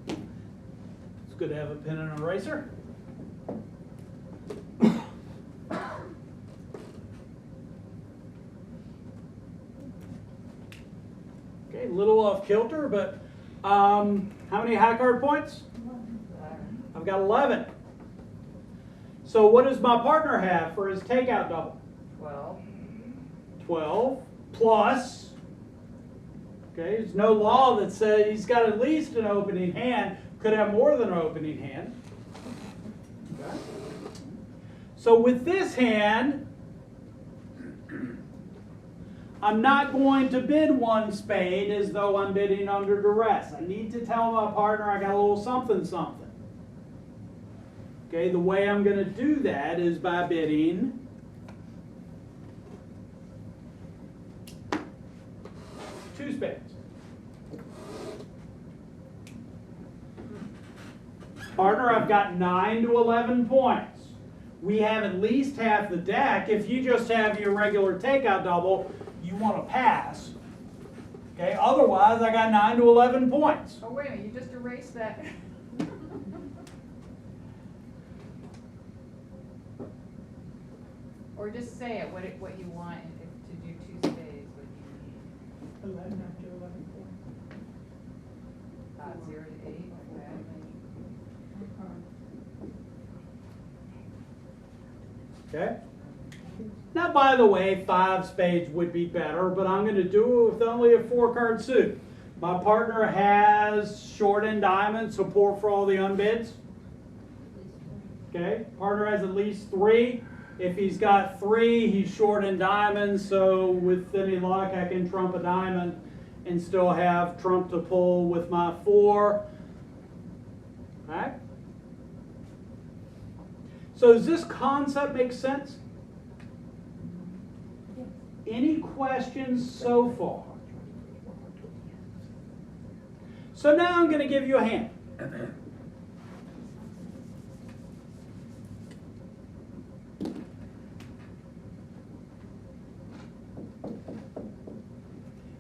It's good to have a pen and an eraser. Okay, a little off kilter, but how many high card points? I've got 11. So what does my partner have for his takeout double? 12. 12 plus. Okay, there's no law that says he's got at least an opening hand. Could have more than an opening hand. Okay. So with this hand, I'm not going to bid one spade as though I'm bidding under duress. I need to tell my partner I got a little something something. Okay, the way I'm going to do that is by bidding two spades. Partner, I've got 9 to 11 points. We have at least half the deck. If you just have your regular takeout double, you want to pass. Okay, otherwise I got 9 to 11 points. Oh, wait a minute, you just erased that. Or just say it, what you want and to do two spades, what you need. 11 after 11 points. 0 to 8, okay. Okay? Now, by the way, 5 spades would be better, but I'm going to do it with only a 4-card suit. My partner has short and diamond, support for all the unbids. Okay? Partner has at least 3. If he's got 3, he's short in diamonds, so with any luck I can trump a diamond and still have trump to pull with my 4. Alright? So does this concept make sense? Any questions so far? So now I'm going to give you a hand.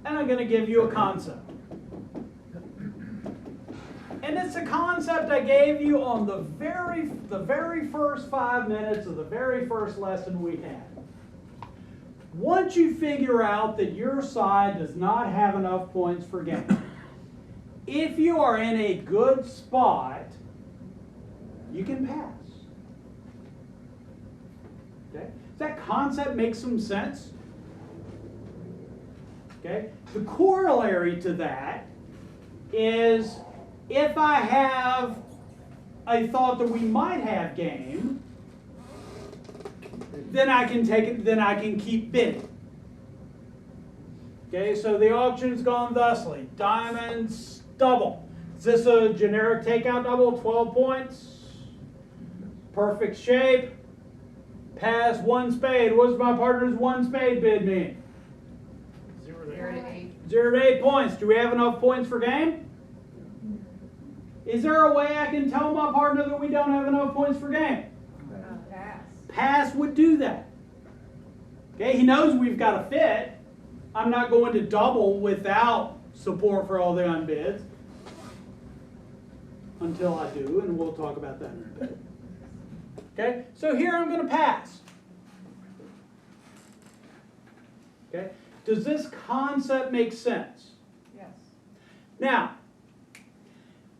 And I'm going to give you a concept. And it's a concept I gave you on the very first 5 minutes of the very first lesson we had. Once you figure out that your side does not have enough points for game, if you are in a good spot, you can pass. Okay? Does that concept make some sense? Okay? The corollary to that is if I have a thought that we might have game, then I can take it, then I can keep bidding. Okay, so the auction's gone thusly. Diamonds, double. Is this a generic takeout double? 12 points. Perfect shape. Pass 1 spade. What does my partner's 1 spade bid mean? 0 to 8. 0 to 8 points. Do we have enough points for game? Is there a way I can tell my partner that we don't have enough points for game? Pass. Pass would do that. Okay, he knows we've got a fit. I'm not going to double without support for all the unbids until I do, and we'll talk about that in a bit. Okay, so here I'm going to pass. Okay, does this concept make sense? Yes. Now,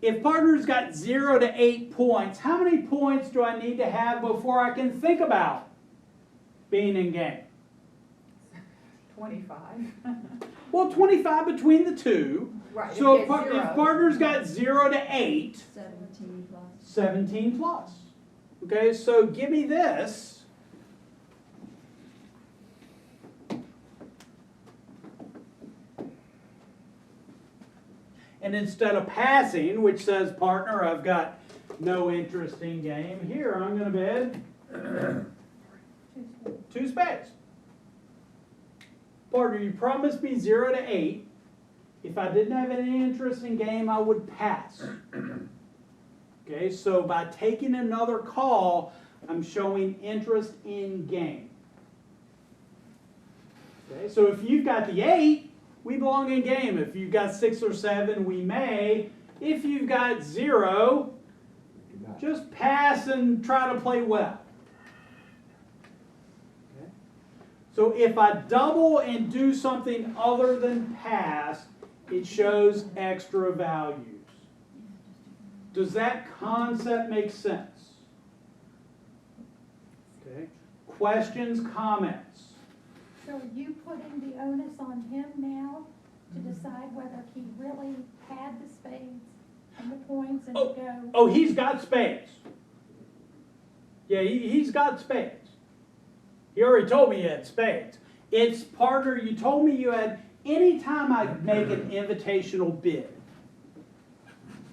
if partner's got 0 to 8 points, how many points do I need to have before I can think about being in game? 25. Well, 25 between the two. Right. So if you get if partner's got 0 to 8, 17 plus. 17 plus. Okay, so give me this. And instead of passing, which says partner, I've got no interest in game, here I'm going to bid 2 spades. Partner, you promised me 0 to 8. If I didn't have any interest in game, I would pass. Okay, so by taking another call, I'm showing interest in game. Okay, so if you've got the 8, we belong in game. If you've got 6 or 7, we may. If you've got 0, just pass and try to play well. Okay? So if I double and do something other than pass, it shows extra values. Does that concept make sense? Okay. Questions, comments? So are you putting the onus on him now to decide whether he really had the spades and the points and to go? Oh, he's got spades. Yeah, he's got spades. He already told me he had spades. It's partner, you told me you had, anytime I make an invitational bid,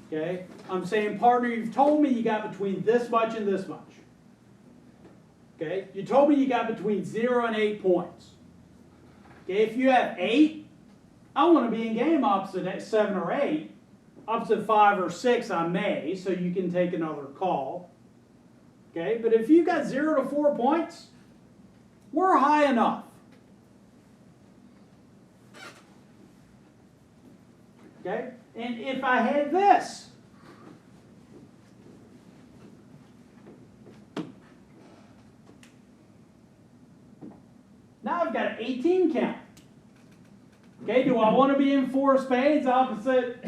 okay, I'm saying, partner, you've told me you got between this much and this much. Okay, you told me you got between 0 and 8 points. Okay, if you have 8, I want to be in game opposite 7 or 8. Opposite 5 or 6, I may, so you can take another call. Okay, but if you got 0 to 4 points, we're high enough. Okay, and if I had this, now I've got an 18 count. Okay, do I want to be in 4 spades opposite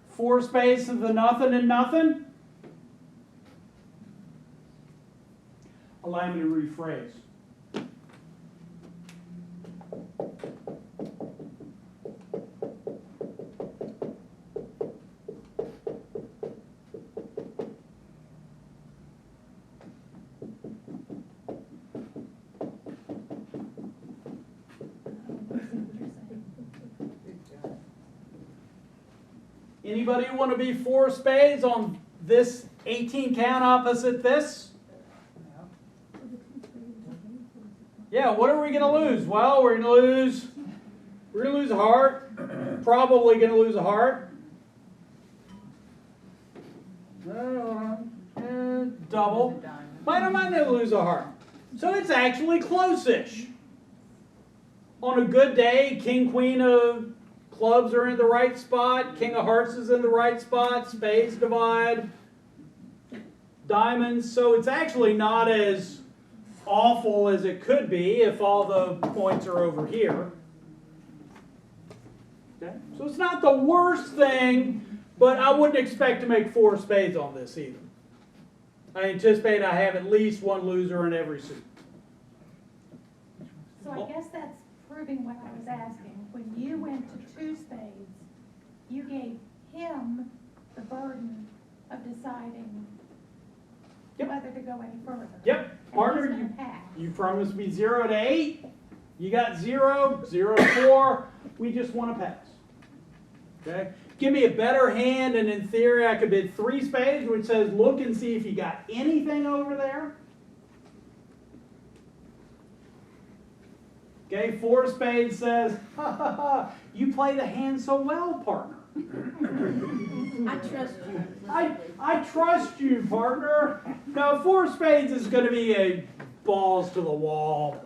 4 spades of the nothing and nothing? Allow me to rephrase. Anybody want to be 4 spades on this 18 count opposite this? Yeah, what are we going to lose? Well, we're going to lose a heart. Probably going to lose a heart. Double. Might or might not lose a heart. So it's actually close-ish. On a good day, king, queen of clubs are in the right spot. King of hearts is in the right spot. Spades divide. Diamonds. So it's actually not as awful as it could be if all the points are over here. Okay? So it's not the worst thing, but I wouldn't expect to make 4 spades on this either. I anticipate I have at least 1 loser in every suit. So I guess that's proving what I was asking. When you went to 2 spades, you gave him the burden of deciding whether to go any further. Yep. Partner, you promised me 0 to 8. You got 0, 0 to 4. We just want to pass. Okay? Give me a better hand, and in theory, I could bid 3 spades, which says, look and see if you got anything over there. Okay, 4 spades says, ha ha ha, you play the hand so well, partner. I trust you. I trust you, partner. Now, 4 spades is going to be a balls to the wall.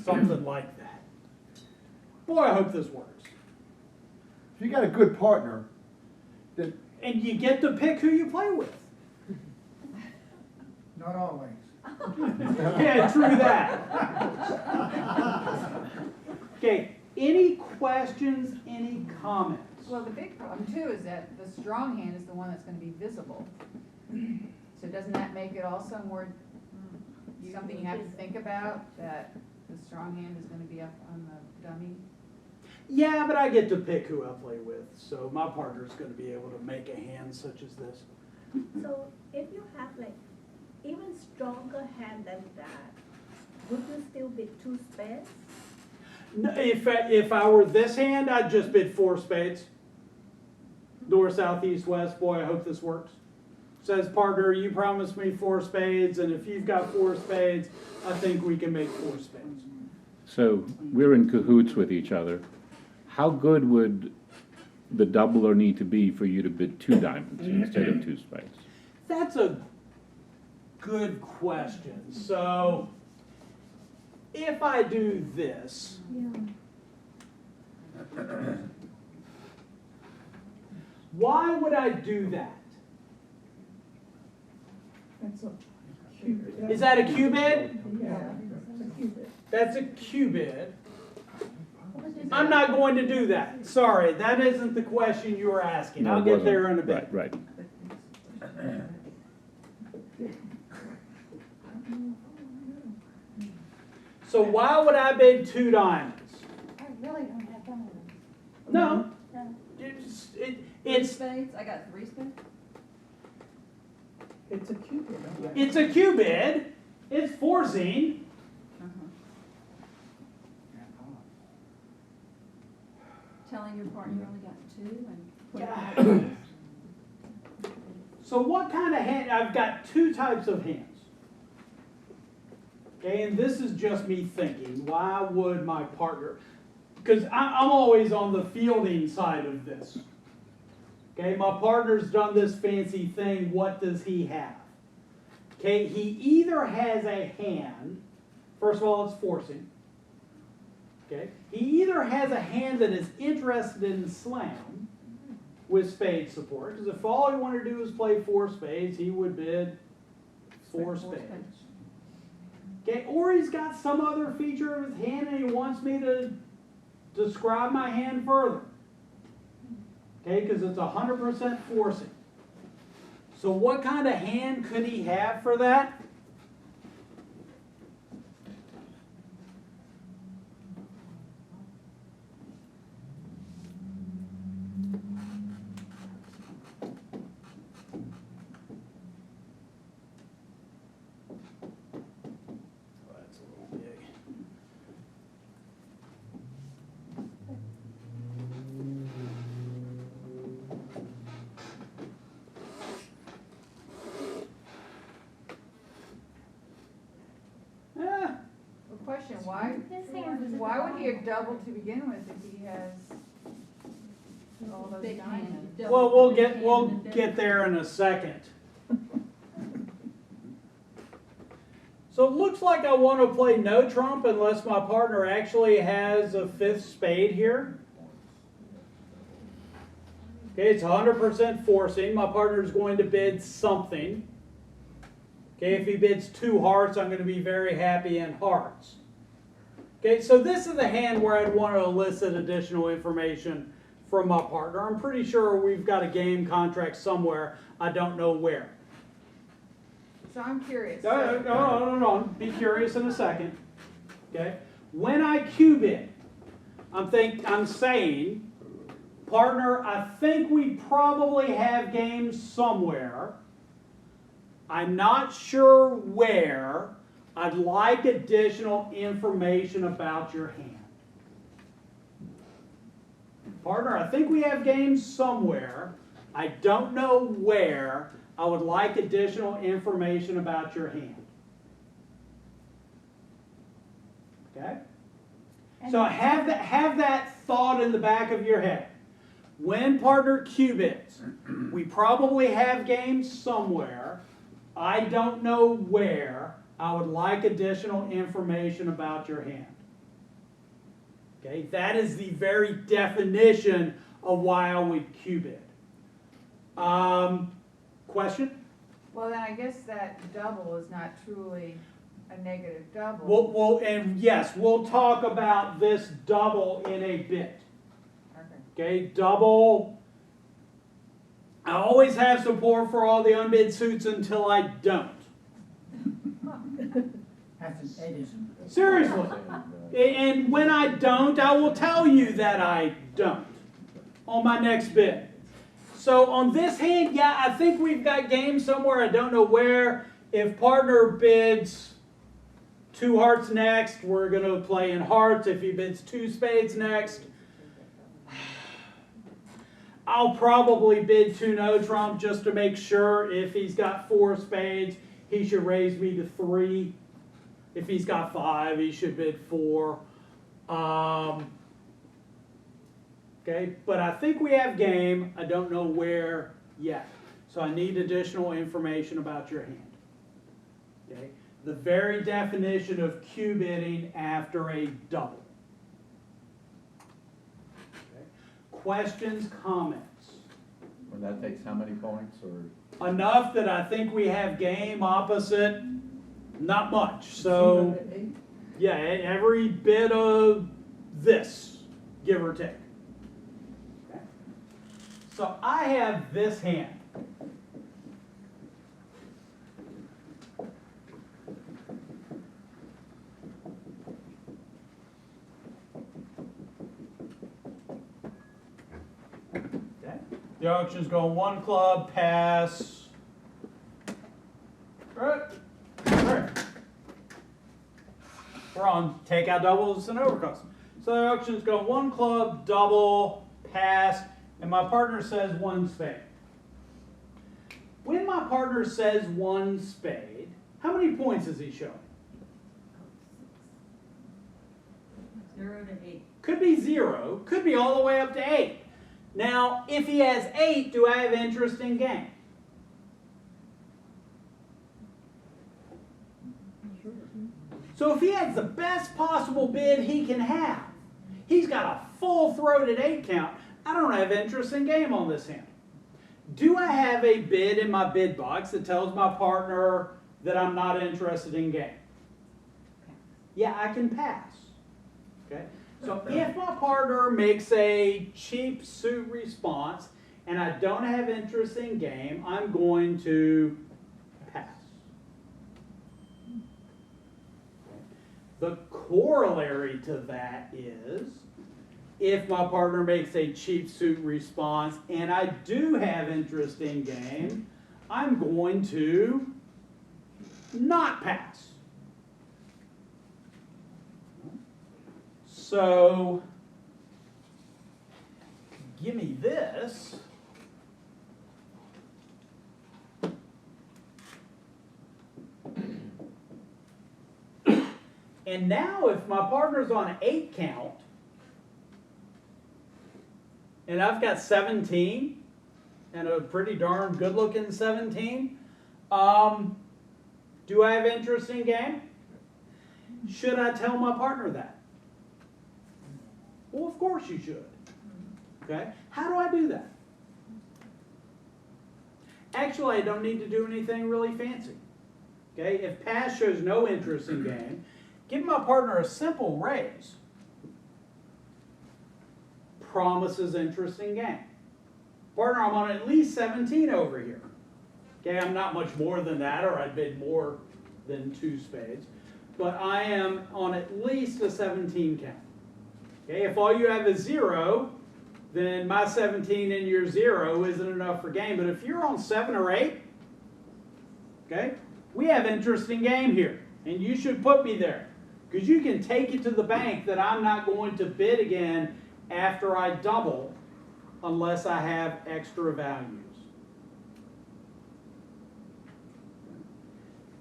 Something like that. Boy, I hope this works. If you got a good partner, then and you get to pick who you play with. Not always. Yeah, true that. Okay, any questions, any comments? Well, the big problem too is that the strong hand is the one that's gonna be visible. So doesn't that make it also more, something you have to think about, that the strong hand is gonna be up on the dummy? Yeah, but I get to pick who I play with, so my partner's going to be able to make a hand such as this. So if you have like even stronger hand than that, would you still bid 2 spades? No, if I were this hand, I'd just bid 4 spades. North, south, east, west. Boy, I hope this works. Says, partner, you promised me 4 spades, and if you've got 4 spades, I think we can make 4 spades. So we're in cahoots with each other. How good would the doubler need to be for you to bid 2 diamonds instead of 2 spades? That's a good question. So, if I do this, why would I do that? That's a cubit. Is that a cubit? Yeah, it's a cubit. That's a cubit. I'm not going to do that. Sorry, that isn't the question you were asking. No, I'll it get wasn't. there in a bit. Right, right. So why would I bid 2 diamonds? I really don't have diamonds. No. No. It's, Spades, I got 3 spades. It's a cupid. it's a Q bid, it's forcing. Uh-huh. Telling your partner you only got 2 and putting So what kind of hand, I've got 2 types of hands. Okay, and this is just me thinking, why would my partner, because I'm always on the fielding side of this. Okay, my partner's done this fancy thing, what does he have? Okay, he either has a hand, first of all, it's forcing. Okay, he either has a hand that is interested in slam with spade support, because if all he wanted to do is play 4 spades, he would bid 4 spades. Okay, or he's got some other feature of his hand and he wants me to describe my hand further. Okay, because it's 100% forcing. So what kind of hand could he have for that? That's a little big. Question, why would he have doubled to begin with if he has all those Big hand. diamonds? Well, we'll get there in a second. So it looks like I want to play no trump unless my partner actually has a 5th spade here. Okay, it's 100% forcing. My partner's going to bid something. Okay, if he bids 2 hearts, I'm going to be very happy in hearts. Okay, so this is the hand where I'd want to elicit additional information from my partner. I'm pretty sure we've got a game contract somewhere. I don't know where. So I'm curious. No. Be curious in a second. Okay, when I Q bid, I'm saying, partner, I think we probably have games somewhere. I'm not sure where. I'd like additional information about your hand. Partner, I think we have games somewhere. I don't know where. I would like additional information about your hand. Okay? So have that thought in the back of your head. When partner Q bids, we probably have games somewhere. I don't know where. I would like additional information about your hand. Okay, that is the very definition of why I would Q bid. Question? Well, then I guess that double is not truly a negative double. And yes, we'll talk about this double in a bit. Okay, double. I always have support for all the unbid suits until I don't. That's an Edison. Seriously. And when I don't, I will tell you that I don't on my next bid. So on this hand, yeah, I think we've got games somewhere. I don't know where. If partner bids 2 hearts next, we're going to play in hearts. If he bids 2 spades next, I'll probably bid 2 no trump just to make sure. If he's got 4 spades, he should raise me to 3. If he's got 5, he should bid 4. Okay, but I think we have game. I don't know where yet. So I need additional information about your hand. Okay, the very definition of Q bidding after a double. Okay. Questions, comments? Well, that takes how many points, or? Enough that I think we have game opposite, not much. So, yeah, every bit of this, give or take. Okay. So I have this hand. Okay. Okay. The auction's going one club, pass. Right. Right. We're on takeout doubles and overcalls. So the auction's going one club, double, pass, and my partner says one spade. When my partner says one spade, how many points is he showing? 0 to 8. Could be 0, could be all the way up to 8. Now, if he has 8, do I have interest in game? So if he has the best possible bid he can have, he's got a full-throated 8 count, I don't have interest in game on this hand. Do I have a bid in my bid box that tells my partner that I'm not interested in game? Yeah, I can pass. Okay? So if my partner makes a cheap suit response and I don't have interest in game, I'm going to pass. The corollary to that is, if my partner makes a cheap suit response and I do have interest in game, I'm going to not pass. So, give me this. And now if my partner's on an 8 count, and I've got 17, and a pretty darn good looking 17, do I have interest in game? Should I tell my partner that? Well, of course you should. Okay? How do I do that? Actually, I don't need to do anything really fancy. Okay? If pass shows no interest in game, give my partner a simple raise. Promises interest in game. Partner, I'm on at least 17 over here. Okay, I'm not much more than that, or I'd bid more than 2 spades. But I am on at least a 17 count. Okay, if all you have is 0, then my 17 and your 0 isn't enough for game. But if you're on 7 or 8, okay, we have interest in game here. And you should put me there. Because you can take it to the bank that I'm not going to bid again after I double unless I have extra values.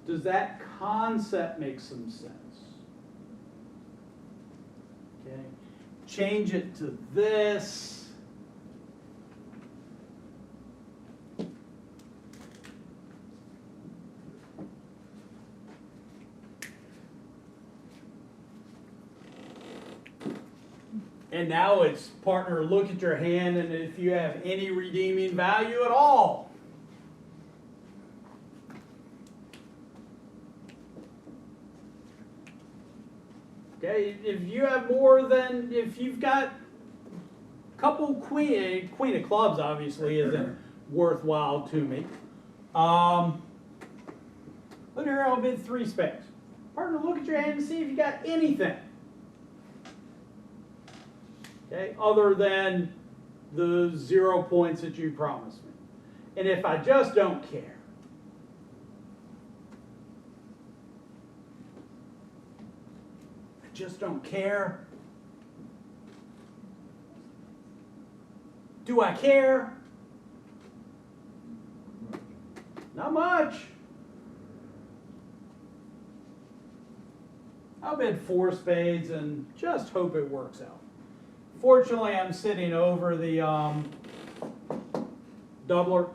Does that concept make some sense? Okay. Change it to this. And now it's, partner, look at your hand, and if you have any redeeming value at all. Okay, if you have more than, if you've got a couple queen of clubs obviously isn't worthwhile to me. Look here, I'll bid 3 spades. Partner, look at your hand and see if you got anything. Okay, other than the 0 points that you promised me. And if I just don't care, just don't care. Do I care? Not much. I'll bid 4 spades and just hope it works out. Fortunately, I'm sitting over the doubler,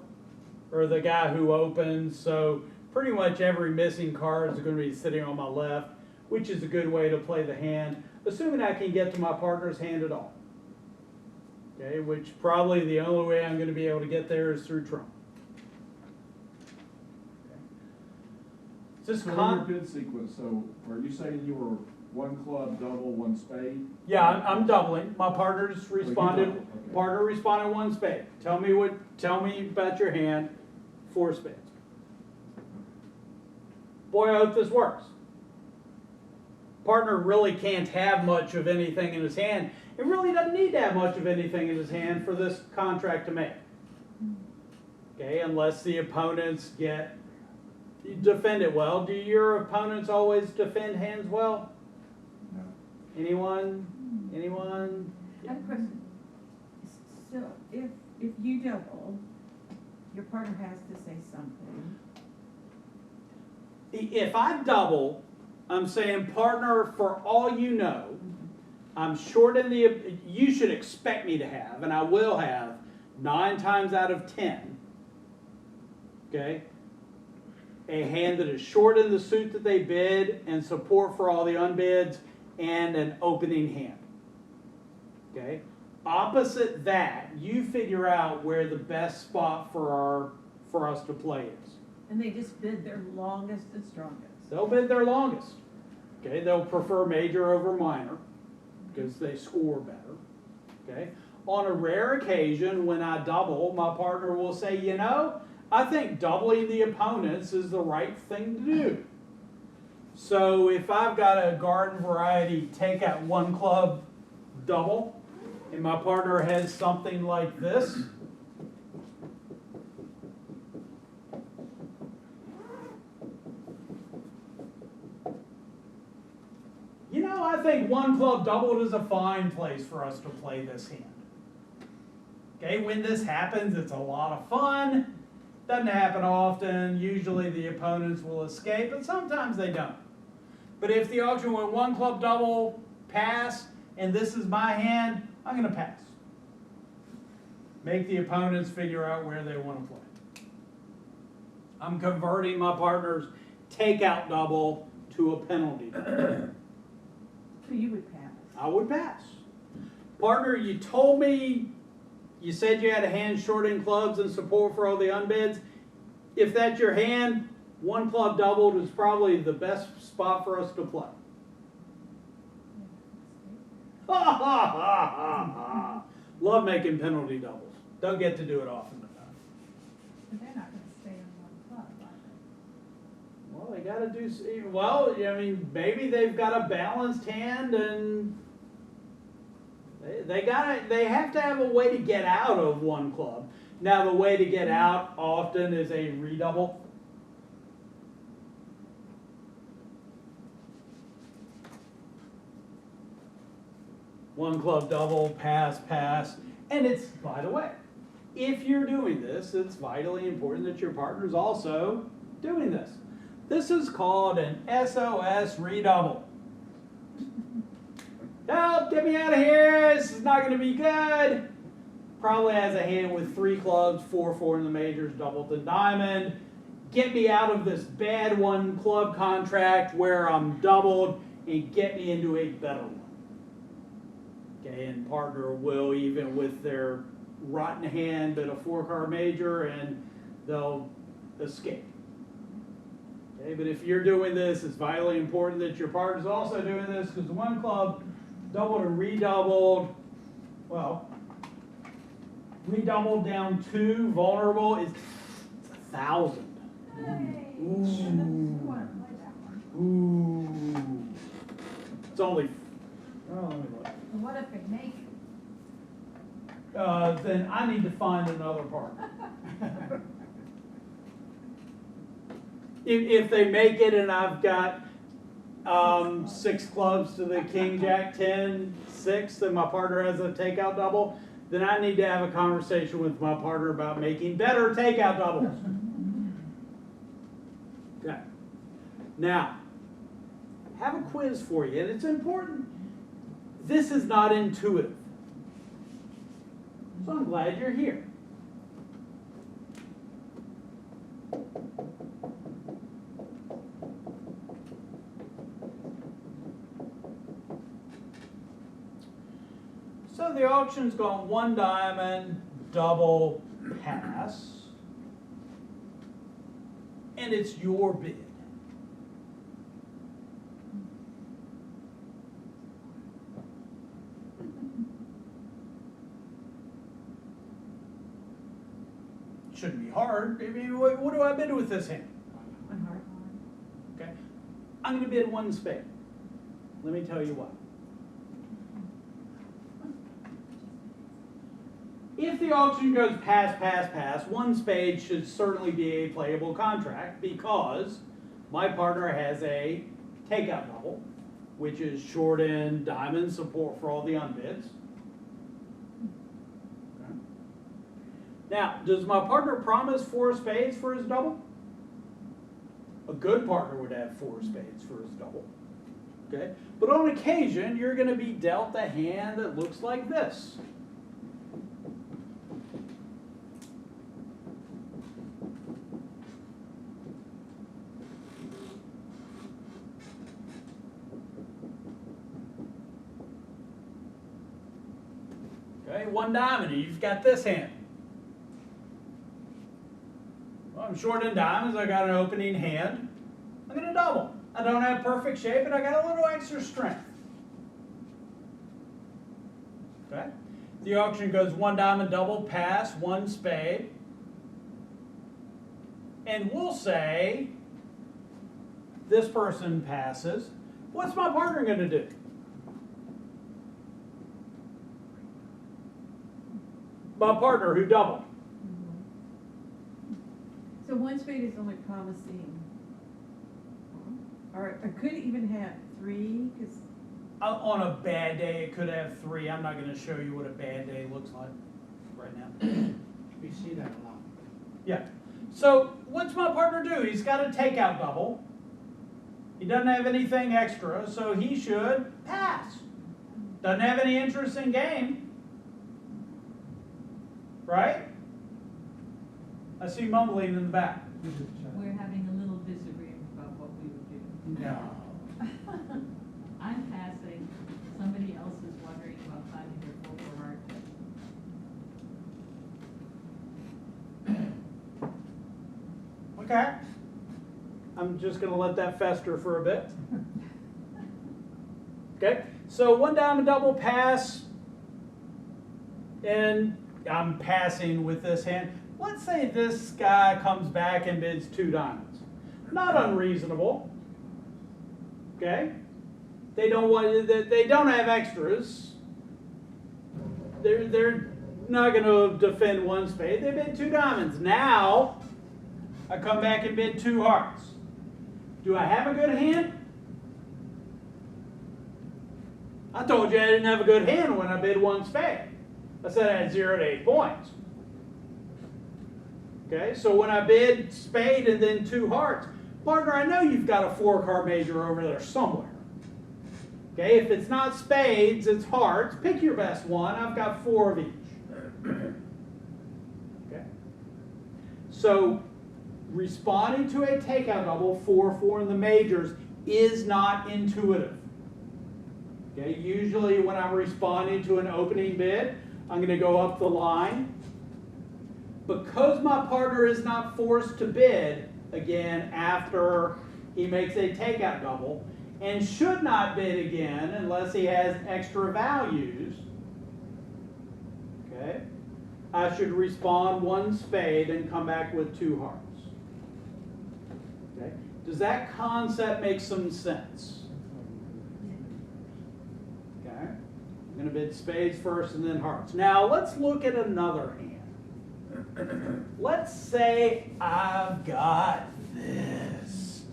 or the guy who opens, so pretty much every missing card is going to be sitting on my left, which is a good way to play the hand, assuming I can get to my partner's hand at all. Okay, which probably the only way I'm going to be able to get there is through trump. Okay. So in your bid sequence, so are you saying you were 1 club, double, 1 spade? Yeah, I'm doubling. My partner's responded. Okay. Partner responded 1 spade. Tell me about your hand. 4 spades. Boy, I hope this works. Partner really can't have much of anything in his hand, It really doesn't need to have much of anything in his hand for this contract to make. Okay, unless the opponents defend it well. Do your opponents always defend hands well? No. Anyone? Anyone? I have a question. So if you double, your partner has to say something. If I double, I'm saying, partner, for all you know, I'm short in you should expect me to have, and I will have, 9 times out of 10, okay, a hand that is short in the suit that they bid and support for all the unbids and an opening hand. Okay? Opposite that, you figure out where the best spot for us to play is. And they just bid their longest and strongest. They'll bid their longest. Okay? They'll prefer major over minor because they score better. Okay? On a rare occasion, when I double, my partner will say, you know, I think doubling the opponents is the right thing to do. So if I've got a garden variety takeout 1 club double, and my partner has something like this, you know, I think 1 club doubled is a fine place for us to play this hand. Okay, when this happens, it's a lot of fun. Doesn't happen often. Usually the opponents will escape, but sometimes they don't. But if the auction went 1 club double, pass, and this is my hand, I'm going to pass. Make the opponents figure out where they want to play. I'm converting my partner's takeout double to a penalty double. So you would pass. I would pass. Partner, you told me, you said you had a hand short in clubs and support for all the unbids. If that's your hand, 1 club doubled is probably the best spot for us to play. Ha ha ha ha ha. Love making penalty doubles. Don't get to do it often enough. But they're not gonna stay on 1 club, are they? Well, they got to do, well, I mean, maybe they've got a balanced hand and they have to have a way to get out of 1 club. Now, the way to get out often is a redouble. One club double, pass, pass. And it's, by the way, if you're doing this, it's vitally important that your partner's also doing this. This is called an SOS redouble. Help, get me out of here, this is not going to be good. Probably has a hand with 3 clubs, 4-4 in the majors, doubled the diamond. Get me out of this bad 1 club contract where I'm doubled and get me into a better one. Okay, and partner will, even with their rotten hand but a 4-card major, and they'll escape. Okay, but if you're doing this, it's vitally important that your partner's also doing this, because the 1 club doubled and redoubled, well, redoubled down 2, vulnerable, it's 1,000. Ooh. Ooh. It's only, oh, let me look. What if they make it? Then I need to find another partner. If they make it and I've got 6 clubs to the king, jack, 10, 6, and my partner has a takeout double, then I need to have a conversation with my partner about making better takeout doubles. Okay. Now, I have a quiz for you, and it's important. This is not intuitive. So I'm glad you're here. So the auction's gone 1 diamond, double, pass. And it's your bid. Shouldn't be hard. I mean, what do I bid with this hand? 1 heart. Okay. I'm going to bid 1 spade. Let me tell you what. the auction goes pass, pass, pass, one spade should certainly be a playable contract because my partner has a takeout double, which is short end diamond support for all the unbids. Okay. Now, does my partner promise 4 spades for his double? A good partner would have 4 spades for his double. Okay? But on occasion, you're going to be dealt a hand that looks like this. Okay, 1 diamond, and you've got this hand. Well, I'm short in diamonds, I got an opening hand. I'm going to double. I don't have perfect shape, but I got a little extra strength. Okay? The auction goes 1 diamond double, pass, 1 spade. And we'll say this person passes. What's my partner going to do? My partner who doubled. So 1 spade is only promising, or I could even have 3, because. On a bad day, it could have 3. I'm not going to show you what a bad day looks like right now. We see that a lot. Yeah. So what's my partner do? He's got a takeout double. He doesn't have anything extra, so he should pass. Doesn't have any interest in game. Right? I see mumbling in the back. We're having a little disagreement about what we would do. No. I'm passing. Somebody else is wondering about finding their full heart. Okay. I'm just going to let that fester for a bit. Okay. So 1 diamond double pass, and I'm passing with this hand. Let's say this guy comes back and bids 2 diamonds. Not unreasonable. Okay? They don't have extras. They're not going to defend 1 spade. They bid 2 diamonds. Now I come back and bid 2 hearts. Do I have a good hand? I told you I didn't have a good hand when I bid 1 spade. I said I had 0 to 8 points. Okay, so when I bid spade and then 2 hearts, partner, I know you've got a 4-card major over there somewhere. Okay, if it's not spades, it's hearts. Pick your best one. I've got 4 of each. Okay, so responding to a takeout double 4-4 in the majors is not intuitive. Okay, usually when I'm responding to an opening bid, I'm going to go up the line. Because my partner is not forced to bid again after he makes a takeout double, and should not bid again unless he has extra values, okay, I should respond 1 spade and come back with 2 hearts. Okay, does that concept make some sense? Okay, I'm going to bid spades first and then hearts. Now let's look at another hand. Let's say I've got this.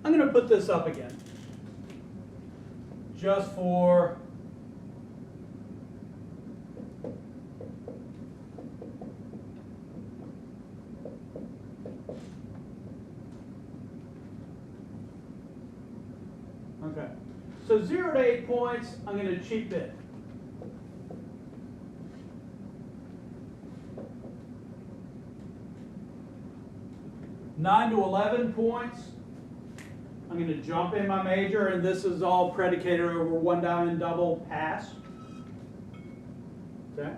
I'm going to put this up again, just for okay. So 0 to 8 points, I'm going to cheap bid. $9 to 11 points, I'm going to jump in my major, and this is all predicated over 1 diamond double pass. Okay.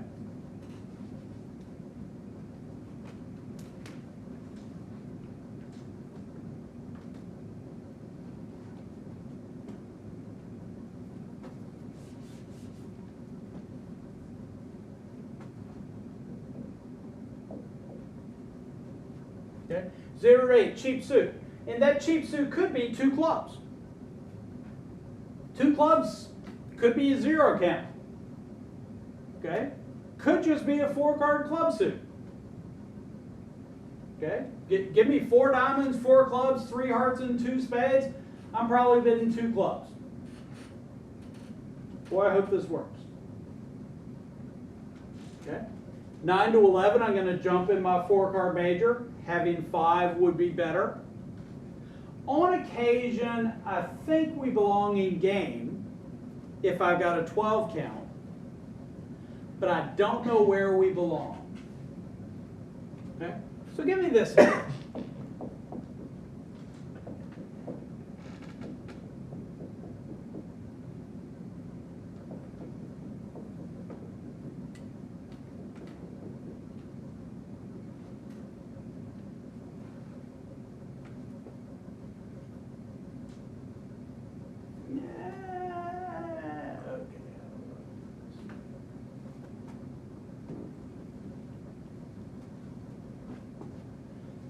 Okay. 0 to 8, cheap suit. And that cheap suit could be 2 clubs. 2 clubs could be a 0 count. Okay? Could just be a 4-card club suit. Okay? Give me 4 diamonds, 4 clubs, 3 hearts, and 2 spades. I'm probably bidding 2 clubs. Boy, I hope this works. Okay? 9 to 11, I'm going to jump in my 4-card major. Having 5 would be better. On occasion, I think we belong in game if I've got a 12 count, but I don't know where we belong. Okay? So give me this.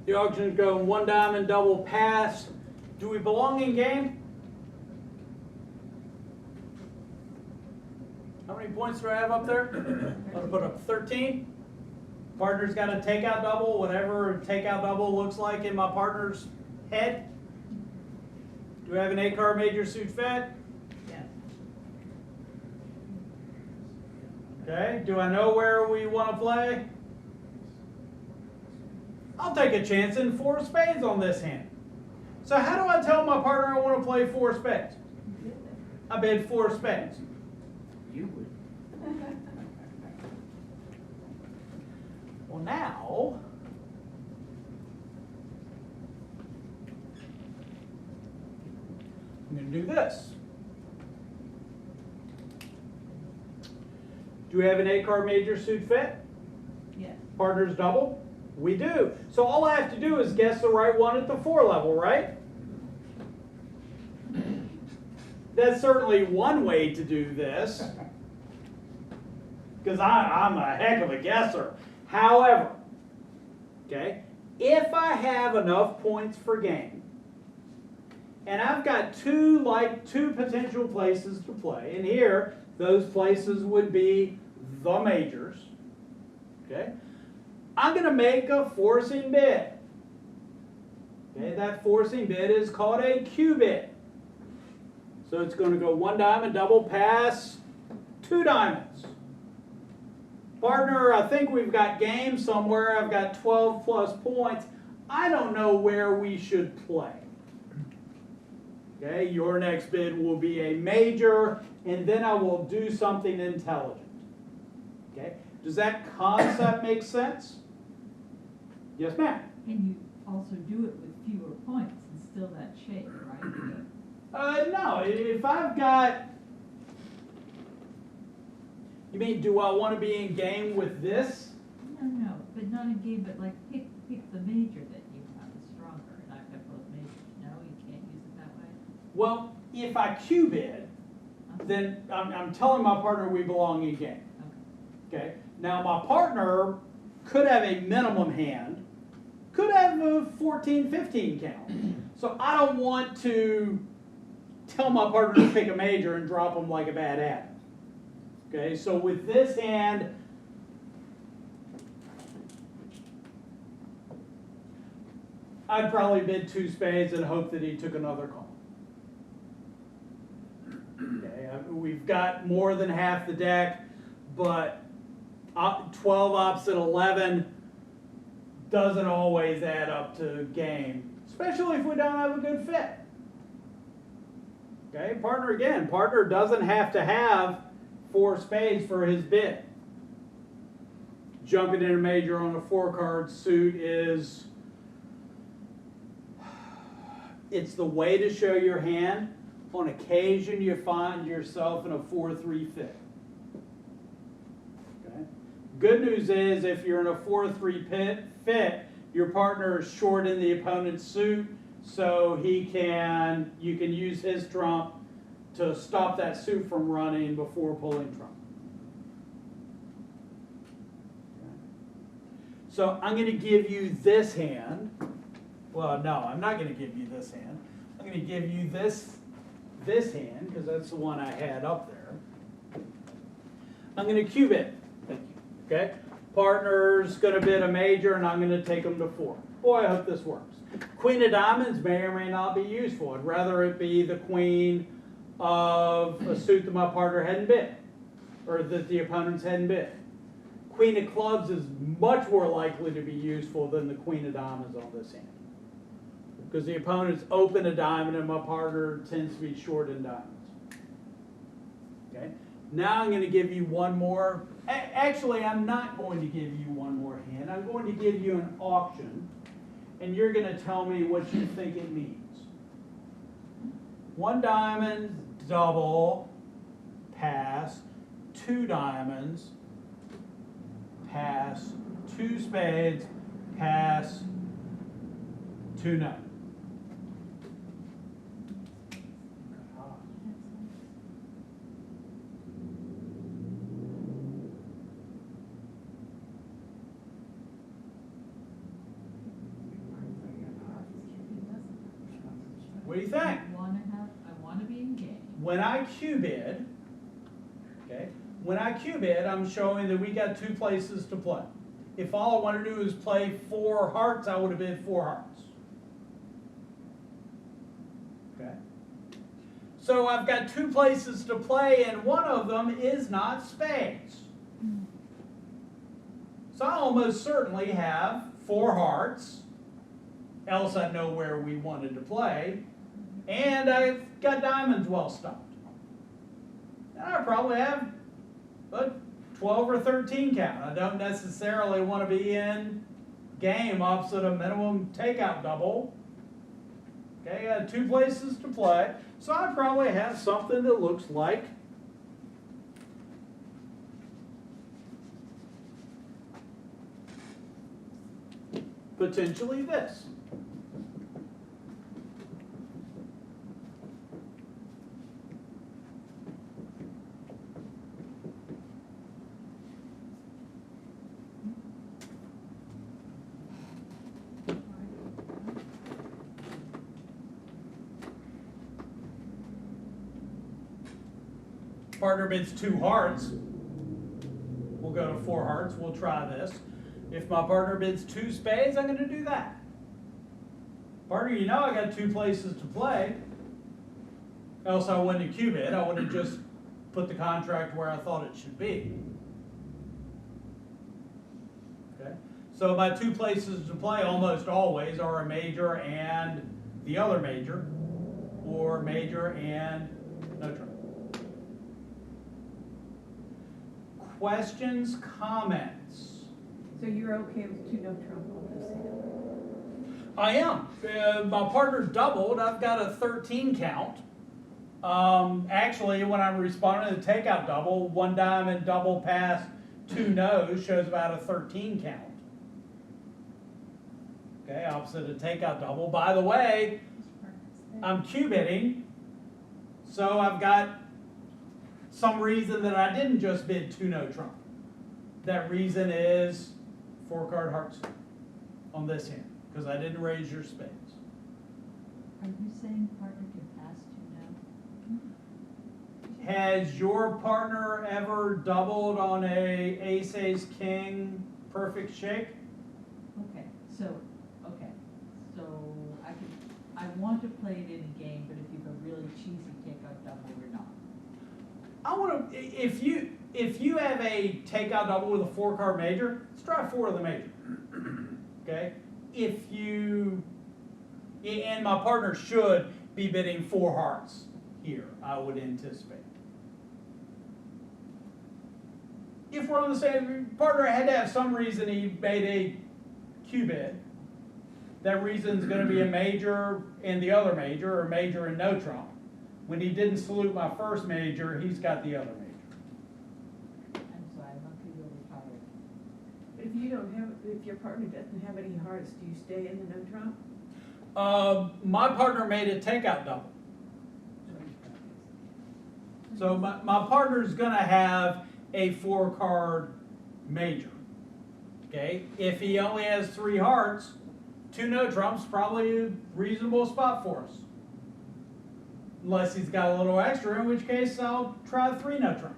The auction is going 1 diamond, double pass. Do we belong in game? How many points do I have up there? I'm going to put up 13. Partner's got a takeout double, whatever a takeout double looks like in my partner's head. Do we have an 8-card major suit fed? Yes. Okay, do I know where we want to play? I'll take a chance in 4 spades on this hand. So how do I tell my partner I want to play 4 spades? I bid 4 spades. You would. Well, now, I'm going to do this. Do we have an 8-card major suit fit? Yes. Partners double? We do. So all I have to do is guess the right one at the 4 level, right? That's certainly one way to do this, because I'm a heck of a guesser. However, okay, if I have enough points for game, and I've got two potential places to play, and here those places would be the majors, okay, I'm going to make a forcing bid. Okay, that forcing bid is called a Q bid. So it's going to go 1 diamond, double pass, 2 diamonds. Partner, I think we've got game somewhere. I've got 12 plus points. I don't know where we should play. Okay, your next bid will be a major, and then I will do something intelligent. Okay, does that concept make sense? Yes, ma'am. Can you also do it with fewer points and still that shape, right? No, if I've got, you mean, do I want to be in game with this? No, but not in game, but like pick the major that you have is stronger, and I've got both majors. No, you can't use it that way? Well, if I Q bid, then I'm telling my partner we belong in game. Okay. Now my partner could have a minimum hand, could have a 14, 15 count. So I don't want to tell my partner to pick a major and drop them like a bad habit. Okay, so with this hand, I'd probably bid 2 spades and hope that he took another call. Okay, we've got more than half the deck, but 12 opposite 11 doesn't always add up to game, especially if we don't have a good fit. Okay, partner doesn't have to have 4 spades for his bid. Jumping in a major on a 4-card suit is, it's the way to show your hand. On occasion, you find yourself in a 4-3 fit. Okay. Good news is, if you're in a 4-3 fit, your partner is short in the opponent's suit, so you can use his trump to stop that suit from running before pulling trump. Okay. So I'm going to give you this hand. Well, no, I'm not going to give you this hand. I'm going to give you this this hand, because that's the one I had up there. I'm gonna cube it. Thank you. Okay? Partner's gonna bid a major, and I'm gonna take them to 4. Boy, I hope this works. Queen of diamonds may or may not be useful. I'd rather it be the queen of a suit that my partner hadn't bid, or that the opponents hadn't bid. Queen of clubs is much more likely to be useful than the queen of diamonds on this hand, because the opponents open a diamond and my partner tends to be short in diamonds. Okay. Now I'm going to give you one more. Actually, I'm not going to give you one more hand. I'm going to give you an auction, and you're going to tell me what you think it means. 1 diamond, double, pass. 2 diamonds, pass. 2 spades, pass. 2 no. What do you think? I wanna be in game. When I Q-bid, okay, when I Q-bid, I'm showing that we got 2 places to play. If all I want to do is play 4 hearts, I would have bid 4 hearts. Okay. So I've got 2 places to play, and one of them is not spades. So I almost certainly have 4 hearts, else I'd know where we wanted to play, and I've got diamonds well stuffed. And I probably have a 12 or 13 count. I don't necessarily want to be in game opposite a minimum takeout double. Okay, I got 2 places to play, so I probably have something that looks like potentially this. Partner bids 2 hearts. We'll go to 4 hearts. We'll try this. If my partner bids 2 spades, I'm going to do that. Partner, you know I got 2 places to play. Else I wouldn't have Q-bid. I would have just put the contract where I thought it should be. Okay. So my 2 places to play almost always are a major and the other major, or major and no trump. Questions, comments? So you're okay with 2 no trump on this hand? I am. My partner doubled. I've got a 13 count. Actually, when I'm responding to the takeout double, 1 diamond, double pass, 2 no's shows about a 13 count. Okay, opposite a takeout double. By the way, I'm Q-bidding, so I've got some reason that I didn't just bid 2 no trump. That reason is 4-card hearts on this hand, because I didn't raise your spades. Are you saying partner can pass 2 no? Has your partner ever doubled on a ace king perfect shake? Okay, so I want to play it in a game, but if you have a really cheesy takeout double, we're not. I want to, if you have a takeout double with a 4-card major, let's try 4 of the major. Okay? And my partner should be bidding 4 hearts here, I would anticipate. If we're on the same, partner had to have some reason he made a Q bid. That reason's going to be a major and the other major, or major and no trump. When he didn't salute my first major, he's got the other major. I'm sorry, I'm not really tired. But if you don't have, if your partner doesn't have any hearts, do you stay in the no trump? My partner made a takeout double. So my partner's going to have a 4-card major. Okay? If he only has 3 hearts, 2 no trumps, probably a reasonable spot for us. Unless he's got a little extra, in which case I'll try 3 no trump.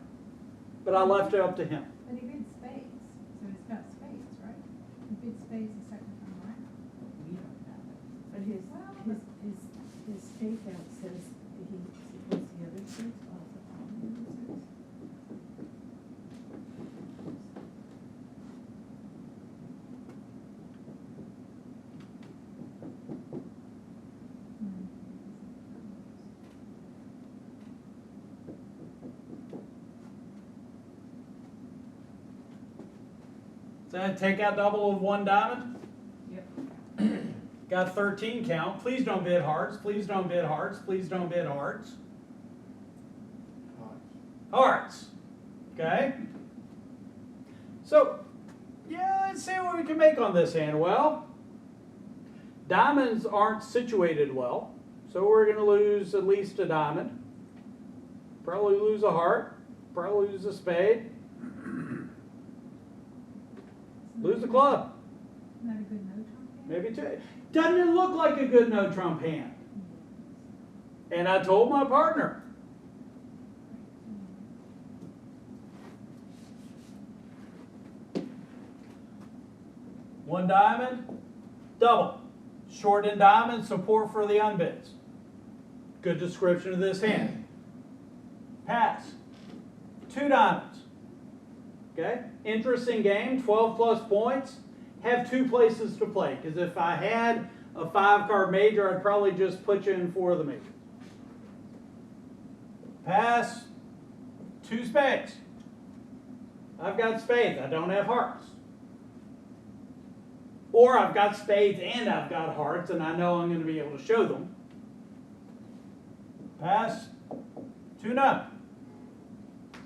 But I left it up to him. But he bid spades, so it's got spades, right? He bid spades the second time around. We don't have it. But his takeout says he supports the other states, also all the other states. So I take out double of 1 diamond. Yep. Got 13 count. Please don't bid hearts. Please don't bid hearts. Please don't bid hearts. Hearts. Okay. So, yeah, let's see what we can make on this hand. Well, diamonds aren't situated well, so we're going to lose at least a diamond. Probably lose a heart. Probably lose a spade. Lose the club. Not a good no trump hand? Maybe 2. Doesn't it look like a good no trump hand? And I told my partner. One diamond, double. Short in diamond, support for the unbids. Good description of this hand. Pass. 2 diamonds. Okay? Interesting game, 12 plus points. Have 2 places to play, because if I had a 5-card major, I'd probably just put you in 4 of the majors. Pass. 2 spades. I've got spades, I don't have hearts. Or I've got spades and I've got hearts, and I know I'm going to be able to show them. Pass. 2 none.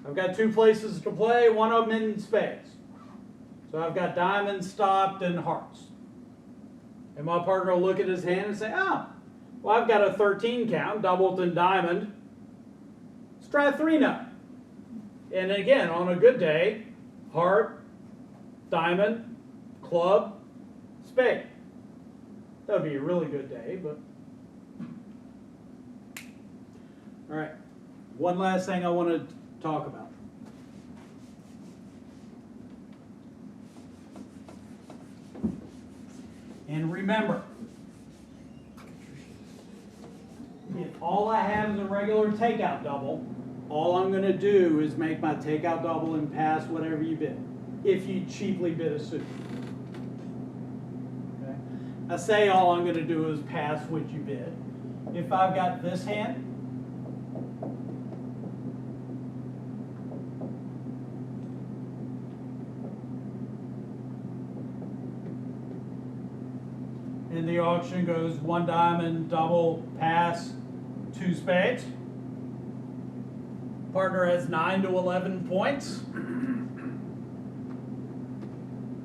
I've got 2 places to play, one of them in spades. So I've got diamonds, stopped, and hearts. And my partner will look at his hand and say, oh, well, I've got a 13 count, doubled and diamond. Let's try 3 none. And again, on a good day, heart, diamond, club, spade. That would be a really good day, but. All right. One last thing I want to talk about. And remember, if all I have is a regular takeout double, all I'm going to do is make my takeout double and pass whatever you bid, if you cheaply bid a suit. Okay? I say all I'm going to do is pass what you bid. If I've got this hand, and the auction goes 1 diamond, double, pass, 2 spades. Partner has 9 to 11 points.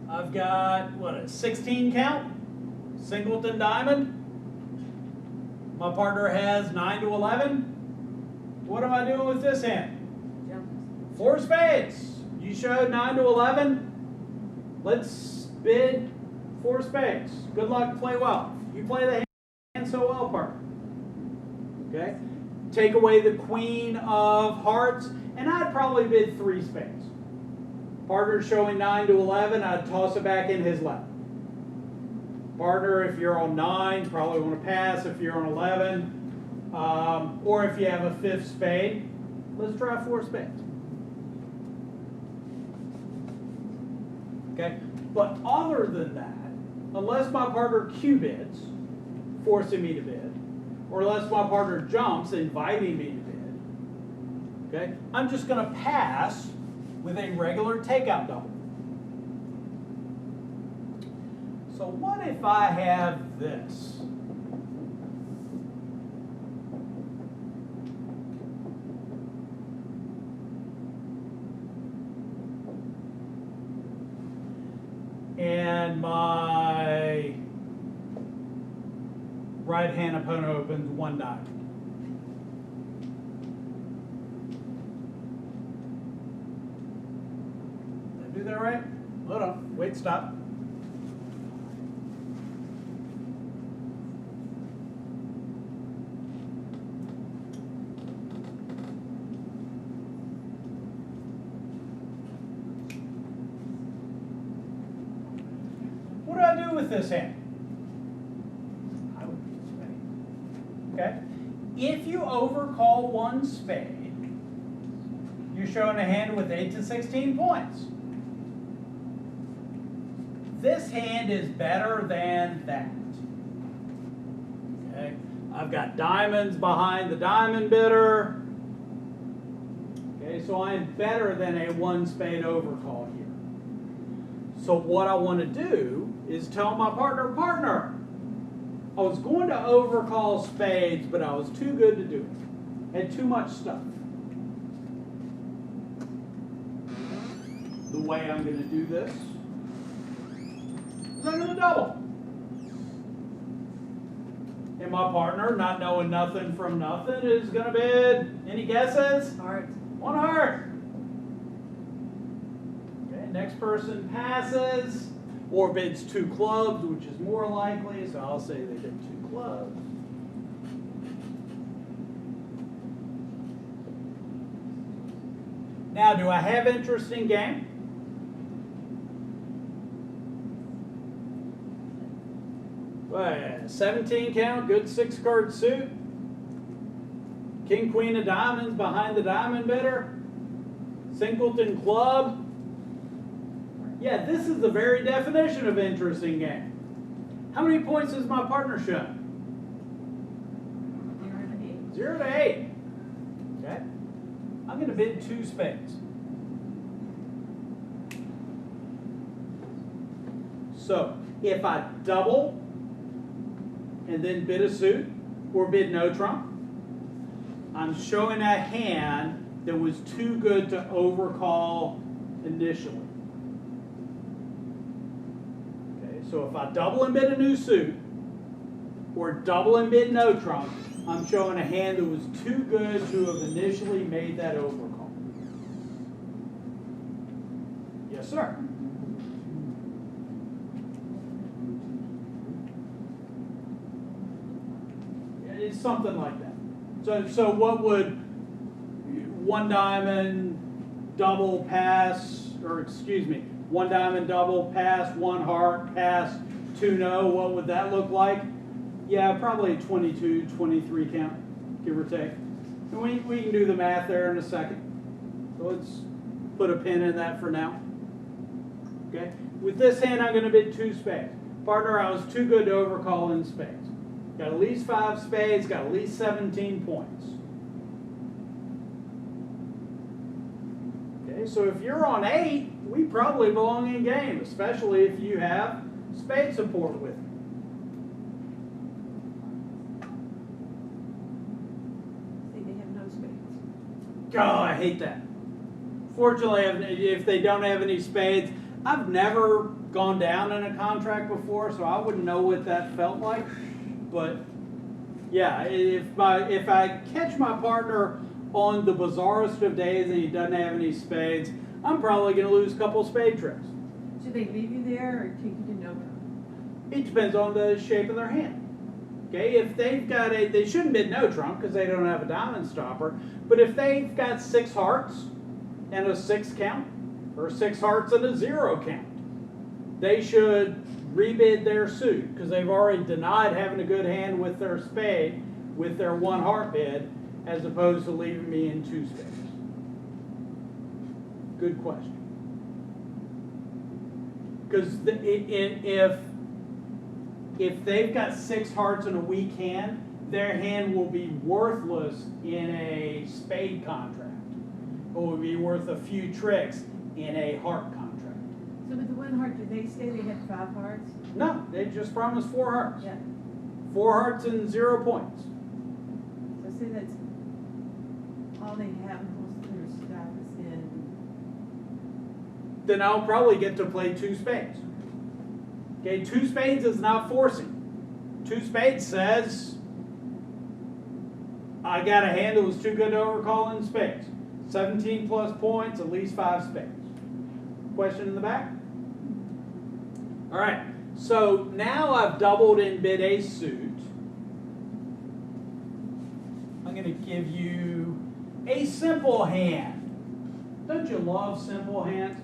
I've got, what, a 16 count? Singleton diamond. My partner has 9 to 11. What am I doing with this hand? 4 spades. You showed 9 to 11. Let's bid 4 spades. Good luck, play well. You play the hand so well, partner. Okay? Take away the queen of hearts, and I'd probably bid 3 spades. Partner showing 9 to 11, I'd toss it back in his lap. Partner, if you're on 9, probably want to pass. If you're on 11, or if you have a 5th spade, let's try 4 spades. Okay? But other than that, unless my partner Q bids, forcing me to bid, or unless my partner jumps, inviting me to bid, okay, I'm just going to pass with a regular takeout double. So what if I have this? And my right-hand opponent opens 1 diamond. Did I do that right? Hold on. Wait, stop. with this hand? I would beat a spade. Okay? If you overcall one spade, you're showing a hand with 8 to 16 points. This hand is better than that. Okay? I've got diamonds behind the diamond bidder. Okay, so I am better than a one spade overcall here. So what I want to do is tell my partner, I was going to overcall spades, but I was too good to do it. Had too much stuff. The way I'm going to do this is I'm going to double. And my partner, not knowing nothing from nothing, is going to bid, any guesses? Heart. One heart. Okay, next person passes, or bids 2 clubs, which is more likely, so I'll say they bid 2 clubs. Now, do I have interest in game? Well, 17 count, good 6-card suit. King, queen of diamonds behind the diamond bidder. Singleton club. Yeah, this is the very definition of interesting game. How many points has my partner shown? 0 to 8. Okay. I'm going to bid 2 spades. So, if I double and then bid a suit or bid no trump, I'm showing a hand that was too good to overcall initially. Okay, so if I double and bid a new suit, or double and bid no trump, I'm showing a hand that was too good to have initially made that overcall. Yes, sir. It's something like that. So what would one diamond double pass, or excuse me, one diamond double pass, 1 heart pass, 2 no, what would that look like? Yeah, probably 22, 23 count, give or take. And we can do the math there in a second. So let's put a pin in that for now. Okay, with this hand I'm going to bid 2 spades. Partner, I was too good to overcall in spades. Got at least 5 spades, got at least 17 points. Okay, so if you're on 8, we probably belong in game, especially if you have spade support with you. See, they have no spades. Oh, I hate that. Fortunately, if they don't have any spades, I've never gone down in a contract before, so I wouldn't know what that felt like. But yeah, if I catch my partner on the bizarrest of days and he doesn't have any spades, I'm probably going to lose a couple spade tricks. Should they leave you there or take you to no trump? It depends on the shape of their hand. Okay, if they've got they shouldn't bid no trump because they don't have a diamond stopper. But if they've got 6 hearts and a 6 count, or 6 hearts and a 0 count, they should rebid their suit because they've already denied having a good hand with their spade, with their 1 heart bid, as opposed to leaving me in 2 spades. Good question. Because if they've got 6 hearts and a weak hand, their hand will be worthless in a spade contract. It will be worth a few tricks in a heart contract. So with the 1 heart, did they say they had 5 hearts? No, they just promised 4 hearts. Yeah. 4 hearts and 0 points. So say that's all they have, most of their stuff is in. Then I'll probably get to play 2 spades. Okay, 2 spades is not forcing. 2 spades says I got a hand that was too good to overcall in spades. 17 plus points, at least 5 spades. Question in the back? All right, so now I've doubled and bid a suit. I'm going to give you a simple hand. Don't you love simple hands?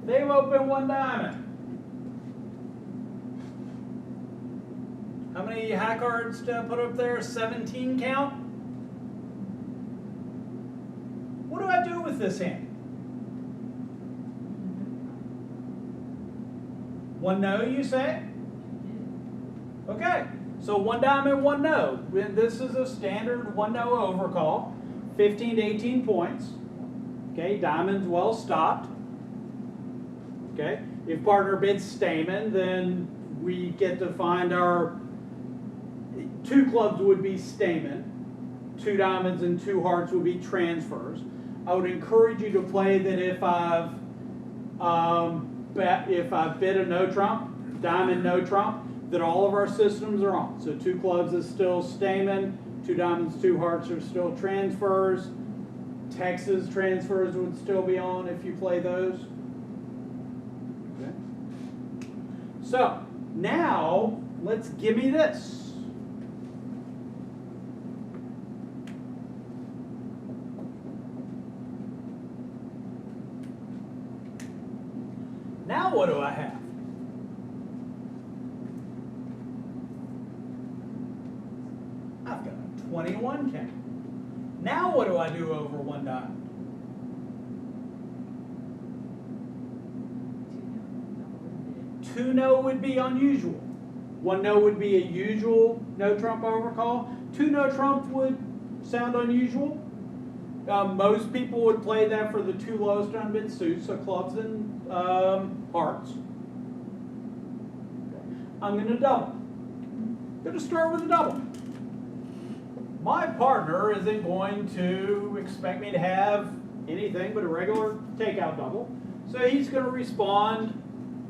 They've opened one diamond. How many high cards to put up there? 17 count? What do I do with this hand? One no, you say? Okay, so one diamond, one no. This is a standard one no overcall, 15 to 18 points. Okay, diamond's well stopped. Okay, if partner bids stamen, then we get to find our two clubs would be stamen, two diamonds and two hearts would be transfers. I would encourage you to play that if I've bid a no trump, diamond no trump, that all of our systems are on. So two clubs is still stamen, two diamonds, two hearts are still transfers. Texas transfers would still be on if you play those. Okay. So now let's give me this. Now what do I have? I've got a 21 count. Now what do I do over one diamond? Two no would be unusual. One no would be a usual no trump overcall. Two no trump would sound unusual. Most people would play that for the two lowest unbid suits, so clubs and hearts. I'm going to double. I'm going to start with a double. My partner isn't going to expect me to have anything but a regular takeout double, so he's going to respond.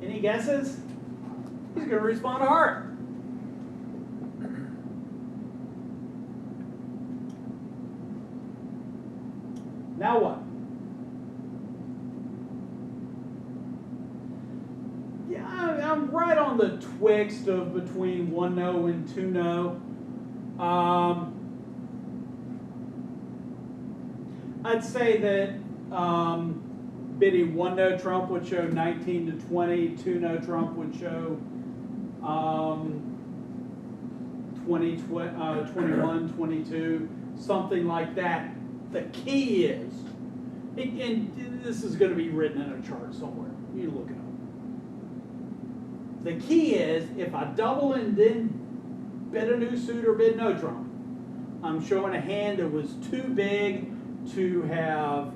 Any guesses? He's going to respond a heart. Now what? Yeah, I'm right on the twixt of between one no and two no. I'd say that bidding one no trump would show 19 to 20, two no trump would show 21, 22, something like that. The key is, and this is going to be written in a chart somewhere, you look it up. The key is, if I double and then bid a new suit or bid no trump, I'm showing a hand that was too big to have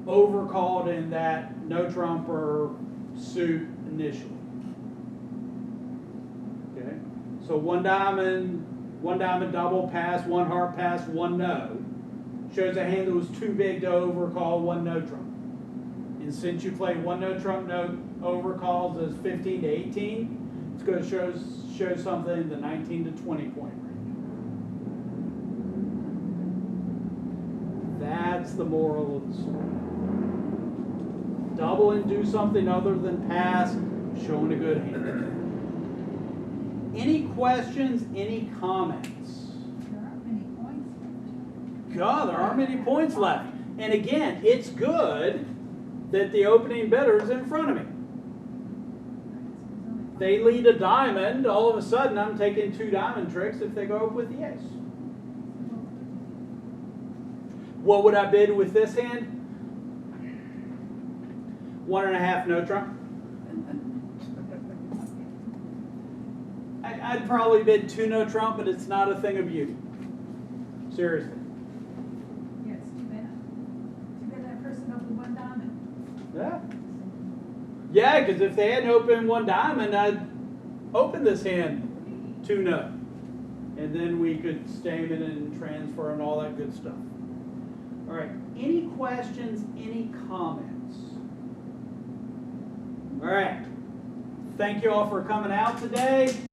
overcalled in that no trump or suit initially. Okay, so one diamond double pass, one heart pass, one no. Shows a hand that was too big to overcall one no trump. And since you play one no trump, no overcalls as 15 to 18, it's going to show something in the 19 to 20 point range. That's the moral of the story. Double and do something other than pass, showing a good hand. Any questions, any comments? God, there aren't many points left. And again, it's good that the opening bidder is in front of me. They lead a diamond, all of a sudden I'm taking two diamond tricks if they go up with the ace. What would I bid with this hand? 1.5 no trump. I'd probably bid 2 no trump, but it's not a thing of beauty. Seriously. Yes, too bad. Too bad that person opened one diamond. Yeah. Yeah, because if they hadn't opened one diamond, I'd open this hand 2 no. And then we could stamen and transfer and all that good stuff. All right, any questions, any comments? All right, thank you all for coming out today.